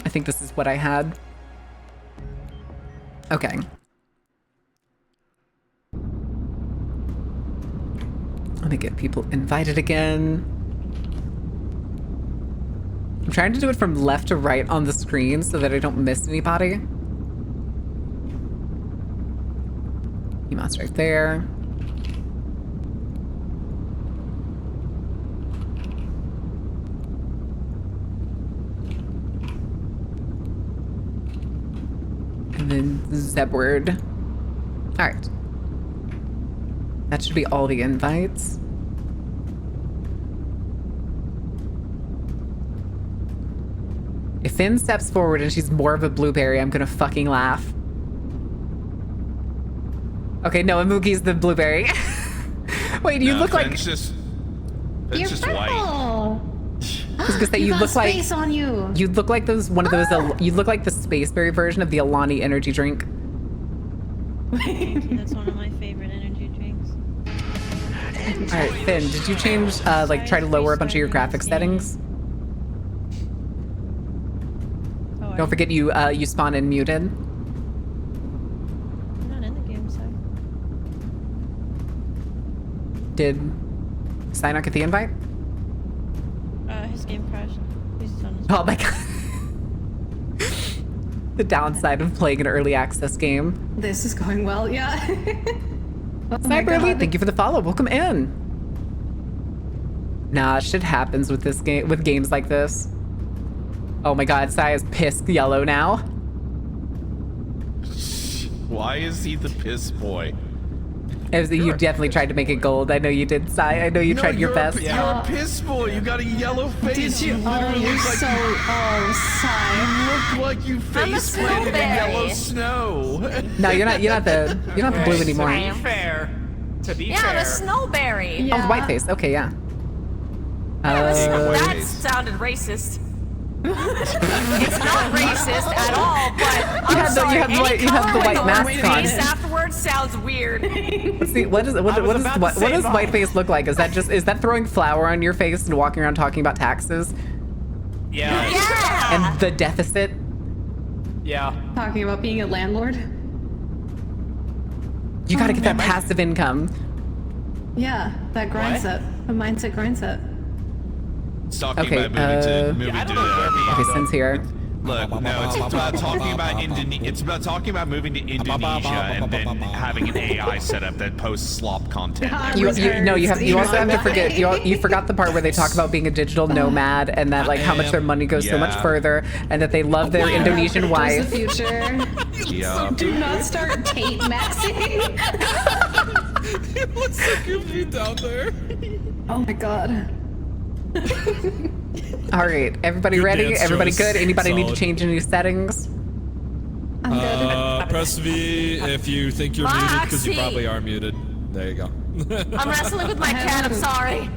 I think this is what I had. Okay. Let me get people invited again. I'm trying to do it from left to right on the screen so that I don't miss anybody. Emo's right there. And then Zebward. All right. That should be all the invites. If Finn steps forward and she's more of a blueberry, I'm gonna fucking laugh. Okay, no, Amuki's the blueberry. Wait, you look like... It's just You're purple. white. I was gonna say you look like space on you. You look like those you look like the spaceberry version of the Alani energy drink. That's one of my favorite energy drinks. All right, Finn, did you change like try to lower a bunch of your graphics settings? Don't forget you you spawn in muted. I'm not in the game, so. Did Steinach get the invite? His game crashed. He's on his Oh my god. The downside of playing an early access game. This is going well, yeah. Oh my Sniper Elite, God. thank you for the follow. Welcome in. Nah, shit happens with this game, with games like this. Oh my god, Sai is pissed yellow now. Why is he the piss boy? You definitely tried to make it gold. I know you did, Sai. I know you tried your best. You're a piss boy. You got a yellow face. Did you? literally You're look like so. Oh, Sigh. you look like you face planted in yellow snow. No, you're not the blue anymore. To be fair. To be Yeah, fair. the snowberry. Oh, the white face. Okay, yeah. That sounded racist. It's not racist at all, but I'm sorry. You have the white mask on. Face afterwards sounds weird. Let's see, what does white face look like? Is that throwing flour on your face and walking around talking about taxes Yeah. and the deficit? Yeah. Talking about being a landlord. You got to get that passive income. Yeah, that grind set. A mindset grind set. It's talking Okay, about moving to Okay, Sin's here. Look, no, it's about talking about It's about talking about moving to Indonesia and then having an AI setup that posts slop content. You also have to forget. You forgot the part where they talk about being a digital nomad and that like how much their money goes so much further and that they love their Indonesian wife. The future. Yeah. Do not start Tate maxing. It looks so goofy down there. Oh my god. All right, everybody ready? dance, Everybody Joyce. good? Anybody need to Solid. change any settings? I'm good. Press V if you think you're muted because you probably are muted. There you go. I'm wrestling with my cat. I'm sorry.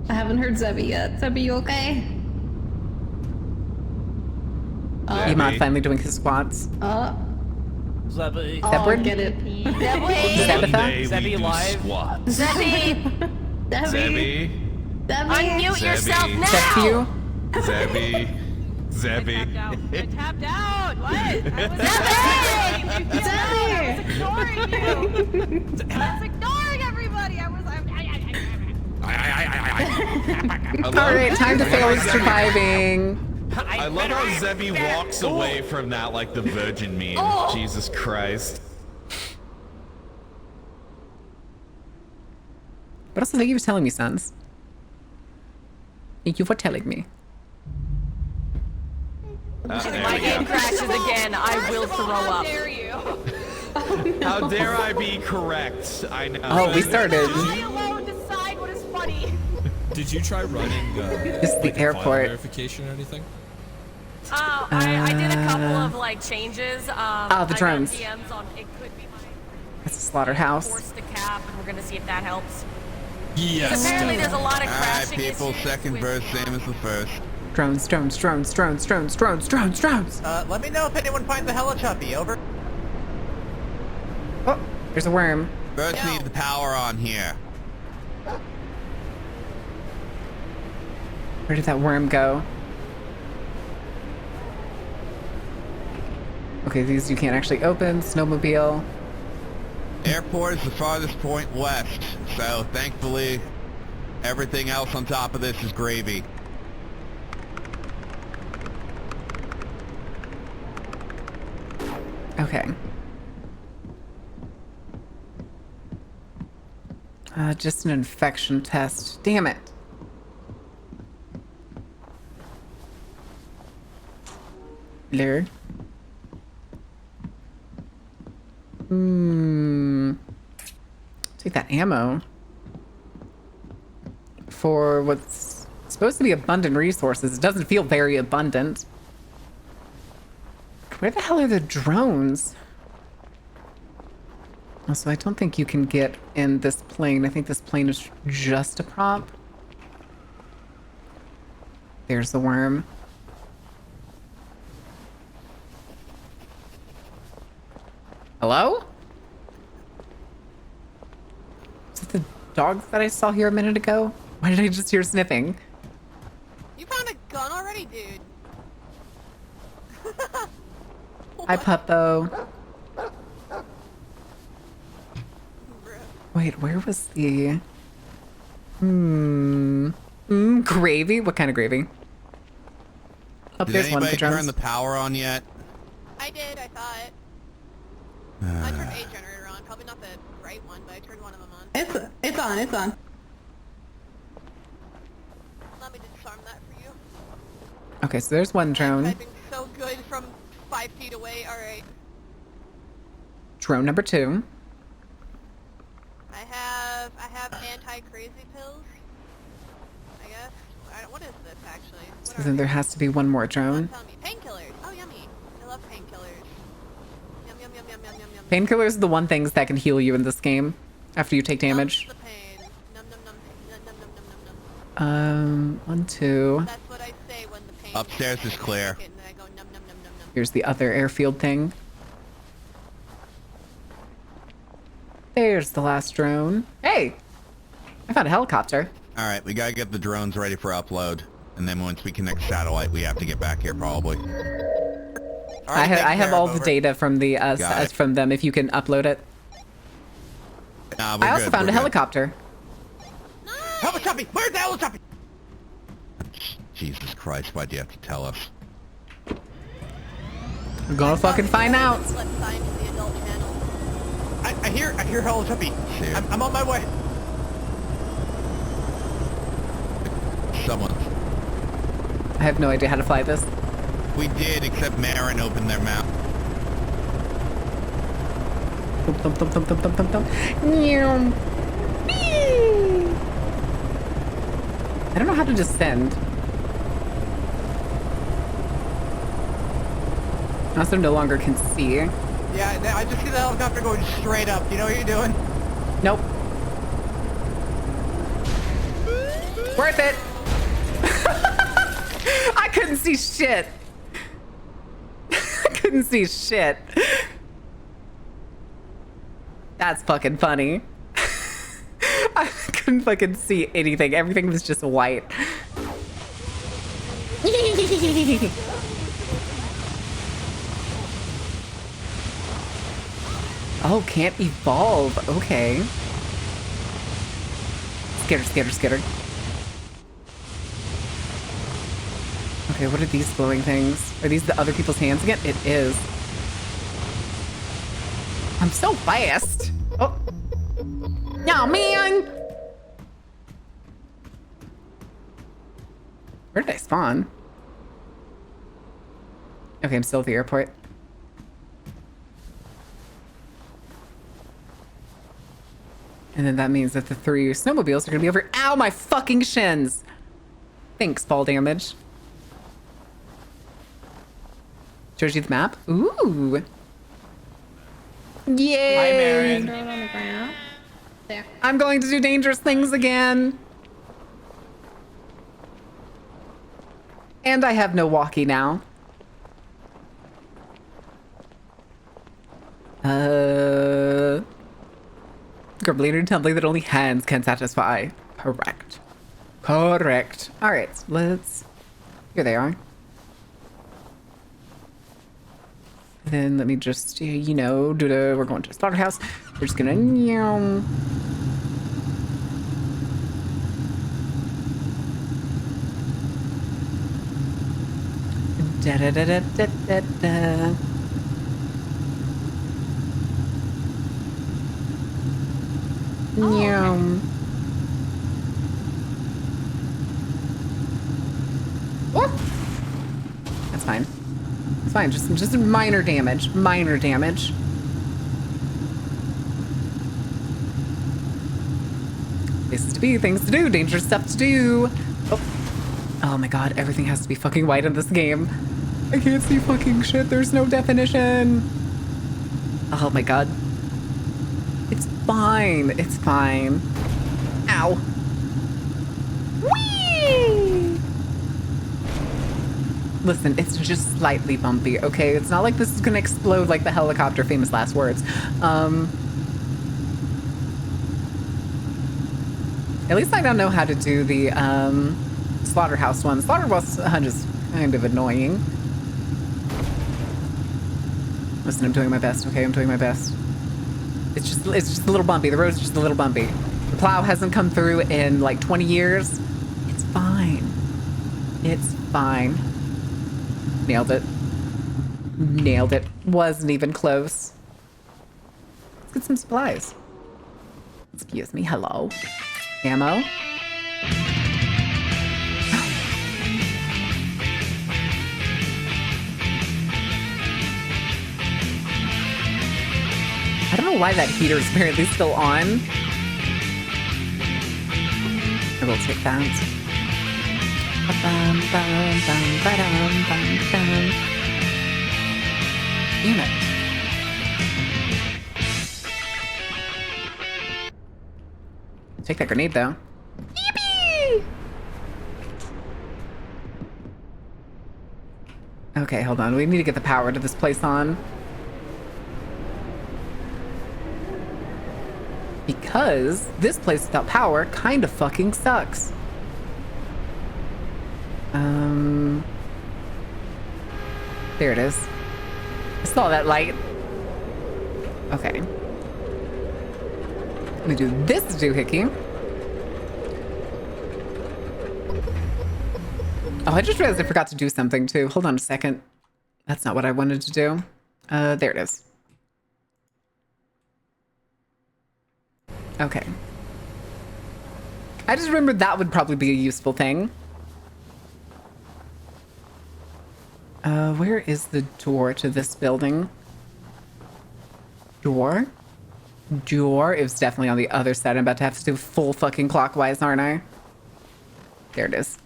I haven't heard Zebby yet. Zebby, you okay? Iman finally doing his squats. Zebby. Zebward? Get it. Zebitha? Zebby live. Squats. Zebby, Zebby. unmute yourself now. Zebby? Zebby. Zebby. I tapped out. What? I was ignoring you. I was ignoring everybody. All right, time to fail at surviving. I love how Zebby walks away from that like the virgin meme. Jesus Christ. But also, thank you for telling me, Sons. Thank you for telling me. There My we game go. crashes again. I will throw up. How dare I be correct? I know. Oh, we started. I alone decide what is funny. Did you try running This is the like a file airport. verification or anything? I did a couple of like changes. the I got drones. DMs on it could be my That's a slaughterhouse. force to cap, and we're gonna see if that helps. Yes. Apparently, there's a lot of Alright, crashing people, issues second with verse, the, same as the first. Drones. Let me know if anyone finds the helichuppy, over. Oh, there's a worm. First need the power on here. Where did that worm go? Okay, these you can't actually open. Snowmobile. Airport is the farthest point west, so thankfully everything else on top of this is gravy. Okay. Just an infection test. Damn it. Lure. Take that ammo. For what's supposed to be abundant resources. It doesn't feel very abundant. Where the hell are the drones? Also, I don't think you can get in this plane. I think this plane is just a prop. There's the worm. Hello? Is it the dogs that I saw here a minute ago? Why did I just hear sniffing? You found a gun already, dude. Hi, Puppo. Wait, where was the... gravy? What kind of gravy? Oh, Did there's one of anybody the drums. turn the power on yet? I did, I thought. I turned a generator on. Probably not the right one, but I turned one of them on. It's on. Let me disarm that for you. Okay, so there's one drone. Typing so good from 5 feet away. Alright. drone number 2. I have anti-crazy pills. I guess. What is this actually? So then there has to be one more drone. Tell me. Painkillers. Oh, yummy. I love painkillers. Yum yum yum yum yum yum yum. Painkillers are the one things that can heal you in this game after you take damage. The pain. Num num num num num num num num. 1, 2. That's what I say when the pain. Upstairs is clear. And then I go num num num num num. Here's the other airfield thing. There's the last drone. Hey! I found a helicopter. Alright, we gotta get the drones ready for upload. And then once we connect satellite, we have to get back here probably. I have all the data from the from them if you can upload it. Nah, I also found a helicopter. Helicopter! Where's the helicopter? Jesus Christ, why'd you have to tell us? We're gonna fucking find out. I hear helicopter. I'm on my way. Someone. I have no idea how to fly this. We did, except Marin opened their mouth. Thump, thump, thump, thump, thump, thump, thump. Meow. Whee! I don't know how to descend. I also no longer can see. Yeah, I just see the helicopter going straight up. You know what you're doing? Nope. Worth it. I couldn't see shit. I couldn't see shit. That's fucking funny. I couldn't fucking see anything. Everything was just white. Oh, can't evolve. Okay. Skitter, skitter, skitter. Okay, what are these glowing things? Are these the other people's hands again? It is. I'm so fast. Oh. No, man. Where did I spawn? Okay, I'm still at the airport. And then that means that the 3 snowmobiles are gonna be over. Ow, my fucking shins. Thanks, fall damage. Shows you the map. Ooh. Yay. Hi, Marin. Throw it on the ground. There. I'm going to do dangerous things again. And I have no walkie now. Grumbling and tumbling that only hands can satisfy. Correct. Correct. All right, let's... Here they are. And then let me just, you know, we're going to the slaughterhouse. We're just gonna... Da-da-da-da-da-da-da. Oh, that's fine. It's fine. Just minor damage. Minor damage. Places to be, things to do, dangerous stuff to do. Oh my god, everything has to be fucking white in this game. I can't see fucking shit. There's no definition. Oh my god. It's fine. It's fine. Ow. Whee! Listen, it's just slightly bumpy, okay? It's not like this is gonna explode like the helicopter, famous last words. At least I don't know how to do the slaughterhouse one. Slaughterhouse hunt is kind of annoying. Listen, I'm doing my best, okay? I'm doing my best. It's just a little bumpy. The road's just a little bumpy. The plow hasn't come through in like 20 years. It's fine. It's fine. Nailed it. Nailed it. Wasn't even close. Let's get some supplies. Excuse me. Hello. Ammo. don't know why that heater is apparently still on. I will take that. Damn it. Take that grenade though. Yippee! Okay, hold on. We need to get the power to this place on. Because this place without power kind of fucking sucks. There it is. I saw that light. Okay. Let me do this doohickey. Oh, I just realized I forgot to do something too. Hold on a second. That's not what I wanted to do. There it is. Okay. I just remembered that would probably be a useful thing. Where is the door to this building? Door? Door is definitely on the other side. I'm about to have to do full fucking clockwise, aren't I? There it is.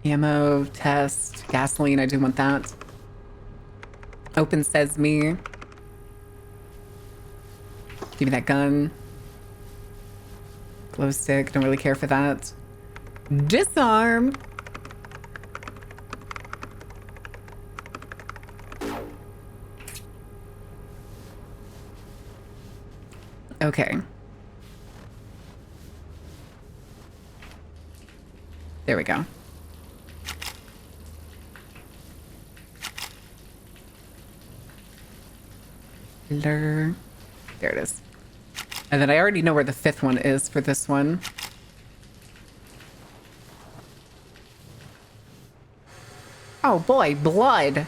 Ammo, test, gasoline, I do want that. Open sesame. Give me that gun. Glow stick, don't really care for that. Disarm. Okay. There we go. There it is. And then I already know where the 5th one is for this one. Oh boy, blood.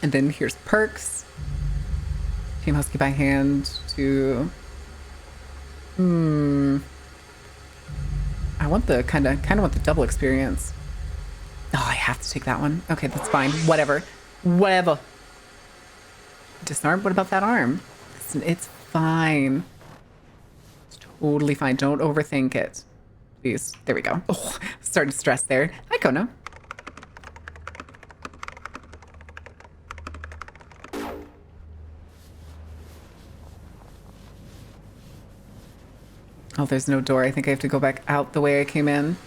And then here's perks. Team Husky by hand to... I want the kind of want the double experience. Oh, I have to take that one. Okay, that's fine. Whatever. Whatever. Disarm? What about that arm? It's fine. It's totally fine. Don't overthink it. Please. There we go. Oh, started to stress there. Hi, Kono. Oh, there's no door. I think I have to go back out the way I came in.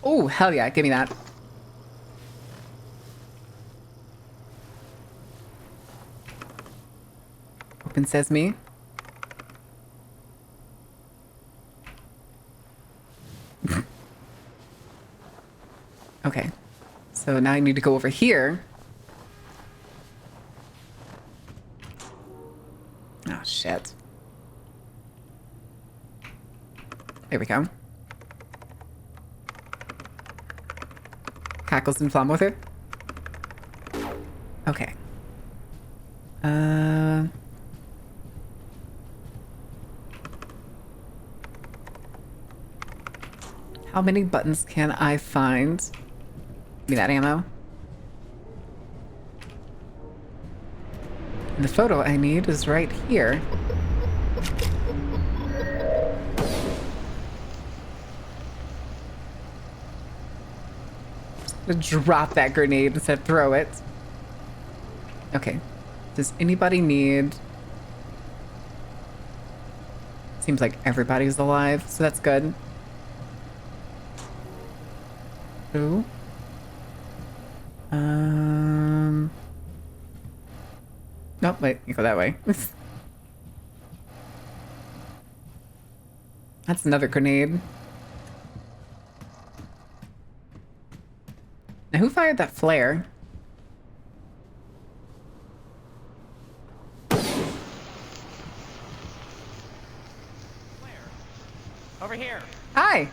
Oh, hell yeah. Give me that. Open sesame. Okay. So now I need to go over here. Oh, shit. There we go. Cackles and Flom with it? Okay. How many buttons can I find? Give me that ammo. And the photo I need is right here. Just gonna drop that grenade instead of throw it. Okay. Does anybody need... Seems like everybody's alive, so that's good. Ooh. Nope, wait, you go that way. That's another grenade. Now, who fired that flare? Over here. Hi.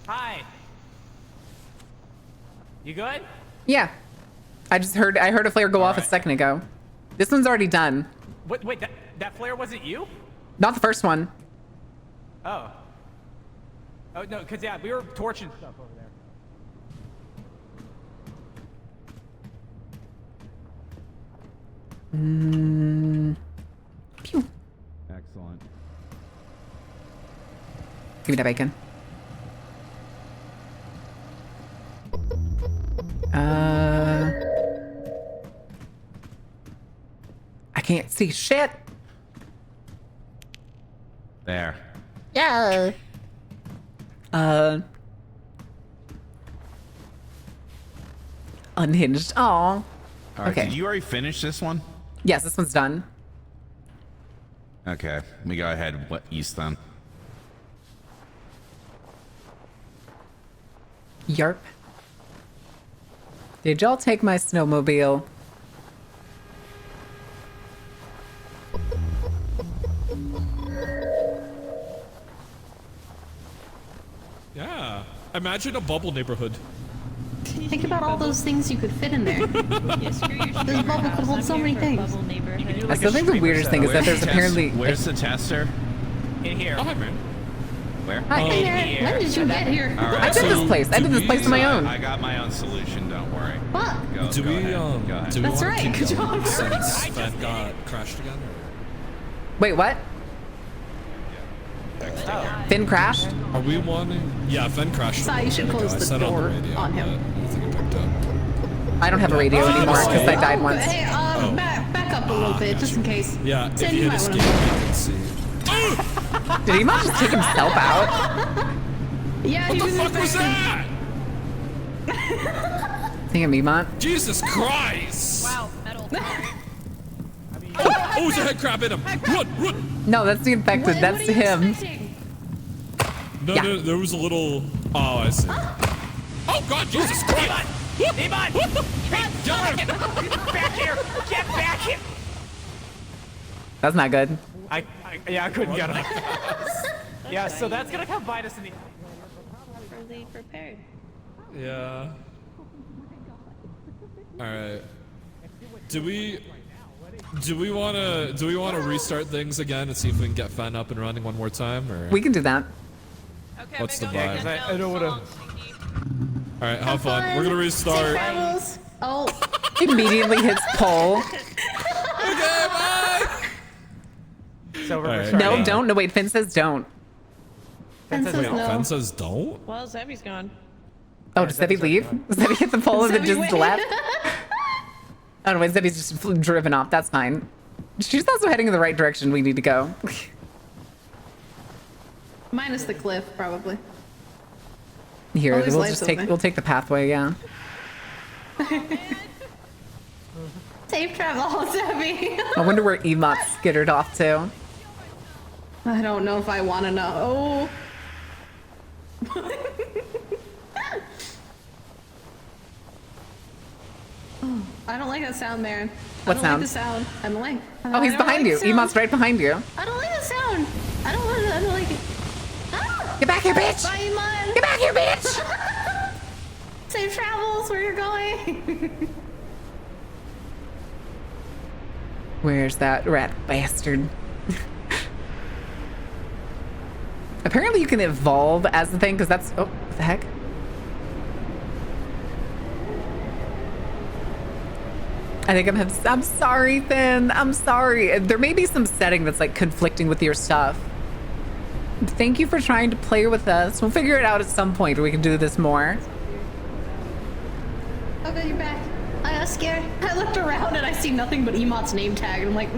Hi. You good? Yeah. I heard a flare go off a second ago. This one's already done. Wait, that flare wasn't you? Not the first one. Oh. Oh no, cause yeah, we were torching stuff over there. Pew. Excellent. Give me that bacon. I can't see shit. There. Yeah. Unhinged. Aw. All right, Okay. did you already finish this one? Yes, this one's done. Okay, we go ahead. What east then? Yarp. Did y'all take my snowmobile? Yeah. Imagine a bubble neighborhood. Think about all those things you could fit in there. This bubble could hold so many things. I still think the weirdest thing is that there's apparently. Where's the tester? In here. Oh, hi, man. Where? Hi. Hey there, when did you get here? All right, I did this place. I did this place on my own. I got my own solution. Don't worry. What? Do we Go ahead. do we That's wanna right, keep good going job. since that got crashed again? Wait, what? Finn crashed? Or are we wanting? Yeah, Fen crashed. Sai, you should close I the said door on the radio, on him. but I don't think it picked up. I don't have a radio anymore because I died once. Hey, back up a little bit, just in case. Yeah, if Sam, you you hit might escape, wanna- you can see. Did he not just take himself out? Yeah, What he the was fuck was that? Damn, Emont. Jesus Christ! Wow, metal. Oh, there's a head crab in him! Run, run! No, that's the infected. That's him. No, Yeah. no, there was a little. Oh, I see. Oh God, Jesus Christ! Iman! Hey, John! Get back here! Get back here! That's not good. Yeah, I couldn't get him. Yeah, so that's gonna come bite us in the. Properly prepared. Yeah. All right. Do we wanna restart things again and see if we can get Fen up and running one more time, or We can do that. Okay, what's the I'm gonna go vibe? get I don't wanna- down Sneaky. All right, have fun. We're gonna restart. Travels. Oh, Immediately hits pole. Okay, bye. So we're All right. restarting. No, don't. No, wait. Finn says don't. Fen says Wait, no. Fen says don't. Well, Zebby's gone. Oh, does Zebby leave? Does Zebby hit the pole and then Zebby just went. left? Oh, no, wait. Zebby's just driven off. That's fine. She's also heading in the right direction we need to go. Minus the cliff, probably. Here, Always we'll lights just take open. we'll take the pathway. Yeah. Safe travel, Debbie. I wonder where Emot skittered off to. I don't know if I want to know. Oh, I don't like that sound, Marin. What I don't sound? like the sound. I don't like. Oh, he's behind you. Emot's right behind you. I don't like the sound. I don't want to. I don't like it. Ah! Get back here, bitch! Bye, Iman. Get back here, bitch! Safe travels where you're going. Where's that rat bastard? Apparently you can evolve as the thing, because that's... Oh, what the heck? I think I'm sorry, Finn. I'm sorry. There may be some setting that's like conflicting with your stuff. Thank you for trying to play with us. We'll figure it out at some point where we can do this more. Okay, you're back. I got scared. I looked around and I see nothing but Emot's name tag, and I'm like,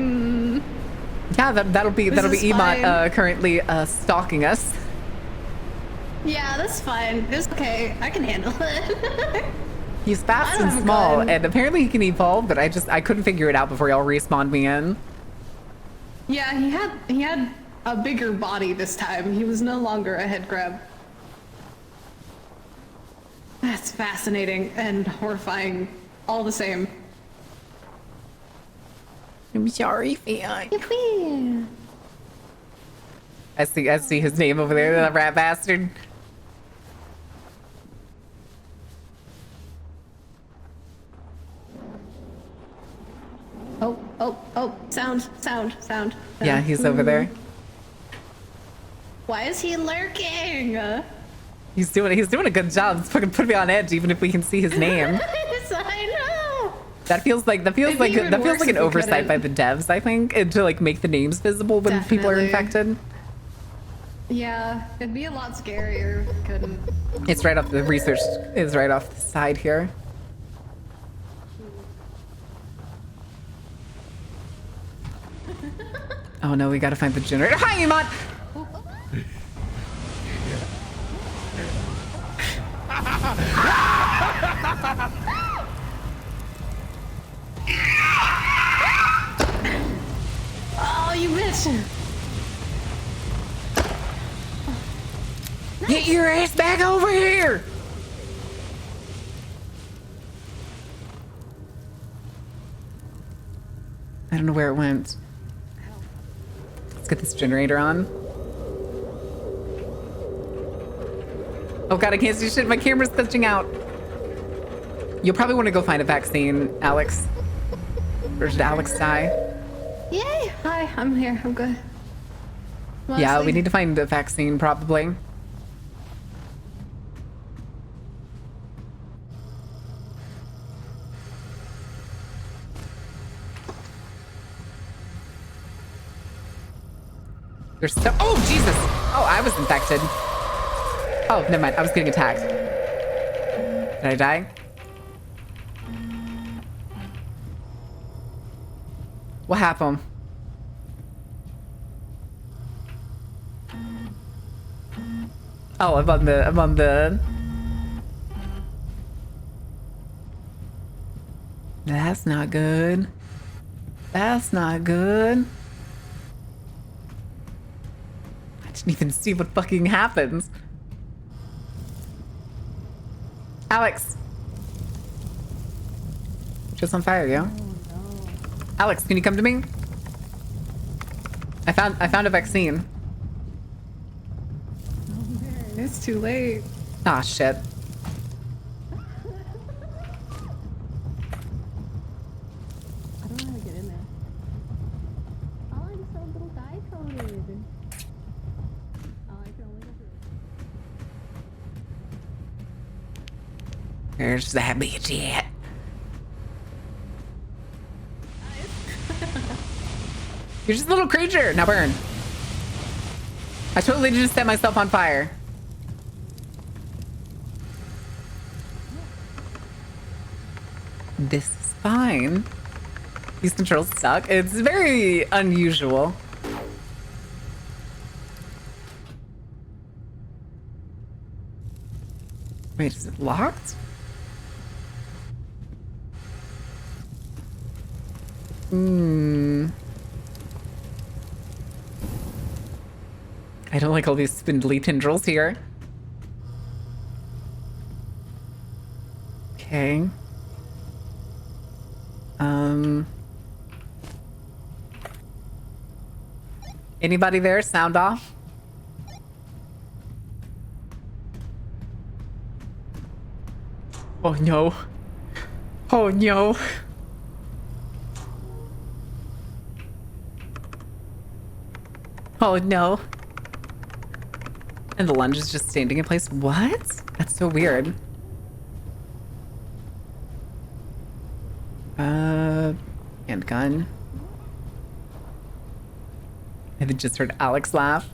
Yeah, that'll be This is Emot fine. currently stalking us. yeah, that's fine. It's okay. I can handle it. He's fast I don't and have a small, gun. and apparently he can evolve, but I couldn't figure it out before y'all respawned me in. Yeah, he had a bigger body this time. He was no longer a head grab. That's fascinating and horrifying all the same. I'm sorry, Finn. Yippee. I see his name over there, that rat bastard. Oh, sound. Yeah, he's over there. Why is he lurking? He's doing a good job. It's fucking put me on edge, even if we can see his name. I know. That feels like an oversight by the devs, I think, and to like make the names visible when people are infected. Yeah, it'd be a lot scarier if we couldn't. It's right off the research is right off the side here. Oh no, we gotta find the generator. Hi, Iman! Oh, you bitch! Get your ass back over here! I don't know where it went. Let's get this generator on. Oh god, I can't see shit. My camera's glitching out. You'll probably want to go find a vaccine, Alex. Or did Alex die? Yay! Hi, I'm here. I'm good. Yeah, we need to find a vaccine, probably. There's so— oh, Jesus! Oh, I was infected. Oh, never mind. I was getting attacked. Did I die? What happened? Oh, I'm on the... That's not good. That's not good. I didn't even see what fucking happens. Alex. Just on fire, yo. Alex, can you come to me? I found a vaccine. It's too late. Ah, shit. I don't know how to get in there. Oh, I'm so little guy coded. Oh, I can only do it. There's that bitch at. You're just a little creature. Now burn. I totally just set myself on fire. This is fine. These controls suck. It's very unusual. Wait, is it locked? I don't like all these spindly tendrils here. Okay. Anybody there? Sound off? Oh no. Oh no. Oh no. And the lunge is just standing in place. What? That's so weird. Handgun. I just heard Alex laugh.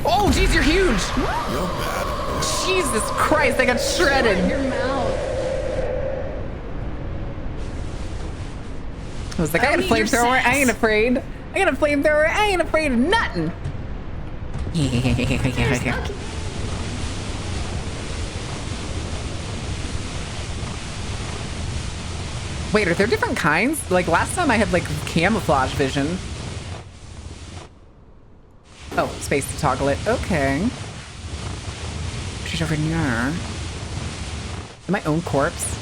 Oh, geez, you're huge! You're bad. Jesus Christ, I got shredded. Your mouth. I was like, I got a flamethrower. I ain't afraid. I got a flamethrower. I ain't afraid of nothing. Wait, are there different kinds? Like last time I had like camouflage vision. Oh, space to toggle it. Okay. She's over here. My own corpse.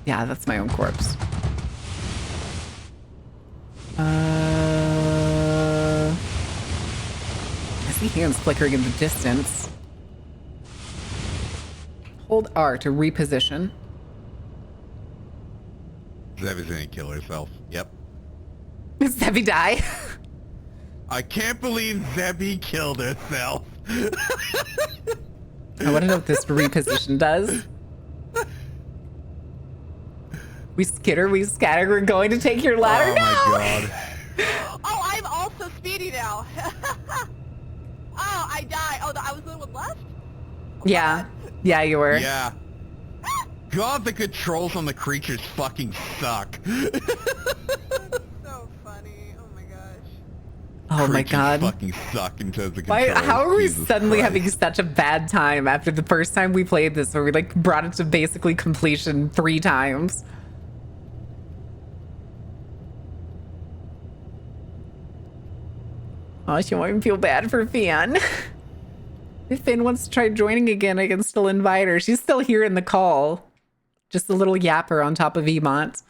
Yeah, that's my own corpse. I see hands flickering in the distance. Hold R to reposition. Zevy's gonna kill herself. Yep. Does Zevy die? I can't believe Zebby killed herself. I want to know what this reposition does. We skitter, we scatter, we're going to take your ladder. Oh no! my god. Oh, I'm also speedy now. Oh, I died. Oh, I was the only one left? Yeah. Yeah, you were. Yeah. God, the controls on the creatures fucking suck. So funny. Oh my gosh. Oh my Creatures god. fucking suck in terms of Why, controls. how are we Jesus suddenly Christ. having such a bad time after the first time we played this, where we like brought it to basically completion 3 times? Oh, she won't even feel bad for Finn. If Finn wants to try joining again, I can still invite her. She's still here in the call. Just a little yapper on top of Emont.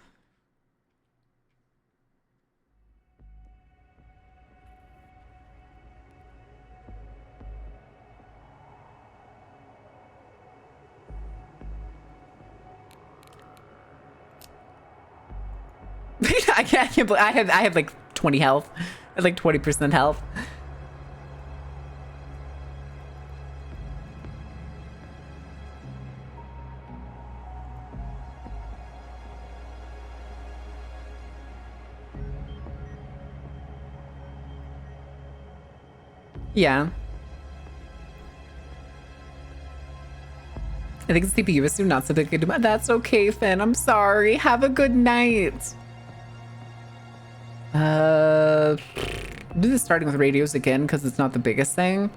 I can't believe I had like 20 health. I had like 20% health. Yeah. I think the CPU is soon not so good. That's okay, Finn. I'm sorry. Have a good night. Do this starting with radios again because it's not the biggest thing.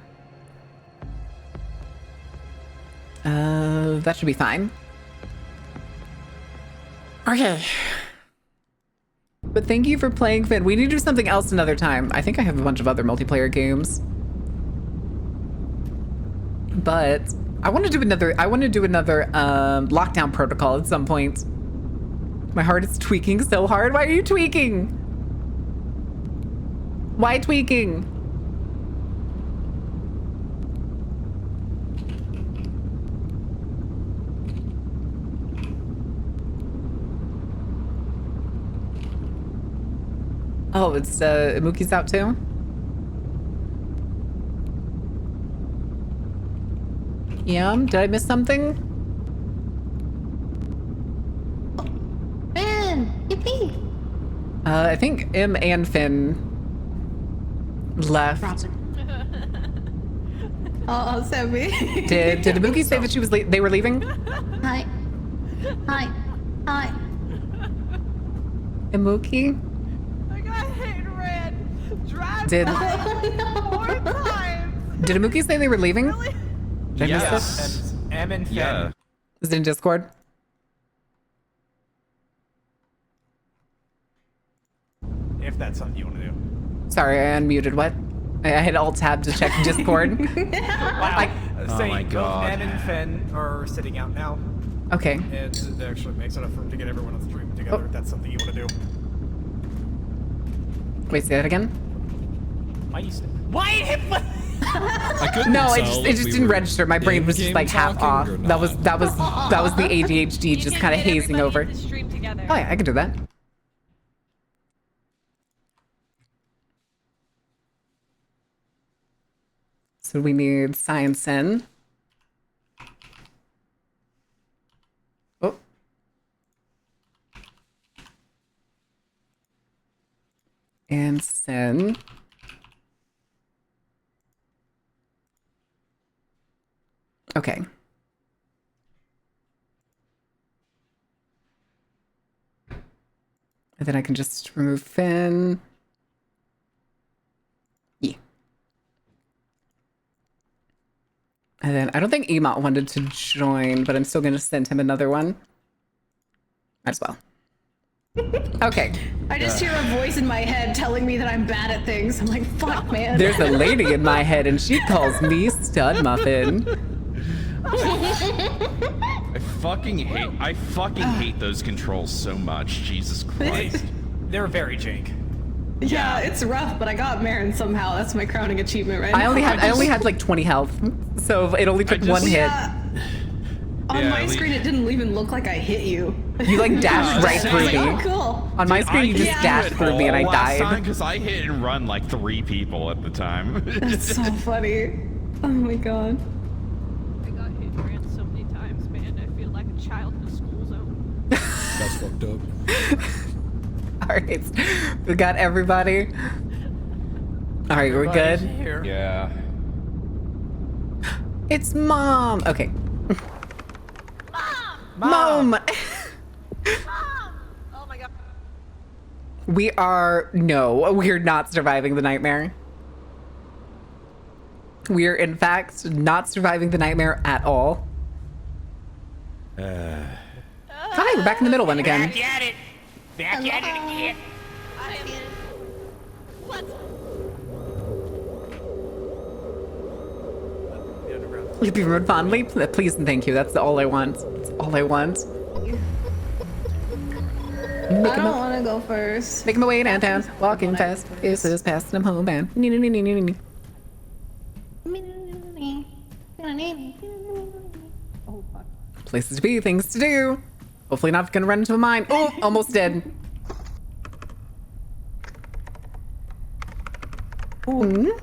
That should be fine. Okay. But thank you for playing, Finn. We need to do something else another time. I think I have a bunch of other multiplayer games. But I want to do another lockdown protocol at some point. My heart is tweaking so hard. Why are you tweaking? Why tweaking? Oh, it's Imuki's out too? Yeah, did I miss something? Finn! Yippee! I think M and Finn left. Oh, Sammy. Did Imuki say that she was they were leaving? Hi. Hi. Hi. Imuki? I got hit and ran. Drive Did Imuki say they were leaving? Really? Did I miss Yes. this? And M and Finn. Yeah. Is it in Discord? If that's something you want to do. Sorry, I unmuted. What? I had alt tab to check Discord. Wow. Saying my both God. M and Finn are sitting out now. Okay. And it actually makes enough room to get everyone on the stream together if that's something you want to do. Wait, say that again? Why hit I couldn't No, tell it if just we didn't were register. My brain was just in-game like half off. talking or That was not. the ADHD just kind of hazing over. The stream together. Oh yeah, I could do that. So we need science in. Oh. And sin. Okay. And then I can just remove Finn. Yeah. And then I don't think Emot wanted to join, but I'm still going to send him another one. Might as well. Okay. I just hear a voice in my head telling me that I'm bad at things. I'm like, fuck, man. There's a lady in my head and she calls me Stud Muffin. I fucking hate those controls so much. Jesus Christ. They're very jank. Yeah, it's rough, but I got Marin somehow. That's my crowning achievement right now. I only had like 20 health, so it only took one hit. On my screen, it didn't even look like I hit you. You like dashed right through me. Oh, cool. On my screen, you just dashed through me and I died. Because I hit and run like 3 people at the time. That's so funny. Oh my god. I got hit and ran so many times, man. I feel like a child in a school zone. That's fucked up. All right, we got everybody. All right, we're good. Here. Yeah. It's mom. Okay. Mom! Mom. Mom! Oh my god. We're not surviving the nightmare. We are, in fact, not surviving the nightmare at all. Hi, we're back in the middle one again. Back at it. Back at it again. I am. What? You'll be remembered fondly. Please and thank you. That's all I want. That's all I want. I don't want to go first. Making my way downtown, walking fast. This is past and I'm home bound. Oh, fuck. Places to be, things to do. Hopefully not gonna run into a mine. Oh, almost dead. Ooh.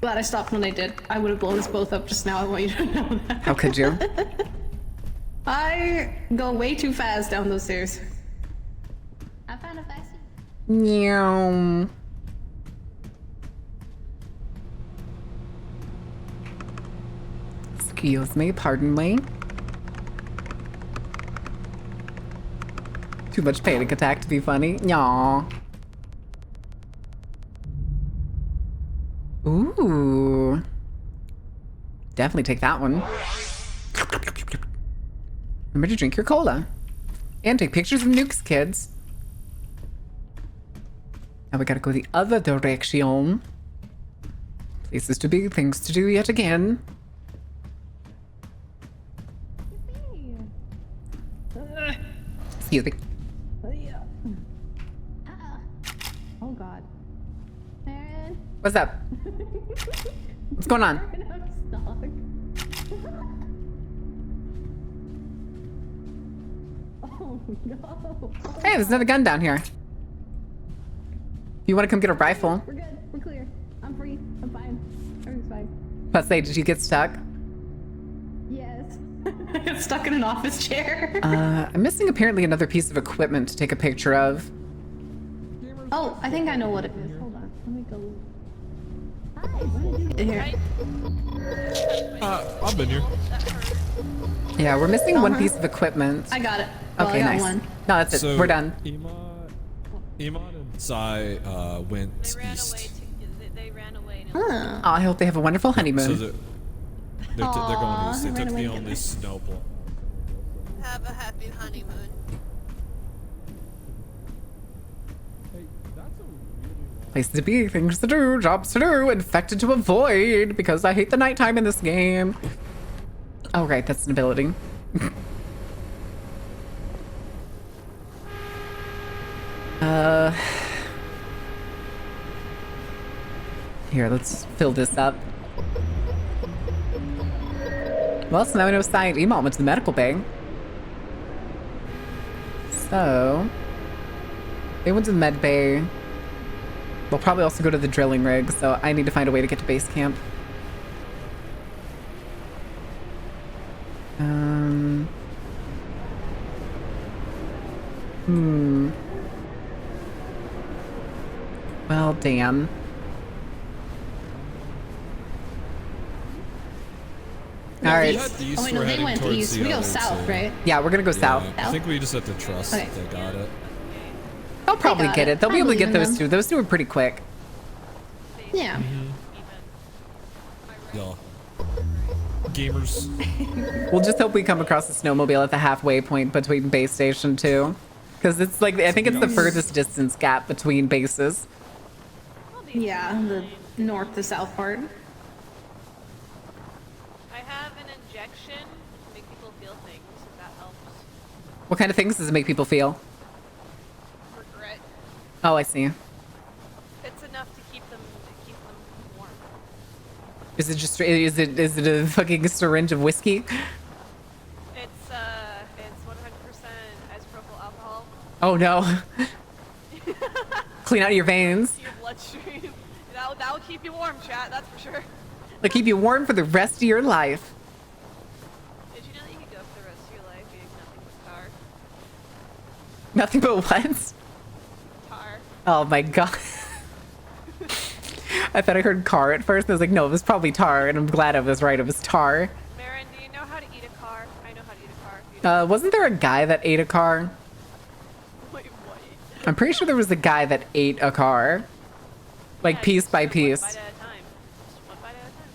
Glad I stopped when I did. I would have blown us both up just now. I want you to know that. How could you? I go way too fast down those stairs. I found a vaccine. Meow. Excuse me, pardon me. Too much panic attack to be funny. Yaw. Ooh. Definitely take that one. Remember to drink your cola. And take pictures of nukes, kids. Now we gotta go the other direction. Places to be, things to do yet again. Excuse me. Oh god. Aaron. What's up? What's going on? I'm stuck. Oh no. Hey, there's another gun down here. You want to come get a rifle? We're good. We're clear. I'm free. I'm fine. Everything's fine. Let's say, did you get stuck? Yes. I got stuck in an office chair. I'm missing apparently another piece of equipment to take a picture of. Oh, I think I know what it is. Hold on. Let me go. Hi. What did you do here? I've been here. Yeah, we're missing one piece of equipment. I got it. Well, Okay, I got nice. one. No, that's it. So, We're done. Iman and Sai went east. They ran away. Oh, I hope they have a wonderful honeymoon. So they're going east. They took the only snowball. Have a happy honeymoon. Places to be, things to do, jobs to do, infected to avoid, because I hate the nighttime in this game. Oh, right, that's an ability. Here, let's fill this up. Well, so now we know Sai and Emalt went to the medical bay. So, they went to the med bay. We'll probably also go to the drilling rig, so I need to find a way to get to base camp. Well, damn. All right. Oh wait, no, they went east. We go south, right? Yeah, we're gonna go south. I think we just have to trust Okay. that they got it. They'll probably got get it. it. They'll be I able to believe get in those them. two. Those two are pretty quick. Yeah. Yeah. Gamers. We'll just hope we come across a snowmobile at the halfway point between base station 2. Because it's like, I think it's the furthest distance gap between bases. Yeah, the north to south part. I have an injection to make people feel things, if that helps. What kind of things does it make people feel? Regret. Oh, I see. It's enough to keep them warm. Is it just, is it a fucking syringe of whiskey? Oh no. Clean out your veins. Your bloodstream. That'll keep you warm, chat. That's for sure. They'll keep you warm for the rest of your life. Did you know that you could go for the rest of your life eating nothing but tar? Nothing but what? Tar. Oh my god. I thought I heard car at first. I was like, no, it was probably tar, and I'm glad I was right. It was tar. Marin, do you know how to eat a car? I know how to eat a car. Wasn't there a guy that ate a car? Wait, what? I'm pretty sure there was a guy that ate a car. Like Yeah, piece by just one piece. bite at a time. Just one bite at a time.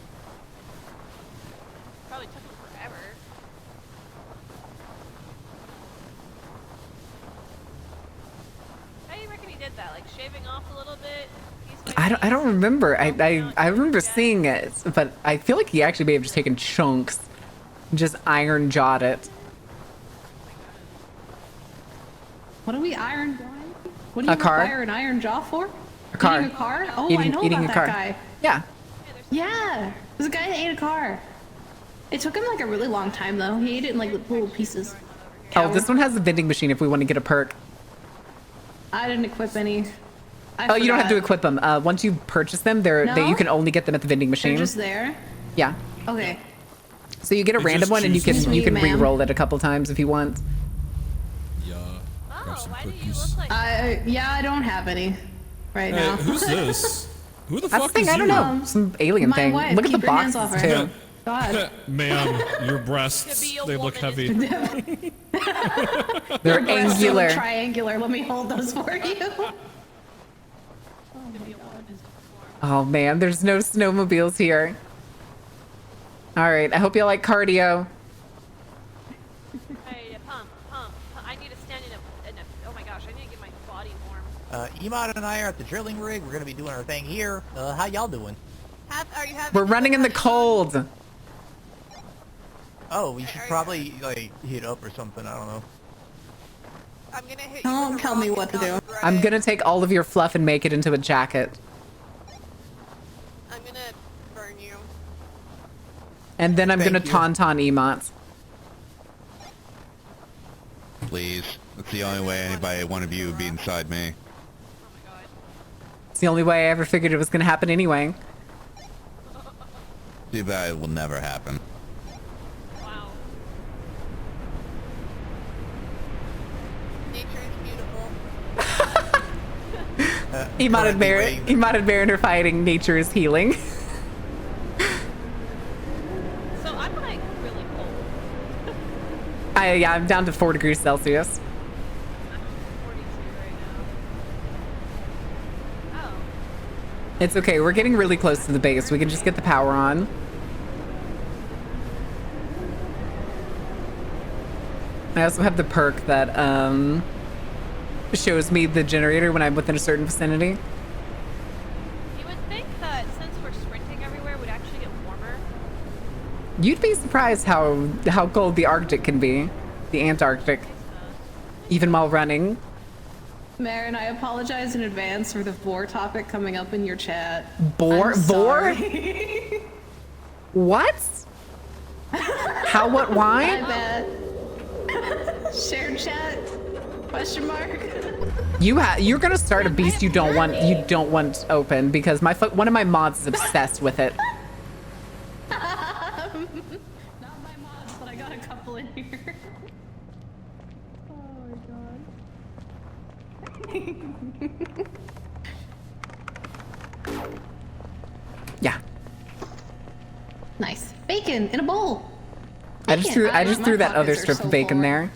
Probably took him forever. How do you reckon he did that? Like shaving off a little bit? Piece by I don't remember. I remember seeing it, but I feel like he actually may have just taken chunks, and just iron jawed it. What do we iron? What do A you car. require an iron jaw for? A car. Eating a car? Oh, Eating- I know eating about a that car. guy. Yeah. Yeah, there's a guy that ate a car. It took him like a really long time though. He ate it in like little pieces. Oh, this one has a vending machine if we want to get a perk. I didn't equip any. I Oh, you don't have to forgot. equip them. Once you purchase them, No? you can only get them at the vending machine. They're just there. Yeah. Okay. So you get a It random just one, and you can chooses you can one. Ma'am. re-roll it a couple times if you want. Yeah. Grab some why do you cookies. look like Yeah, I don't have any right Hey, now. who's this? Who the That's fuck the thing. is I don't you? know. Some alien My thing. wife. Look at Keep the your hands boxes off her. too. God. Ma'am, your breasts, be a they look woman heavy. They're Breasts look angular. triangular. Let me hold those for you. Oh man, there's no snowmobiles here. All right, I hope you like cardio. Hey, pump. I need to stand in a. Oh my gosh, I need to get my body warm. Emad and I are at the drilling rig. We're gonna be doing our thing here. How y'all doing? Are you having We're running in the cold. Oh, we should probably like heat up or something. I don't know. I'm gonna hit you Don't with a tell me rock what to and do. not regret I'm it. gonna take all of your fluff and make it into a jacket. I'm gonna burn you. And then I'm Thank gonna you. tauntaun emots. Please. That's the only way anybody, one of you, would be inside me. It's the only way I ever figured it was gonna happen anyway. Too bad it will never happen. Wow. Nature is beautiful. Emot and currently Baron are fighting. Nature is healing. So I'm like really cold. I'm down to 4 degrees Celsius. I'm 42 right now. Oh. It's okay. We're getting really close to the base. We can just get the power on. I also have the perk that shows me the generator when I'm within a certain vicinity. You would think that since we're sprinting everywhere, it would actually get warmer. You'd be surprised how cold the Arctic can be, the Antarctic, even while running. Marin, I apologize in advance for the boar topic coming up in your chat. Boar? I'm Boar? sorry. What? How? What? My Why? bad. Shared chat? Question mark? You're gonna start a beast you don't want open because one of my mods is obsessed with it. Not my mods, but I got a couple in here. Oh my god. Yeah. Nice. Bacon in a bowl. I just threw My that other pockets are strip so of bacon full. there.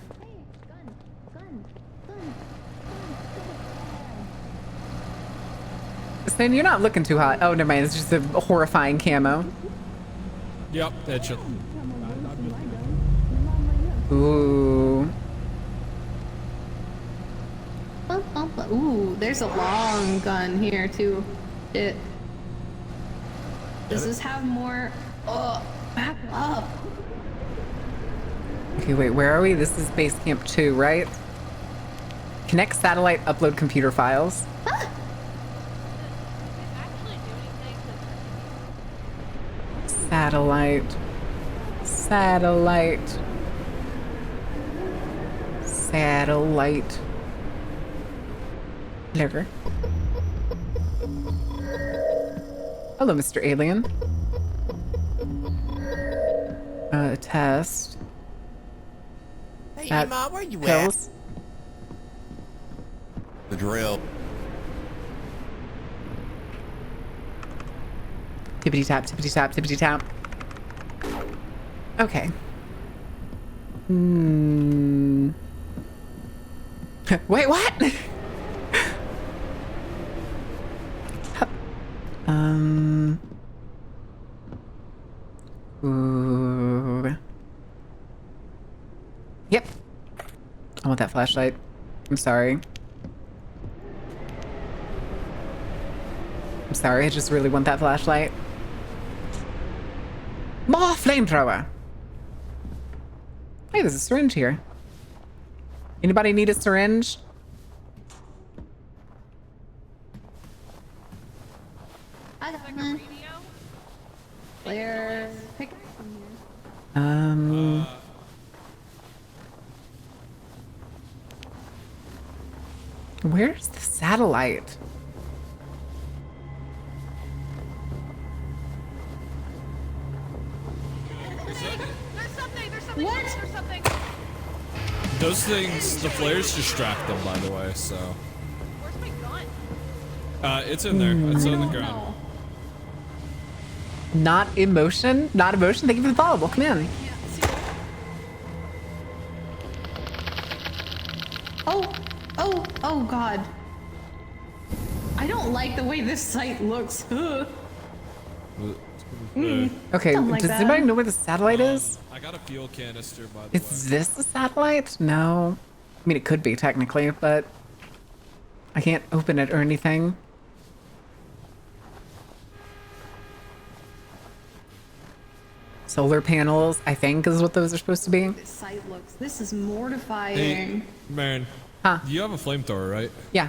Stan, you're not looking too hot. Oh, never mind. It's just a horrifying camo. Yep, that's it. Ooh. Ooh, there's a long gun here too. Shit. Does this have more? Oh, back up. Okay, wait, where are we? This is base camp 2, right? Connect satellite, upload computer files. Satellite. Satellite. Satellite. Hello. Hello, Mr. Alien. Test. Hey, That Ema, where you pills. The drill. Tippity tap, tippity tap, tippity tap. Okay. Wait, what? Ooh. Yep. I want that flashlight. I'm sorry. I'm sorry, I just really want that flashlight. More flamethrower. Hey, there's a syringe here. Anybody need a syringe? I got one. Where? Pick up from here. Where's the satellite? What? There's something. Those things, the flares distract them, by the way, so. Where's my gun? It's in there. It's on the ground. Not emotion? Not emotion? Thank you for the follow. Welcome in. Oh god. I don't like the way this site looks. Okay, Don't like does that. anybody know where the satellite is? I got a fuel canister, by the way. Is this the satellite? No. I mean, it could be technically, but I can't open it or anything. Solar panels, I think, is what those are supposed to be. This site looks. This is mortifying. Hey, Marin. Huh? You have a flamethrower, right? Yeah.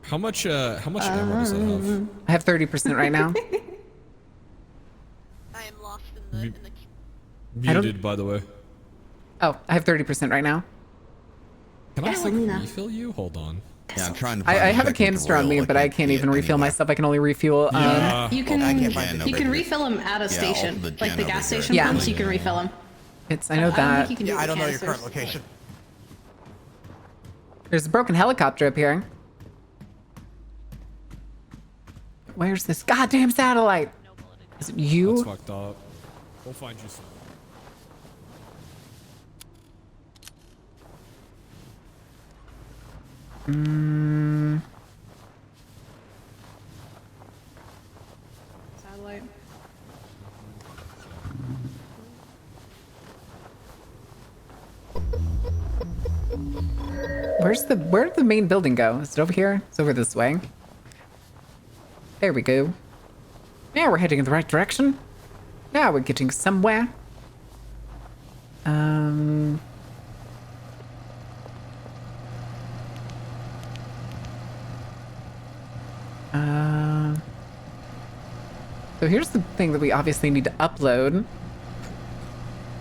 How much ammo does that have? I have 30% right now. I am lost in the Muted, by the way. Oh, I have 30% right now. Can I like Gasolina. refill you? Hold on. Yeah, I'm trying to. I find have a second canister on drill. me, I but I can't see even it refill anywhere. myself. I can only refuel. Yeah. You can no refill them at a station, also the like gen the over gas here. station Yeah. pumps. You can refill them. I know that. Yeah, I don't know your current location. There's a broken helicopter up here. Where's this goddamn satellite? Is it you? That's fucked up. We'll find you some. Satellite. Where'd the main building go? Is it over here? It's over this way. There we go. Yeah, we're heading in the right direction. Now we're getting somewhere. So here's the thing that we obviously need to upload.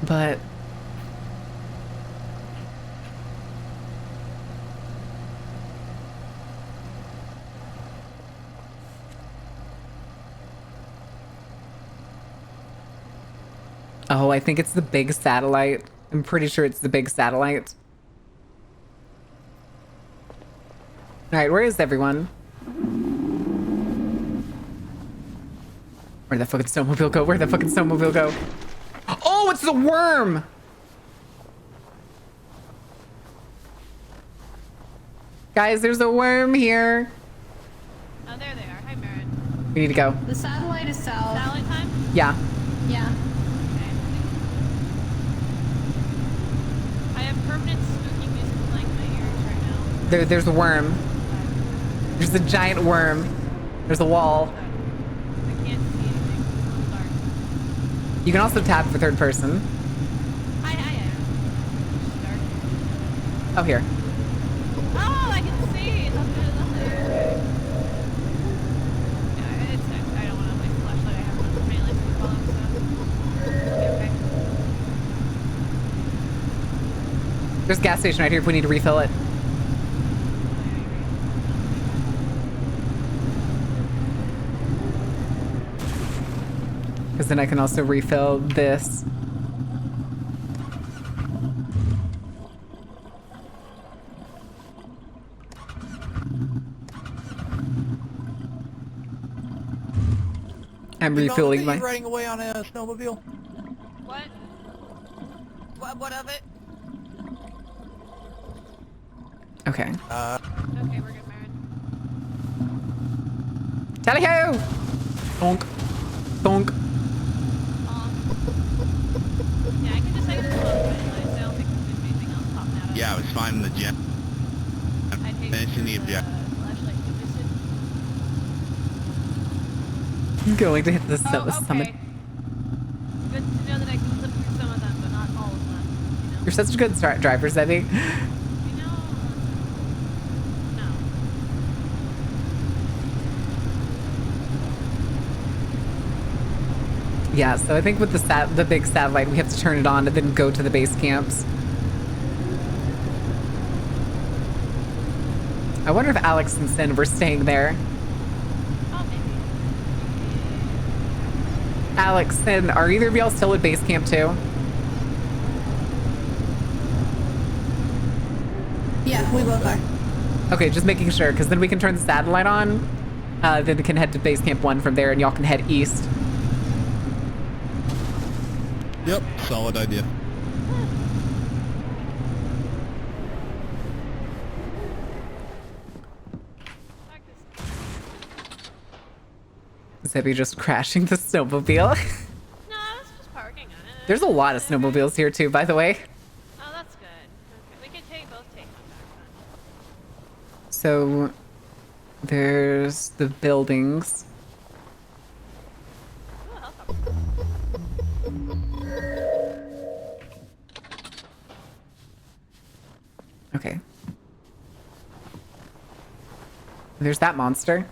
But oh, I think it's the big satellite. I'm pretty sure it's the big satellite. All right, where is everyone? Where'd that fucking snowmobile go? Where'd that fucking snowmobile go? Oh, it's the worm! Guys, there's a worm here. Oh, there they are. Hi, Marin. We need to go. The satellite is south. Satellite time? Yeah. Yeah. I have permanent spooky music playing in my ears right now. There's a worm. There's a giant worm. There's a wall. I can't see anything. It's dark. You can also tap for third person. Hi. It's dark. Oh, here. Oh, I can see. It's up there. Yeah, it's I don't want to waste the flashlight. I have one melee to follow, so. Okay. There's a gas station right here if we need to refill it. Oh, Because then I can also refill this. I'm refueling my... riding away on a snowmobile? What? What of it? Okay. Okay, we're getting married. Tally-ho! Bonk. Bonk. Yeah, I can just say this one, but I don't think there's anything else popping out of it. Yeah, I was fine in the gym. I'd hate Finishing the to, objective. flashlight to miss it. I'm going to hit the summit. Okay. Good to know that I can flip through some of them, but not all of them, you know? You're such a good driver, Zebby. Yeah, so I think with the big satellite, we have to turn it on and then go to the base camps. I wonder if Alex and Sin were staying there. Oh, maybe. Alex, Sin, are either of y'all still at base camp too? Yeah, we both are. Okay, just making sure, because then we can turn the satellite on. Then we can head to base camp 1 from there, and y'all can head east. Yep, solid idea. Zebby just crashing the snowmobile. No, I was just parking on it. There's a lot of snowmobiles here too, by the way. Oh, that's good. Okay, we can both take one back then. So there's the buildings. Ooh, a helicopter. Okay. There's that monster.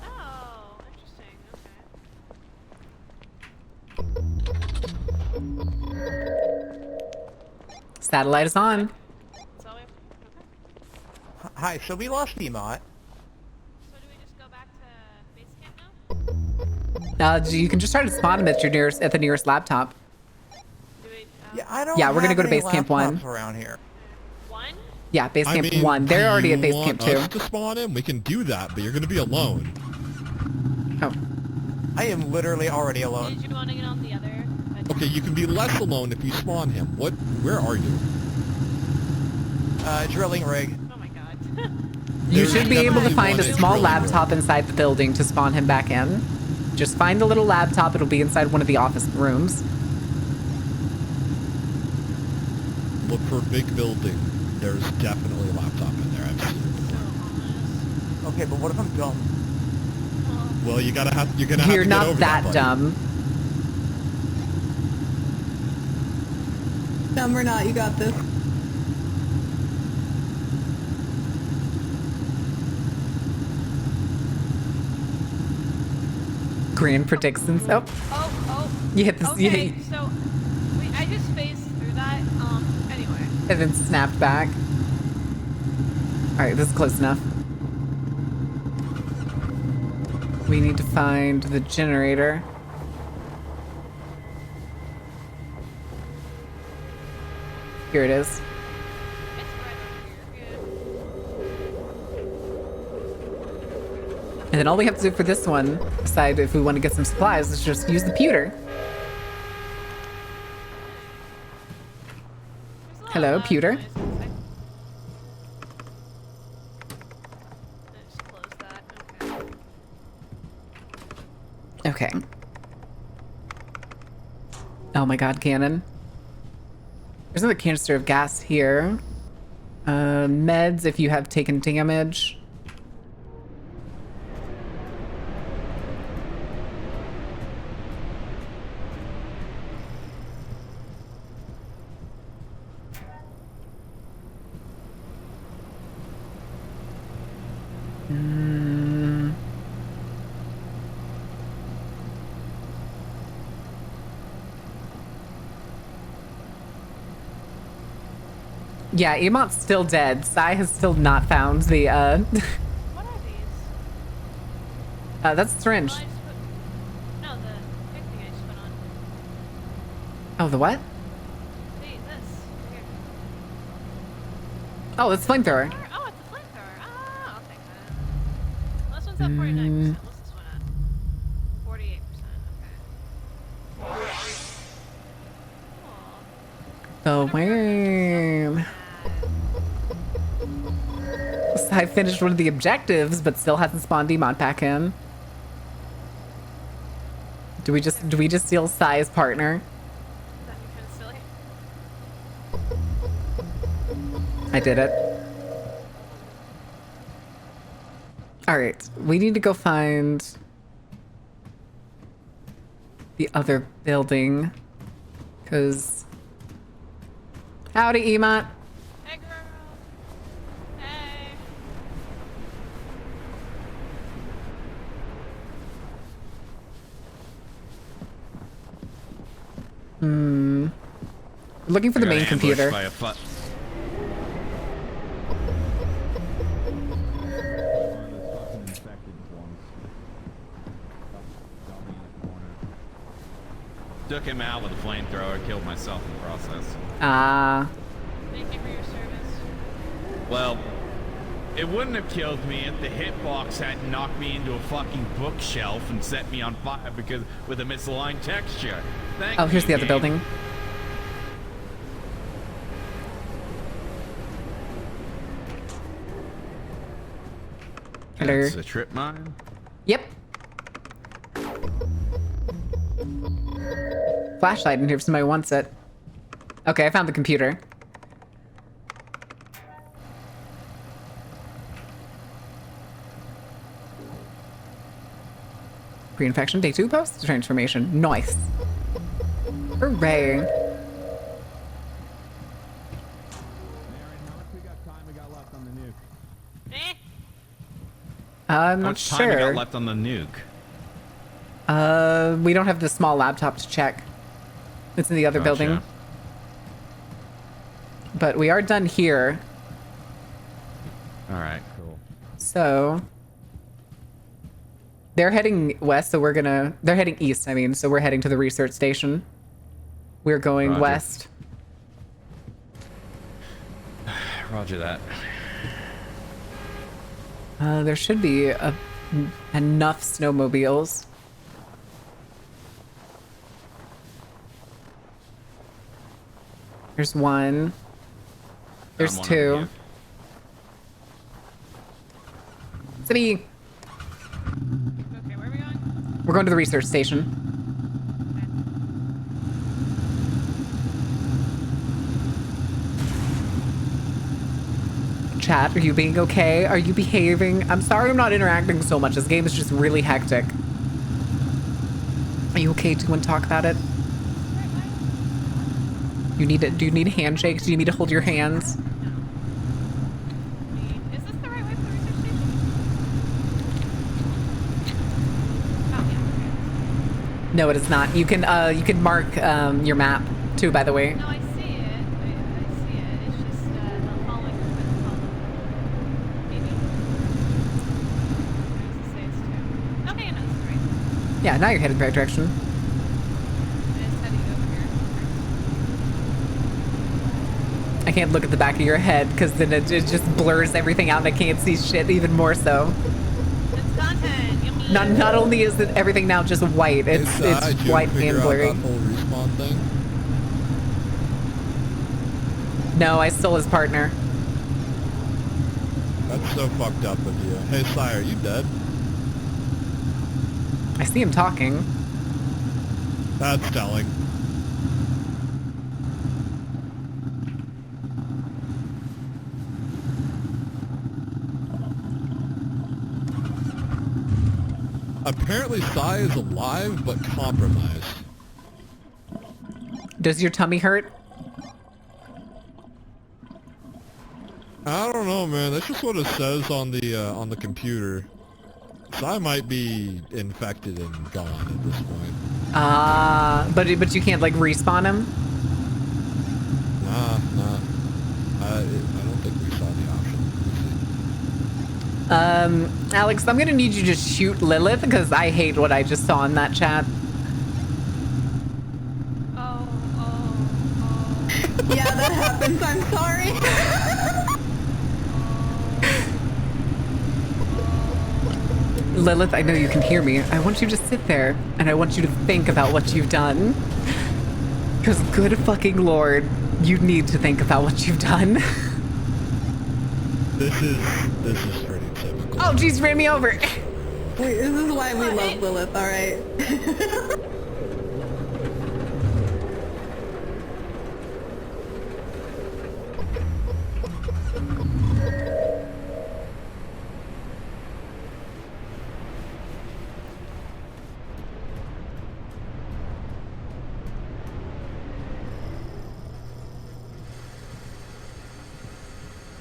Oh, interesting. Okay. Satellite is on. So we, okay. Hi, so we lost Emot. So do we just go back to base camp now? You can just try to spawn him at your at the nearest laptop. Do we, Yeah, I don't. Yeah, we're gonna have go to any base camp 1. laptops around here. one? Yeah, base I camp mean, 1. They're do already you at base want camp 2. us to spawn him? We can do that, but you're gonna be alone. Oh. I am literally already alone. Did you want to get on the other? Okay, you can be less alone if you spawn him. Where are you? Drilling rig. Oh my god. You There's should be able to definitely find a one at small drilling laptop inside the building to spawn him back in. Just find the little laptop. It'll be inside one of the office rooms. Look for a big building. There's definitely a laptop in there. I've seen it before. Okay, but what if I'm dumb? Well, you're gonna have to get You're not over that buddy. dumb. Dumb or not, you got this. Grand predictions. Oh, Oh. you hit this. You Okay, hit, so I just phased through that. Anyway. and then snapped back. All right, this is close enough. We need to find the generator. Here it is. It's right over here. And then all we have to do for this one, decide if we want to get some supplies, is just use the pewter. Hello, pewter. I just closed that. Okay. Okay. Oh my god, cannon. There's another canister of gas here. Meds if you have taken damage. Yeah, Emot's still dead. Sai has still not found the, What are these? that's a syringe. Well, I just put... No, the big thing I just Oh, the what? See, this. Here. Oh, it's flamethrower. Oh, it's a flamethrower. Ah, I'll take that. Well, this one's at 49%. What's this one at? 48%. Okay. Oh, man. So I finished one of the objectives, but still hasn't spawned Demon pack in. Do we just steal Sai's partner? I did it. All right, we need to go find the other building, because howdy, Emot. Hey, girl. Hey. Looking for the main computer. Took him out with a flamethrower, killed myself in the process. Thank you for your service. Well, it wouldn't have killed me if the hitbox hadn't knocked me into a fucking bookshelf and set me on fire because with a misaligned texture. Thank Oh, here's you, the other game. building. Hello. It's a trip mine? Yep. Flashlight in here if somebody wants it. Okay, I found the computer. Pre-infection, day 2 post-transformation. Nice. Hooray. I'm How not much time we sure. got left on the nuke? We don't have the small laptop to check. It's in the other building. Gotcha. But we are done here. All right, cool. So they're heading west, so they're heading east, I mean, so we're heading to the research station. We're going Roger. west. Roger that. There should be enough snowmobiles. There's one. There's Found one two. over Sibby, Okay, where are we going? we're going to the research station. Chat, are you being okay? Are you behaving? I'm sorry I'm not interacting so much. This game is just really hectic. Are you okay? Do you want to talk about it? Do you need handshakes? Do you need me to hold your hands? Is this the right way for the research station? Oh, yeah. No, it is not. You can mark your map too, by the way. No, I see it. I see it. It's just the following has been followed. Maybe. Where does it say it's to? Okay, no, this is right. Yeah, now you're headed the right direction. It's heading over here. I can't look at the back of your head because then it just blurs everything out and I can't see shit even more so. It's content. Yummy. Not only is it everything now just white, it's white and blurry. That whole respawn thing? No, I stole his partner. That's so fucked up of you. Hey, Sai, are you dead? I see him talking. That's telling. Apparently Sai is alive, but compromised. Does your tummy hurt? I don't know, man. That's just what it says on the computer. Sai might be infected and gone at this point. But you can't like respawn him? Nah. I don't think we saw the option. Alex, I'm gonna need you to shoot Lilith because I hate what I just saw in that chat. Oh, Yeah, that happens. I'm sorry. Lilith, I know you can hear me. I want you to sit there and I want you to think about what you've done. Because good fucking lord, you need to think about what you've done. This is pretty typical. Oh jeez, ran me over. Wait, this is why we love Lilith, alright?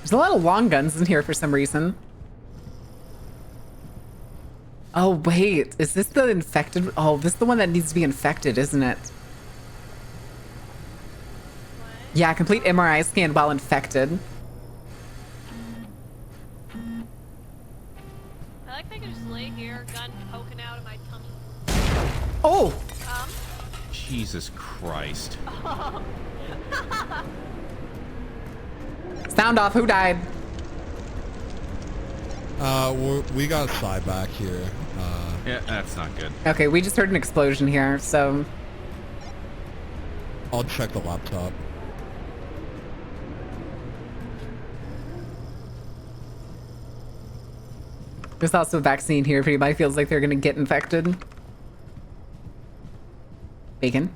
There's a lot of long guns in here for some reason. Oh wait, is this the infected? Oh, this is the one that needs to be infected, isn't it? Yeah, complete MRI scan while infected. I like they can just lay here, gun poking out of my tummy. Oh! Jesus Christ. Sound off, who died? We got Psy back here. Yeah, that's not good. Okay, we just heard an explosion here, so... I'll check the laptop. There's also a vaccine here if anybody feels like they're gonna get infected. Bacon.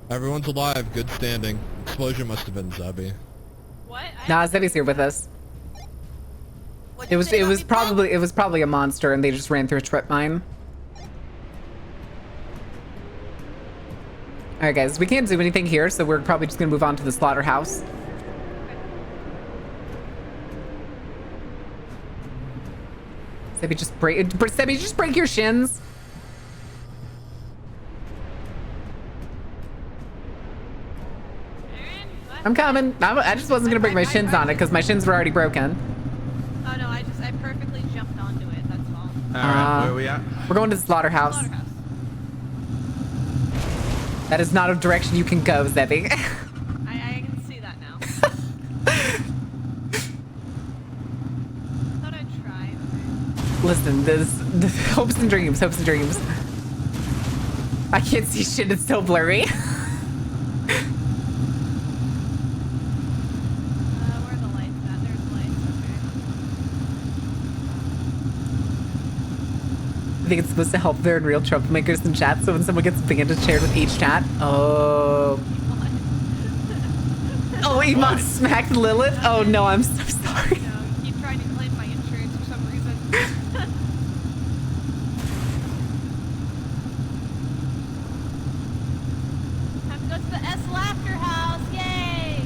Everyone's alive, good standing. Explosion must have been Zebby. What? Nah, Zebby's here with us. It was probably a monster and they just ran through a trip mine. Alright guys, we can't do anything here, so we're probably just gonna move on to the slaughterhouse. Zebby, just break your shins. I'm coming. I just wasn't gonna break my shins on it because my shins were already broken. Oh no, I perfectly jumped onto it, that's all. Alright, where are we at? We're going to the slaughterhouse. That is not a direction you can go, Zebby. I can see that now. Thought I'd try. Listen, this hopes and dreams, hopes and dreams. I can't see shit, it's so blurry. I think it's supposed to help there in real troublemakers in chat, so when someone gets banned and shared with each chat. Oh. Oh, Iman smacked Lilith? Oh no, I'm so sorry. No, keep trying to claim my insurance for some reason. Time to go to the S Laughter House, yay!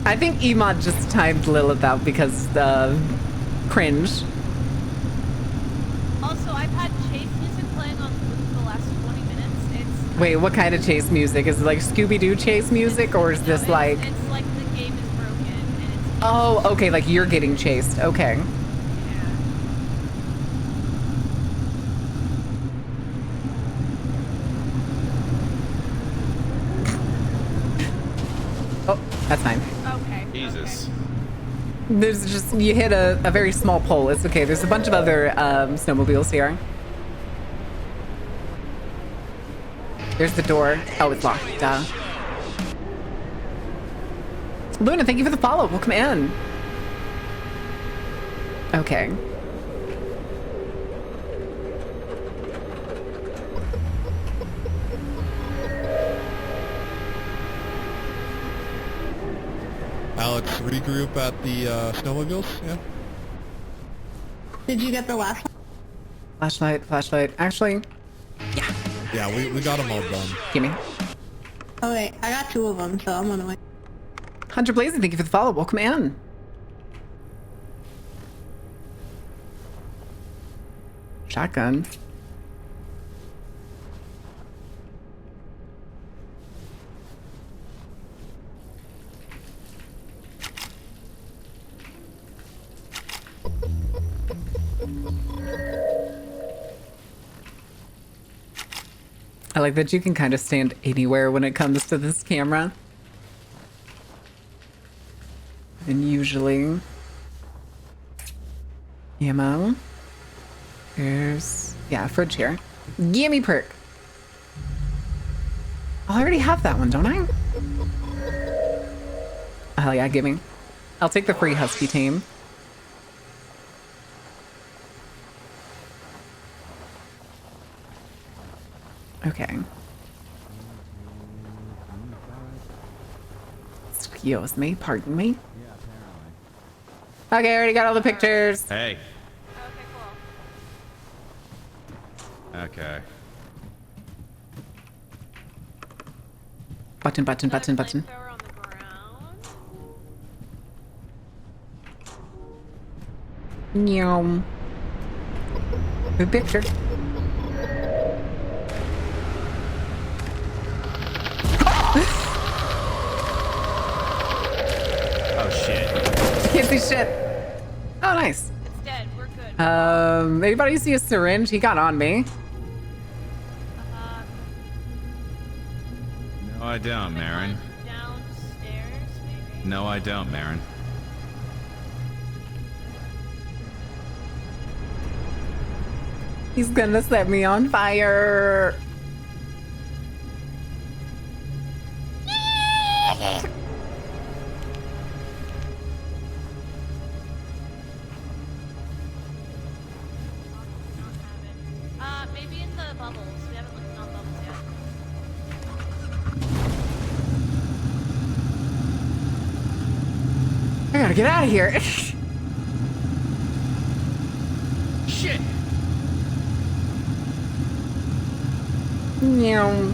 I think Iman just timed Lilith out because cringe. Also, I've had chase music playing on for the last 20 minutes. Wait, what kind of chase music? Is it like Scooby-Doo chase music, or is this like... It's like the game is broken, and it's... Oh, okay, like you're getting chased. Okay. Oh, that's fine. Okay. Jesus. There's just, you hit a very small pole. It's okay. There's a bunch of other snowmobiles here. There's the door. Oh, it's locked. Duh. Luna, thank you for the follow. Welcome in. Okay. Alex, regroup at the snowmobiles, yeah? Did you get the last one? Flashlight. Actually, yeah. Yeah, we got them all done. Gimme. Oh wait, I got 2 of them, so I'm on the way. Hunter Blazing, thank you for the follow. Welcome in. Shotgun. I like that you can kind of stand anywhere when it comes to this camera. And usually... ammo. There's... yeah, fridge here. Gimme perk. I already have that one, don't I? Oh, hell yeah, gimme. I'll take the free husky tame. Okay. Excuse me, pardon me. Okay, I already got all the pictures. Hey. Okay. Button, button, button, button. Yum. Good picture. Oh shit. Can't see shit. Oh, nice. It's dead. We're good. Anybody see a syringe? He got on me. No, I don't, Marin. Downstairs, maybe? No, I don't, Marin. He's gonna set me on fire. Maybe in the bubbles. We haven't looked on bubbles yet. I gotta get out of here. Shit. Meow.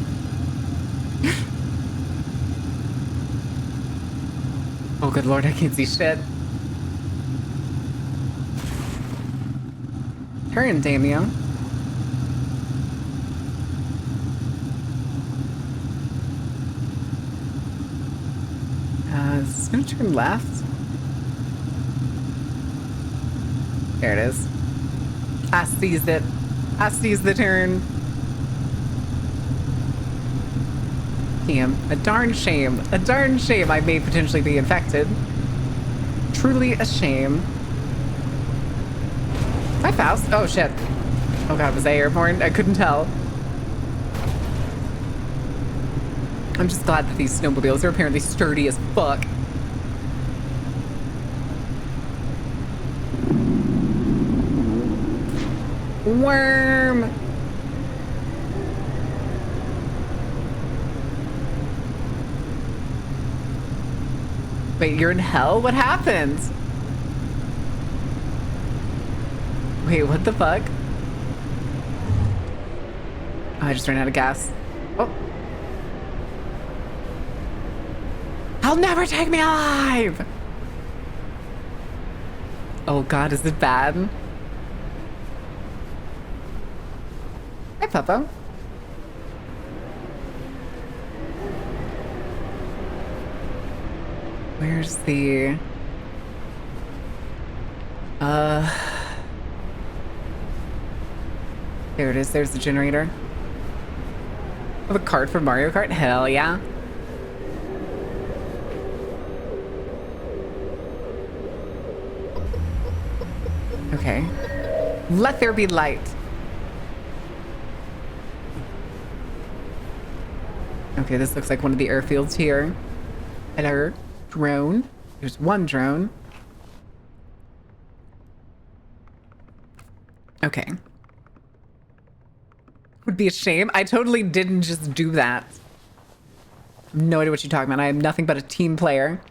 Oh, good lord, I can't see shit. Turn, damn you. It's gonna turn left. There it is. I seized it. I seized the turn. Damn, a darn shame. A darn shame I may potentially be infected. Truly a shame. Hi, Faust. Oh, shit. Oh, God, was I airborne? I couldn't tell. I'm just glad that these snowmobiles are apparently sturdy as fuck. Worm! Wait, you're in hell? What happened? Wait, what the fuck? Oh, I just ran out of gas. Oh. I'll never take me alive! Oh god, is it bad? Hi, Papa. Where's the... There it is. There's the generator. I have a card from Mario Kart? Hell yeah. Okay. Let there be light. Okay, this looks like one of the airfields here. Hello. Drone. There's one drone. Okay. Would be a shame. I totally didn't just do that. No idea what you're talking about. I am nothing but a team player.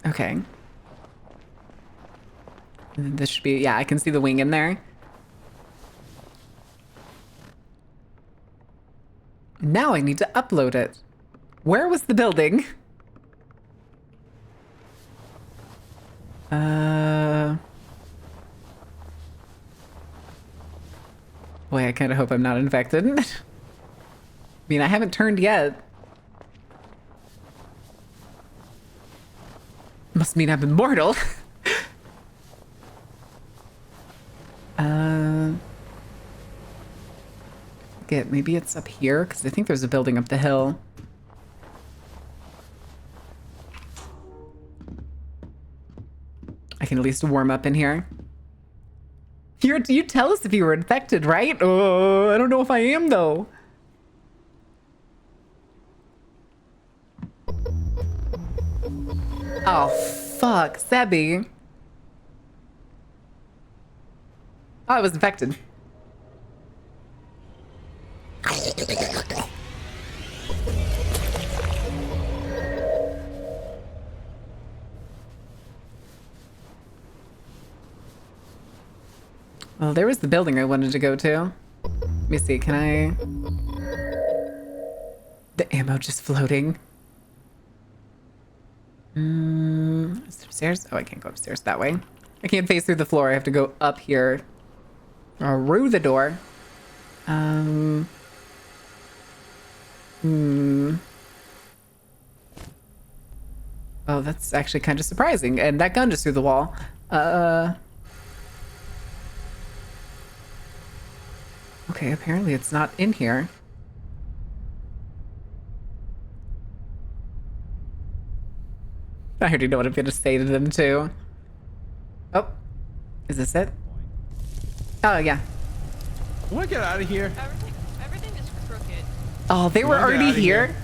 Okay. This should be, yeah, I can see the wing in there. Now I need to upload it. Where was the building? Boy, I kind of hope I'm not infected. I mean, I haven't turned yet. Must mean I'm immortal. Maybe it's up here, because I think there's a building up the hill. I can at least warm up in here. You tell us if you were infected, right? Oh, I don't know if I am, though. Oh, fuck. Sebby. Oh, I was infected. Well, there was the building I wanted to go to. Let me see, can I... The ammo just floating. Is there upstairs? Oh, I can't go upstairs that way. I can't face through the floor. I have to go up here. Through the door. Oh, that's actually kind of surprising. And that gun just through the wall. Okay, apparently it's not in here. I already know what I'm gonna say to them too. Oh, is this it? Oh yeah. I want to get out of here. Everything is crooked. Oh, they were already here?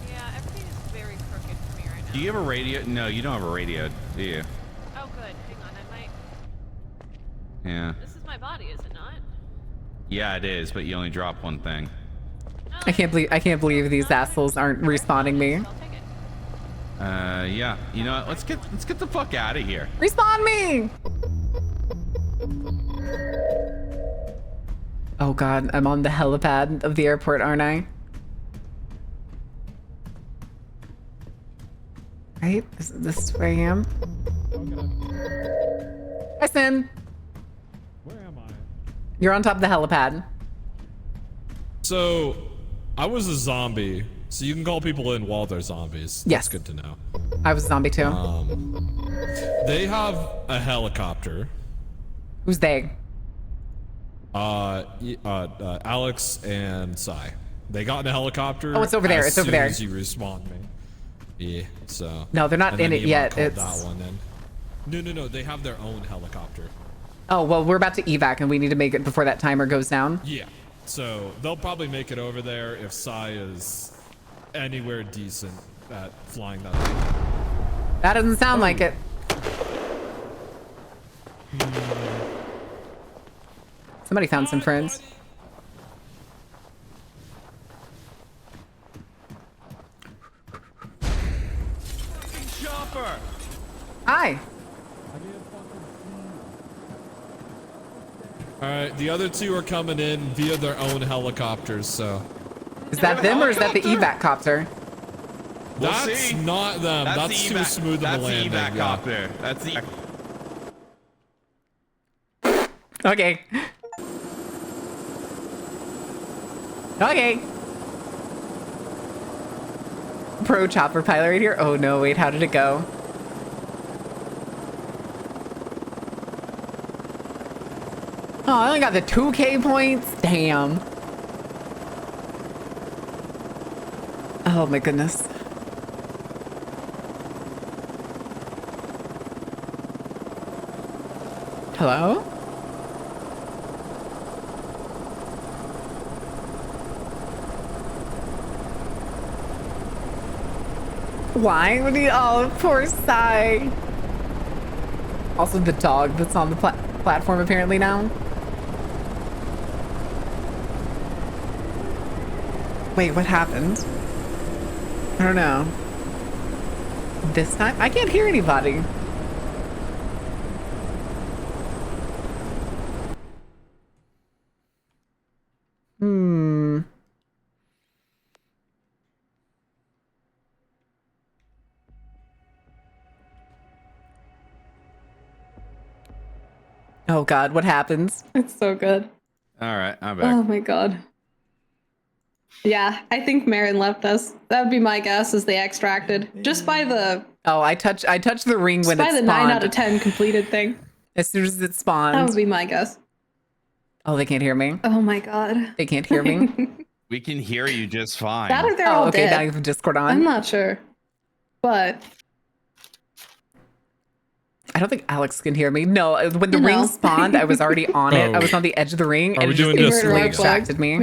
Yeah, everything is very crooked for me right now. Do you have a radio? No, you don't have a radio, do you? Oh, good. Hang on, I might. Yeah. This is my body, is it not? Yeah, it is, but you only drop one thing. I can't believe these assholes aren't respawning me. Yeah. You know what? Let's get the fuck out of here. Respawn me! Oh god, I'm on the helipad of the airport, aren't I? Right? Is this where I am? Hi, Sin. Where am I? You're on top of the helipad. So, I was a zombie, so you can call people in while they're zombies. Yes. That's good to know. I was a zombie too. They have a helicopter. Who's they? Alex and Sai. They got in a helicopter. Oh, it's over there. It's over there. As soon as you respawned me. Yeah, so. No, they're not and in then it Emon yet. called It's... that one in. No. They have their own helicopter. Oh, well, we're about to evac and we need to make it before that timer goes down. Yeah. So they'll probably make it over there if Sai is anywhere decent at flying that thing. That doesn't sound like it. Somebody found some friends. Chopper. Hi. Alright, the other two are coming in via their own helicopters, so. Is that them or is that the evac copter? That's not them. That's too smooth of a landing. That's the evac copter. That's the... Okay. Okay. Pro chopper pilot right here. Oh no, wait, how did it go? Oh, I only got the 2K points? Damn. Oh my goodness. Hello? Why would he? Oh, poor Sai. Also, the dog that's on the platform apparently now. Wait, what happened? I don't know. This time? I can't hear anybody. Oh god, what happens? It's so good. All right, I'm back. Oh my god. Yeah, I think Marin left us. That would be my guess, as they extracted. Just by the Oh, I touch the ring when By it's the spawned. 9 out of 10 completed thing. As soon as it That spawned. would be my guess. Oh, they can't hear me. Oh my god. They can't hear me. We can hear you just fine. That or they're all okay, dead. now you have Discord on. I'm not sure. But I don't think Alex can hear me. No, when the ring spawned, I was already on it. I was on the edge of the ring, and it just instantly extracted me.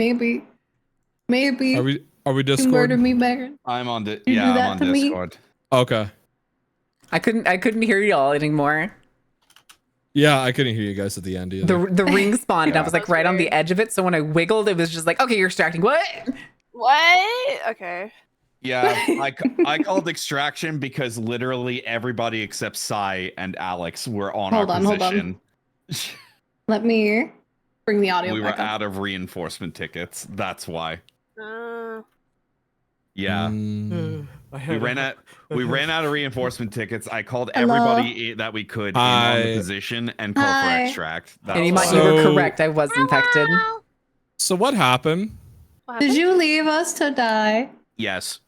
Maybe. Are we You Discord? murdered me, Megan. I'm on the You do I'm that on to me? Discord. Okay. I couldn't hear y'all anymore. Yeah, I couldn't hear you guys at the end either. The ring spawned, and I Yeah. was like right on the edge of it. So when I wiggled, it was just like, okay, you're extracting. What? What? Okay. Yeah, I called extraction because literally everybody except Sai and Alex were on Hold our on, hold position. Let me bring the audio We were back up. out of reinforcement tickets. That's why. Uh, Yeah. Mm. We ran out of reinforcement tickets. I called Hello? everybody that we could in on the position and called for Hi. extract. That's And you why. were correct. I was infected. So what happened? Did you leave us to die? Yes.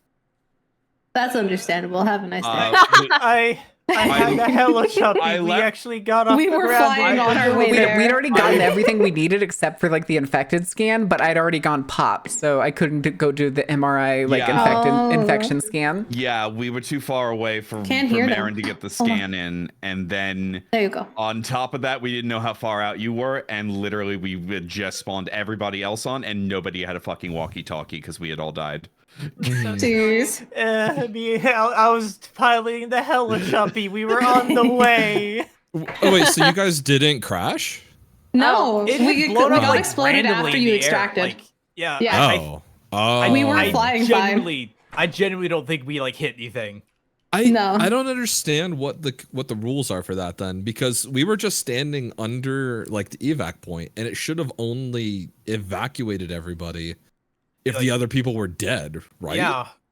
That's understandable. Have a nice day. I had a hella chubby. I We left- actually got off We the were ground. flying on our way there. We'd already gotten everything we needed except for like the infected scan, but I'd already gone pop, so I couldn't go do the MRI like Yeah. infection scan. Yeah, we were too far away for Can't hear them. Marin to get the Hold on. scan in, and then There you go. on top of that, we didn't know how far out you were, and literally we had just spawned everybody else on, and nobody had a fucking walkie-talkie because we had all died. Jeez. I was piloting the hella chubby. We were on the way. Oh, wait, so you guys didn't crash? No, It we had blown up, got like, exploded randomly after in you the air, extracted. like, yeah. Oh. Oh. We were flying fine. I genuinely don't think we like hit anything. I No. I don't understand what the rules are for that then, because we were just standing under like the evac point, and it should have only evacuated everybody if the other people were dead, right?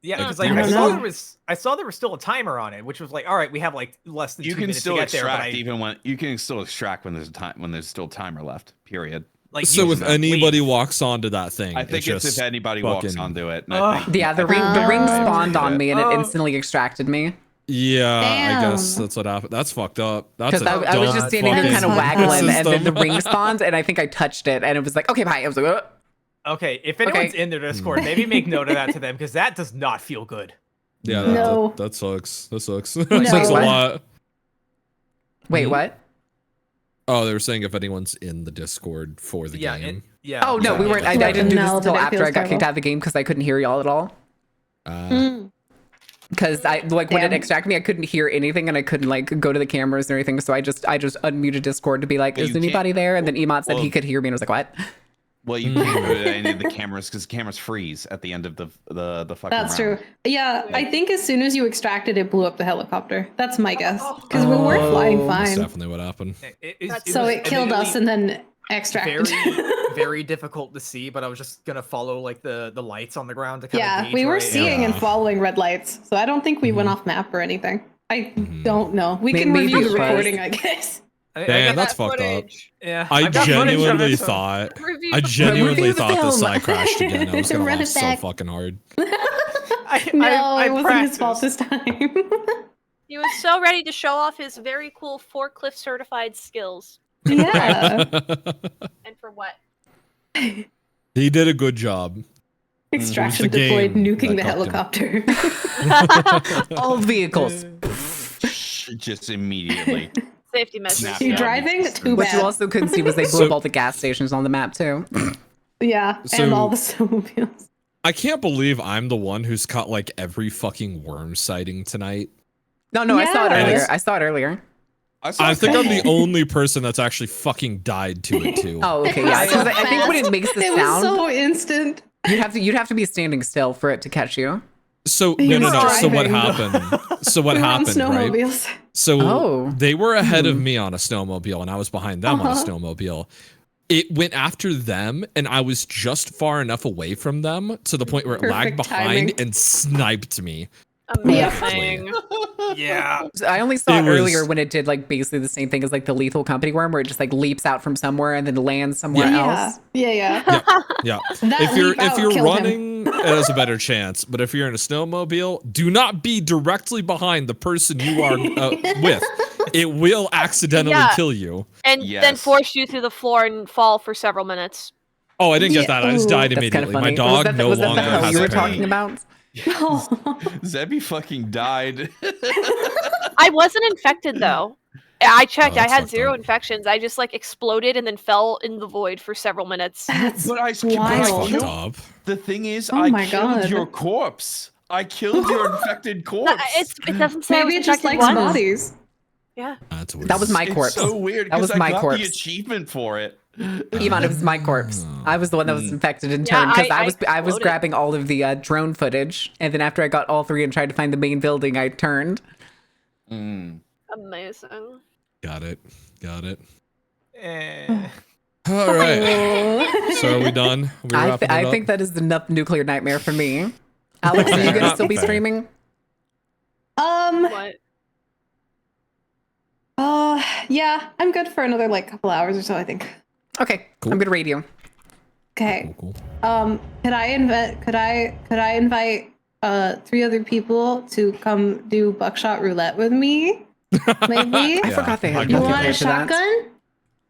Yeah, because I I don't saw know. I saw there was still a timer on it, which was like, all right, we have like less than You 2 can minutes still to get there. But extract even when you can still extract when there's still timer left. Period. Like, So you if can anybody leave. walks onto that thing, I think it's just if anybody walks fucking- onto it. And I think Yeah, the ring spawned on me and it instantly extracted me. Yeah, I guess Damn. that's what happened. That's fucked up. That's Because I was dumb just standing there fucking kind of waggling, and then the system. ring spawned, and I think I touched it, and it was like, okay, bye. I was like, Okay, if anyone's in their Discord, maybe make note of that to them because that does not feel good. Yeah, No. that sucks. That sucks. No. That sucks a What? lot. wait, what? Oh, they were saying if anyone's in the Discord for the game. Oh no, we weren't. I didn't do this No, until but it after feels I got kicked terrible. out of the game because I couldn't hear y'all at all. Because I like when it Damn. extracted me, I couldn't hear anything, and I couldn't like go to the cameras or anything. So I just unmuted Discord to be like, But "Is you can't- anybody there?" And then Emot said he Well- could hear me, and I was like, "What?" Well, you can't go to any of the cameras because the cameras freeze at the end of the fucking That's round. true. Yeah, I think as soon as you extracted it, blew up the helicopter. That's my guess. Because we were flying That's fine. definitely what happened. So it killed us and then extracted. Very difficult to see, but I was just gonna follow like the lights on the ground to kind of Yeah, gauge we were where I seeing am. and following red lights. So I don't think we went off map or anything. I don't know. We can Maybe review the it was. recording, I guess. Damn, that's fucked up. Yeah, I I've got footage of genuinely it, so- thought Review I the- genuinely Review the thought this film. side crashed again. I was gonna Run laugh it so back. fucking hard. No, I it wasn't his practiced. fault this time. He was so ready to show off his very cool forklift certified skills. Yeah. And for what? He did a good job. Extraction It was the deployed, game nuking the that cocked him. helicopter. All vehicles. Just immediately. Safety measures. Snap You down. driving? Too What you bad. also couldn't see was they blew So- up all the gas stations on the map too. Yeah, So- and all the snowmobiles. I can't believe I'm the one who's caught like every fucking worm sighting tonight. No, I saw it Yes. earlier. I saw it earlier. I think I'm the only person that's actually fucking died to it too. Oh, okay, yeah. 'Cause I think when it makes the It sound, was so instant. you'd have to be standing still for it to catch you. So He no. was So what driving. happened? So what We were on happened? Right. snowmobiles. So Oh. they were ahead of me on a snowmobile, and I was behind them on a Uh-huh. snowmobile. It went after them, and I was just far enough away from them to the point where it lagged Perfect behind timing. and sniped me. Amazing. Yeah. So I only saw It it was- earlier when it did like basically the same thing as like the Lethal Company worm, where it just like leaps out from somewhere and then lands somewhere Yeah. else. Yeah. Yeah, yeah. That if you're leap out if you're killed running it has a better chance. But if you're in a snowmobile, do not be directly behind the person you are with. It will accidentally kill you. And then force you through the floor and fall for several minutes. Oh, I didn't get that. I just died immediately. My dog no longer has you were a parent. talking about? Zebby fucking died. I wasn't infected though. I checked. I had 0 infections. I just like exploded and then fell in the void for several minutes. That's wild. The thing is, Oh I my killed God. your corpse. I killed your infected corpse. It doesn't say Maybe I was it just infected likes once. bodies. Yeah. That's weird. That was my corpse. It's so weird. That was 'cause I my got corpse. the achievement for it. Ivan, it was my corpse. I was the one that was infected in Yeah, turn because I was exploded. grabbing all of the drone footage, and then after I got all 3 and tried to find the main building, I turned. Amazing. Got it. Eh. All right. So are we done? We I wrapping it up? think that is enough nuclear nightmare for me. Alex, are you gonna still be Fair. streaming? What? Yeah, I'm good for another like couple hours or so, I think. Okay, I'm gonna raid you. Okay. Cool. Could I invite 3 other people to come do buckshot roulette with me? Maybe. I forgot they had You multiplayer want a for that. shotgun?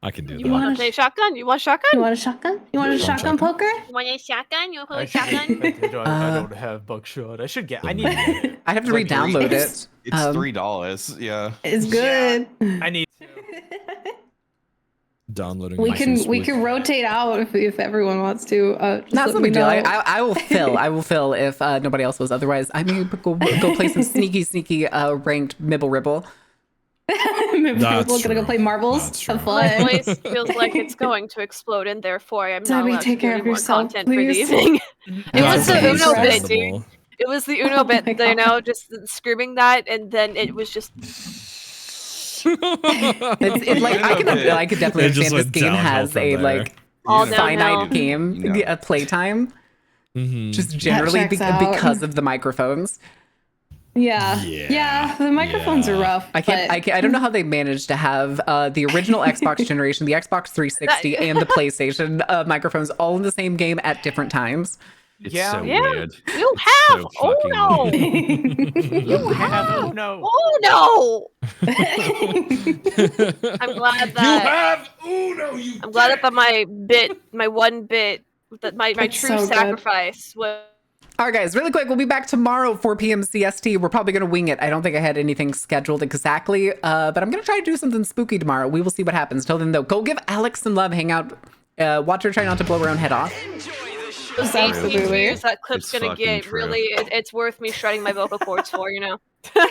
I can do You that. want to play shotgun? You want shotgun? You want a shotgun? You want a shotgun poker? You want a shotgun? You want to play I shotgun? I don't have buckshot. I should get. I need. To I have to re-download it. It's $3. Yeah. It's good. I need. Downloading. We my can Switch. rotate out if everyone wants to. Just That's let no me big deal. know. I will fill. I will fill if nobody else was. Otherwise, I may go play some sneaky ranked Mibble Ribble. Maybe That's we're gonna go true. play marbles. That's Have true. My fun. voice feels like it's going to explode, and therefore I'm not Debbie, allowed to take do care any of more yourself, content for the please. evening. It was the That's Uno bit, dude. understandable. It was the Uno bit, my you know, God. just screaming that, and then it was just. It's like I could definitely It just understand this went game downhill has from a there. like All finite downhill. game playtime. Just generally checks out. because of the microphones. Yeah. The microphones are rough. I don't know how they managed to have the original Xbox generation, the Xbox 360, and the PlayStation microphones all in the same game at different times. It's Yeah. so Yeah. weird. You have so fucking Uno. weird. You have Oh no. Uno. I'm glad that I'm glad that my one bit, that my It's true so good. sacrifice was. All right, guys, really quick. We'll be back tomorrow, 4 p.m. CST. We're probably going to wing it. I don't think I had anything scheduled exactly, but I'm going to try to do something spooky tomorrow. We will see what happens. Till then, though, go give Alex some love. Hang out. Watch her try not to blow her own head off. Those 18 Absolutely. views that clip's It's gonna fucking get true. really. It's worth me shredding my vocal cords for, you know.